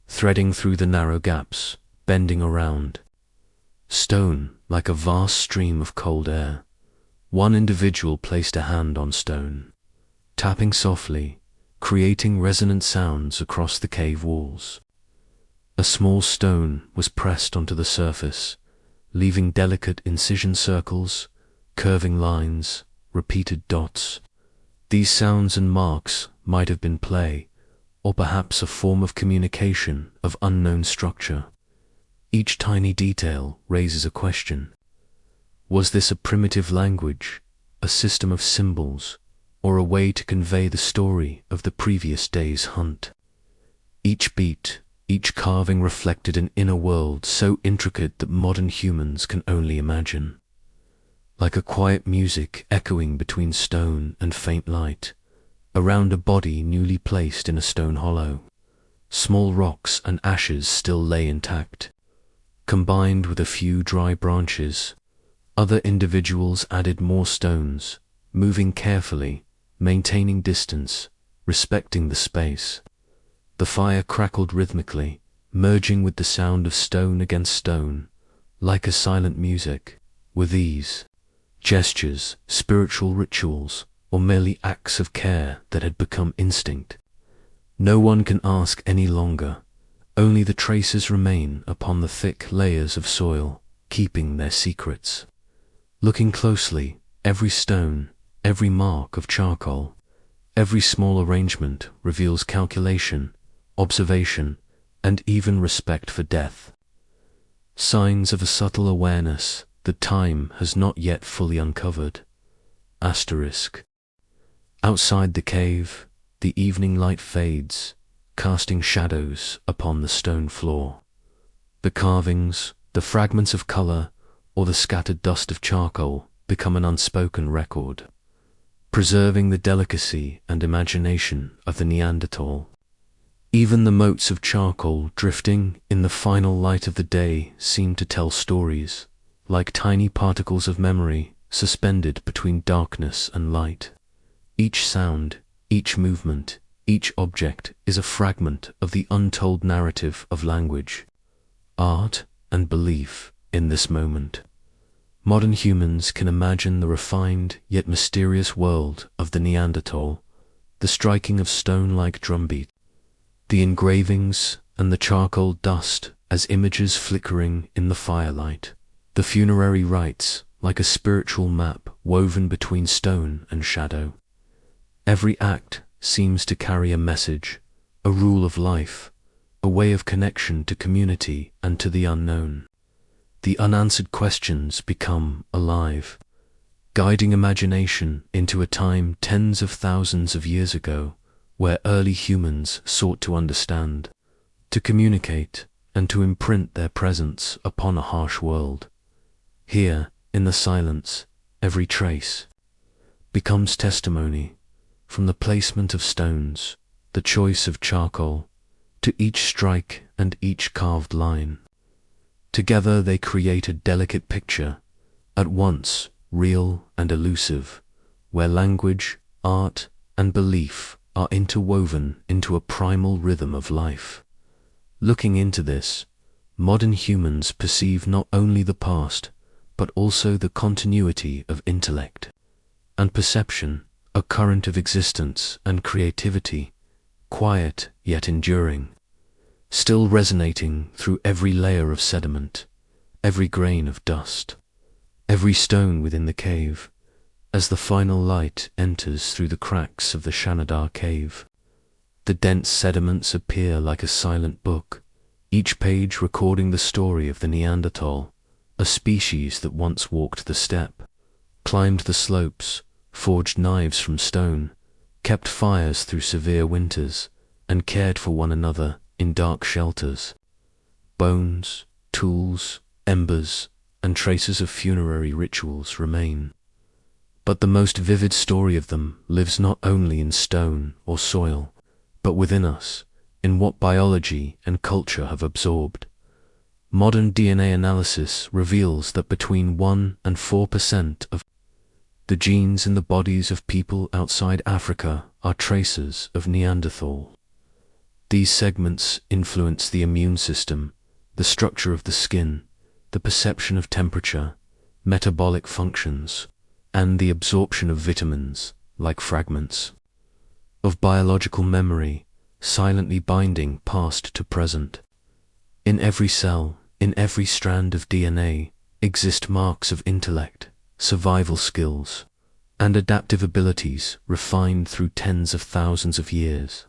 threading through the narrow gaps, bending around. Stone like a vast stream of cold air. One individual placed a hand on stone, tapping softly, creating resonant sounds across the cave walls. A small stone was pressed onto the surface, leaving delicate incision circles, curving lines, repeated dots. These sounds and marks might have been play, or perhaps a form of communication of unknown structure. Each tiny detail raises a question. Was this a primitive language, a system of symbols, or a way to convey the story of the previous day's hunt? Each beat, each carving reflected an inner world so intricate that modern humans can only imagine. Like a quiet music echoing between stone and faint light, around a body newly placed in a stone hollow. Small rocks and ashes still lay intact. Combined with a few dry branches, other individuals added more stones, moving carefully, maintaining distance, respecting the space. The fire crackled rhythmically, merging with the sound of stone against stone, like a silent music. Were these gestures, spiritual rituals, or merely acts of care that had become instinct? No one can ask any longer. Only the traces remain upon the thick layers of soil, keeping their secrets. Looking closely, every stone, every mark of charcoal, every small arrangement reveals calculation, observation, and even respect for death. Signs of a subtle awareness that time has not yet fully uncovered. Asterisk. Outside the cave, the evening light fades, casting shadows upon the stone floor. The carvings, the fragments of color, or the scattered dust of charcoal become an unspoken record, preserving the delicacy and imagination of the Neanderthal. Even the motes of charcoal drifting in the final light of the day seem to tell stories, like tiny particles of memory suspended between darkness and light. Each sound, each movement, each object is a fragment of the untold narrative of language, art, and belief in this moment. Modern humans can imagine the refined yet mysterious world of the Neanderthal, the striking of stone-like drumbeat, the engravings and the charcoal dust as images flickering in the firelight, the funerary rites like a spiritual map woven between stone and shadow. Every act seems to carry a message, a rule of life, a way of connection to community and to the unknown. The unanswered questions become alive, guiding imagination into a time tens of thousands of years ago, where early humans sought to understand, to communicate, and to imprint their presence upon a harsh world. Here, in the silence, every trace becomes testimony, from the placement of stones, the choice of charcoal, to each strike and each carved line. Together they create a delicate picture, at once real and elusive, where language, art, and belief are interwoven into a primal rhythm of life. Looking into this, modern humans perceive not only the past, but also the continuity of intellect and perception, a current of existence and creativity, quiet yet enduring, still resonating through every layer of sediment, every grain of dust, every stone within the cave, as the final light enters through the cracks of the Shanadar cave. The dense sediments appear like a silent book, each page recording the story of the Neanderthal, a species that once walked the steppe, climbed the slopes, forged knives from stone, kept fires through severe winters, and cared for one another in dark shelters. Bones, tools, embers, and traces of funerary rituals remain. But the most vivid story of them lives not only in stone or soil, but within us, in what biology and culture have absorbed. Modern DNA analysis reveals that between 1 and 4% of the genes in the bodies of people outside Africa are traces of Neanderthal. These segments influence the immune system, the structure of the skin, the perception of temperature, metabolic functions, and the absorption of vitamins, like fragments of biological memory, silently binding past to present. In every cell, in every strand of DNA, exist marks of intellect, survival skills, and adaptive abilities refined through tens of thousands of years.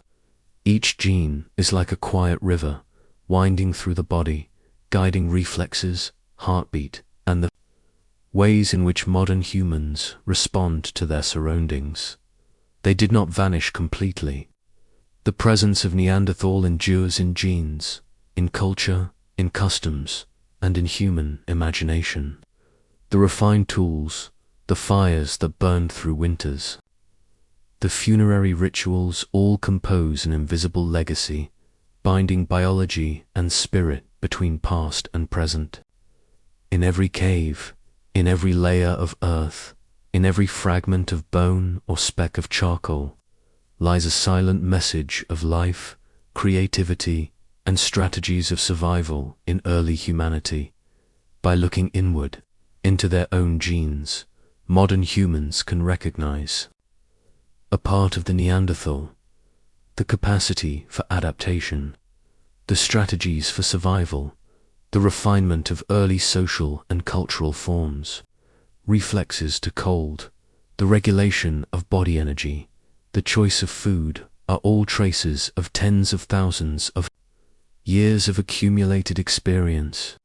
Each gene is like a quiet river, winding through the body, guiding reflexes, heartbeat, and the ways in which modern humans respond to their surroundings. They did not vanish completely. The presence of Neanderthal endures in genes, in culture, in customs, and in human imagination. The refined tools, the fires that burned through winters, the funerary rituals all compose an invisible legacy, binding biology and spirit between past and present. In every cave, in every layer of earth, in every fragment of bone or speck of charcoal, lies a silent message of life, creativity, and strategies of survival in early humanity. By looking inward, into their own genes, modern humans can recognize a part of the Neanderthal, the capacity for adaptation, the strategies for survival, the refinement of early social and cultural forms, reflexes to cold, the regulation of body energy, the choice of food are all traces of tens of thousands of years of accumulated experience.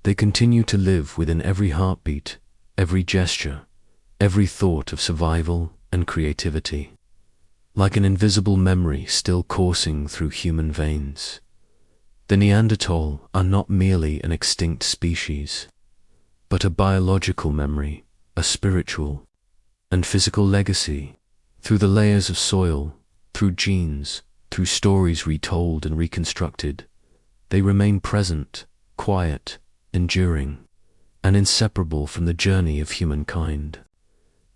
They continue to live within every heartbeat, every gesture, every thought of survival and creativity. Like an invisible memory still coursing through human veins, the Neanderthal are not merely an extinct species, but a biological memory, a spiritual and physical legacy. Through the layers of soil, through genes, through stories retold and reconstructed, they remain present, quiet, enduring, and inseparable from the journey of humankind.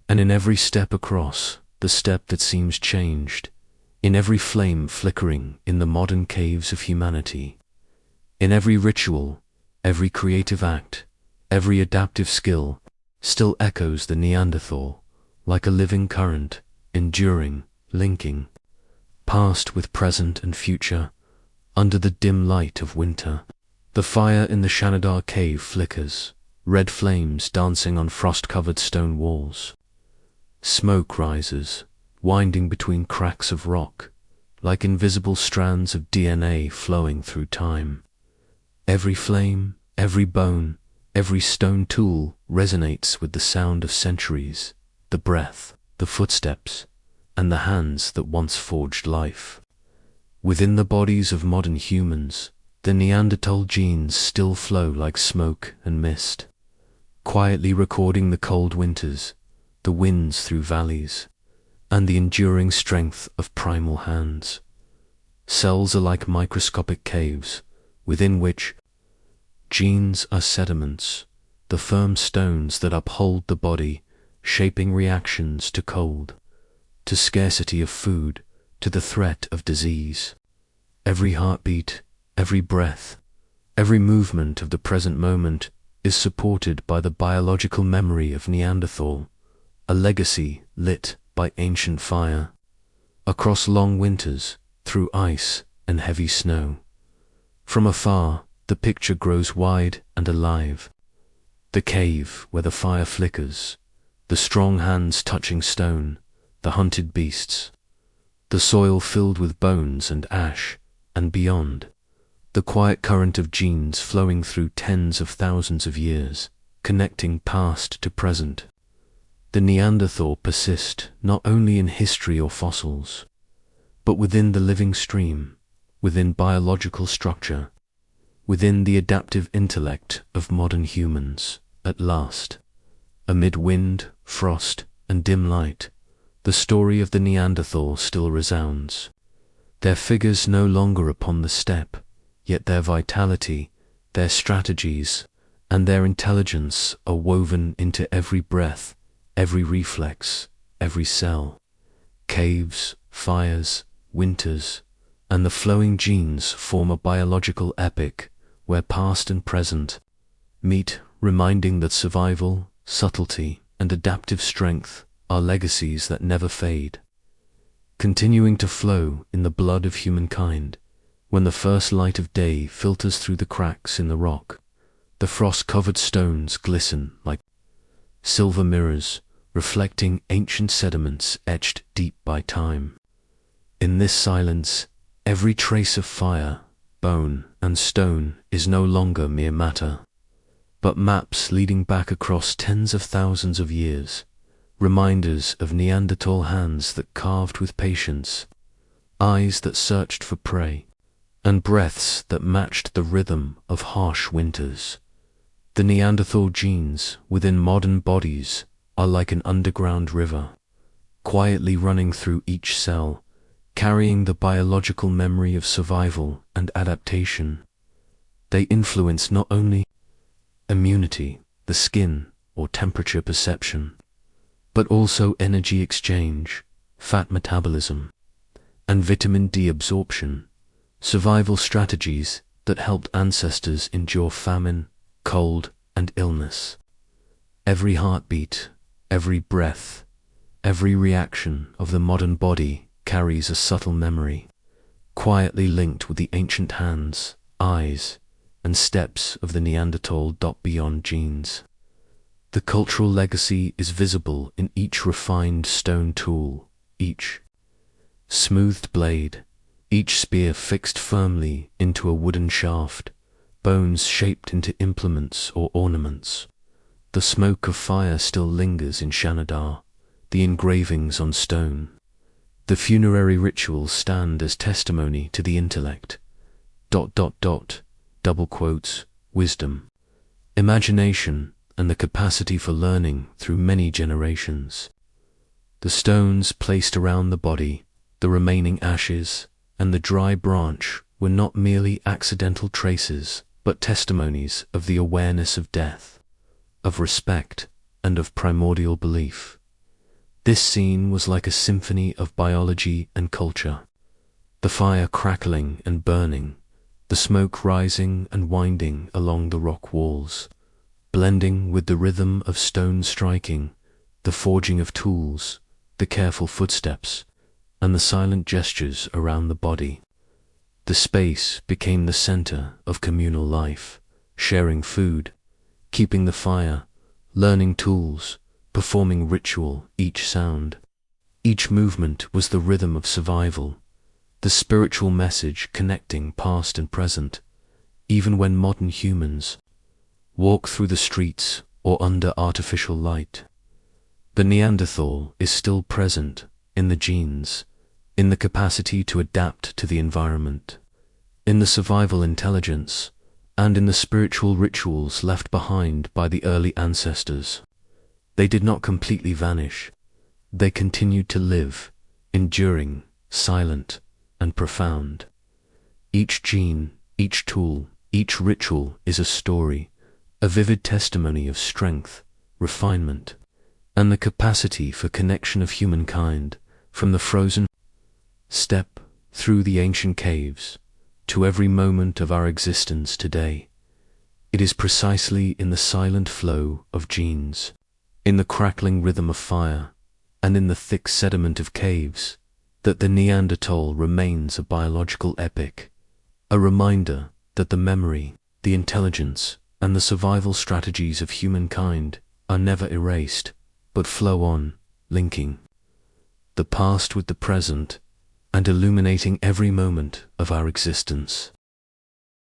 And in every step across, the step that seems changed, in every flame flickering in the modern caves of humanity, in every ritual, every creative act, every adaptive skill, still echoes the Neanderthal, like a living current, enduring, linking past with present and future. Under the dim light of winter, the fire in the Shanidar cave flickers, red flames dancing on frost-covered stone walls. Smoke rises, winding between cracks of rock, like invisible strands of DNA flowing through time. Every flame, every bone, every stone tool resonates with the sound of centuries, the breath, the footsteps, and the hands that once forged life. Within the bodies of modern humans, the Neanderthal genes still flow like smoke and mist, quietly recording the cold winters, the winds through valleys, and the enduring strength of primal hands. Cells are like microscopic caves, within which genes are sediments, the firm stones that uphold the body, shaping reactions to cold, to scarcity of food, to the threat of disease. Every heartbeat, every breath, every movement of the present moment is supported by the biological memory of Neanderthal, a legacy lit by ancient fire, across long winters, through ice and heavy snow. From afar, the picture grows wide and alive. The cave where the fire flickers, the strong hands touching stone, the hunted beasts, the soil filled with bones and ash, and beyond, the quiet current of genes flowing through tens of thousands of years, connecting past to present. The Neanderthal persist not only in history or fossils, but within the living stream, within biological structure, within the adaptive intellect of modern humans. At last, amid wind, frost, and dim light, the story of the Neanderthal still resounds. Their figures no longer upon the steppe, yet their vitality, their strategies, and their intelligence are woven into every breath, every reflex, every cell. Caves, fires, winters, and the flowing genes form a biological epic where past and present meet, reminding that survival, subtlety, and adaptive strength are legacies that never fade, continuing to flow in the blood of humankind. When the first light of day filters through the cracks in the rock, the frost-covered stones glisten like silver mirrors, reflecting ancient sediments etched deep by time. In this silence, every trace of fire, bone, and stone is no longer mere matter, but maps leading back across tens of thousands of years, reminders of Neanderthal hands that carved with patience, eyes that searched for prey, and breaths that matched the rhythm of harsh winters. The Neanderthal genes within modern bodies are like an underground river, quietly running through each cell, carrying the biological memory of survival and adaptation. They influence not only immunity, the skin, or temperature perception, but also energy exchange, fat metabolism, and vitamin D absorption, survival strategies that helped ancestors endure famine, cold, and illness. Every heartbeat, every breath, every reaction of the modern body carries a subtle memory, quietly linked with the ancient hands, eyes, and steps of the Neanderthal. Beyond genes, the cultural legacy is visible in each refined stone tool, each smoothed blade, each spear fixed firmly into a wooden shaft, bones shaped into implements or ornaments. The smoke of fire still lingers in Shanadar, the engravings on stone. The funerary rituals stand as testimony to the intellect, double quotes, wisdom, imagination, and the capacity for learning through many generations. The stones placed around the body, the remaining ashes, and the dry branch were not merely accidental traces, but testimonies of the awareness of death, of respect, and of primordial belief. This scene was like a symphony of biology and culture, the fire crackling and burning, the smoke rising and winding along the rock walls, blending with the rhythm of stone striking, the forging of tools, the careful footsteps, and the silent gestures around the body. The space became the center of communal life, sharing food, keeping the fire, learning tools, performing ritual. Each sound, each movement was the rhythm of survival, the spiritual message connecting past and present. Even when modern humans walk through the streets or under artificial light, the Neanderthal is still present in the genes, in the capacity to adapt to the environment, in the survival intelligence, and in the spiritual rituals left behind by the early ancestors. They did not completely vanish. They continued to live, enduring, silent, and profound. Each gene, each tool, each ritual is a story, a vivid testimony of strength, refinement, and the capacity for connection of humankind, from the frozen steppe through the ancient caves to every moment of our existence today. It is precisely in the silent flow of genes, in the crackling rhythm of fire, and in the thick sediment of caves, that the Neanderthal remains a biological epic, a reminder that the memory, the intelligence, and the survival strategies of humankind are never erased, but flow on, linking the past with the present, and illuminating every moment of our existence.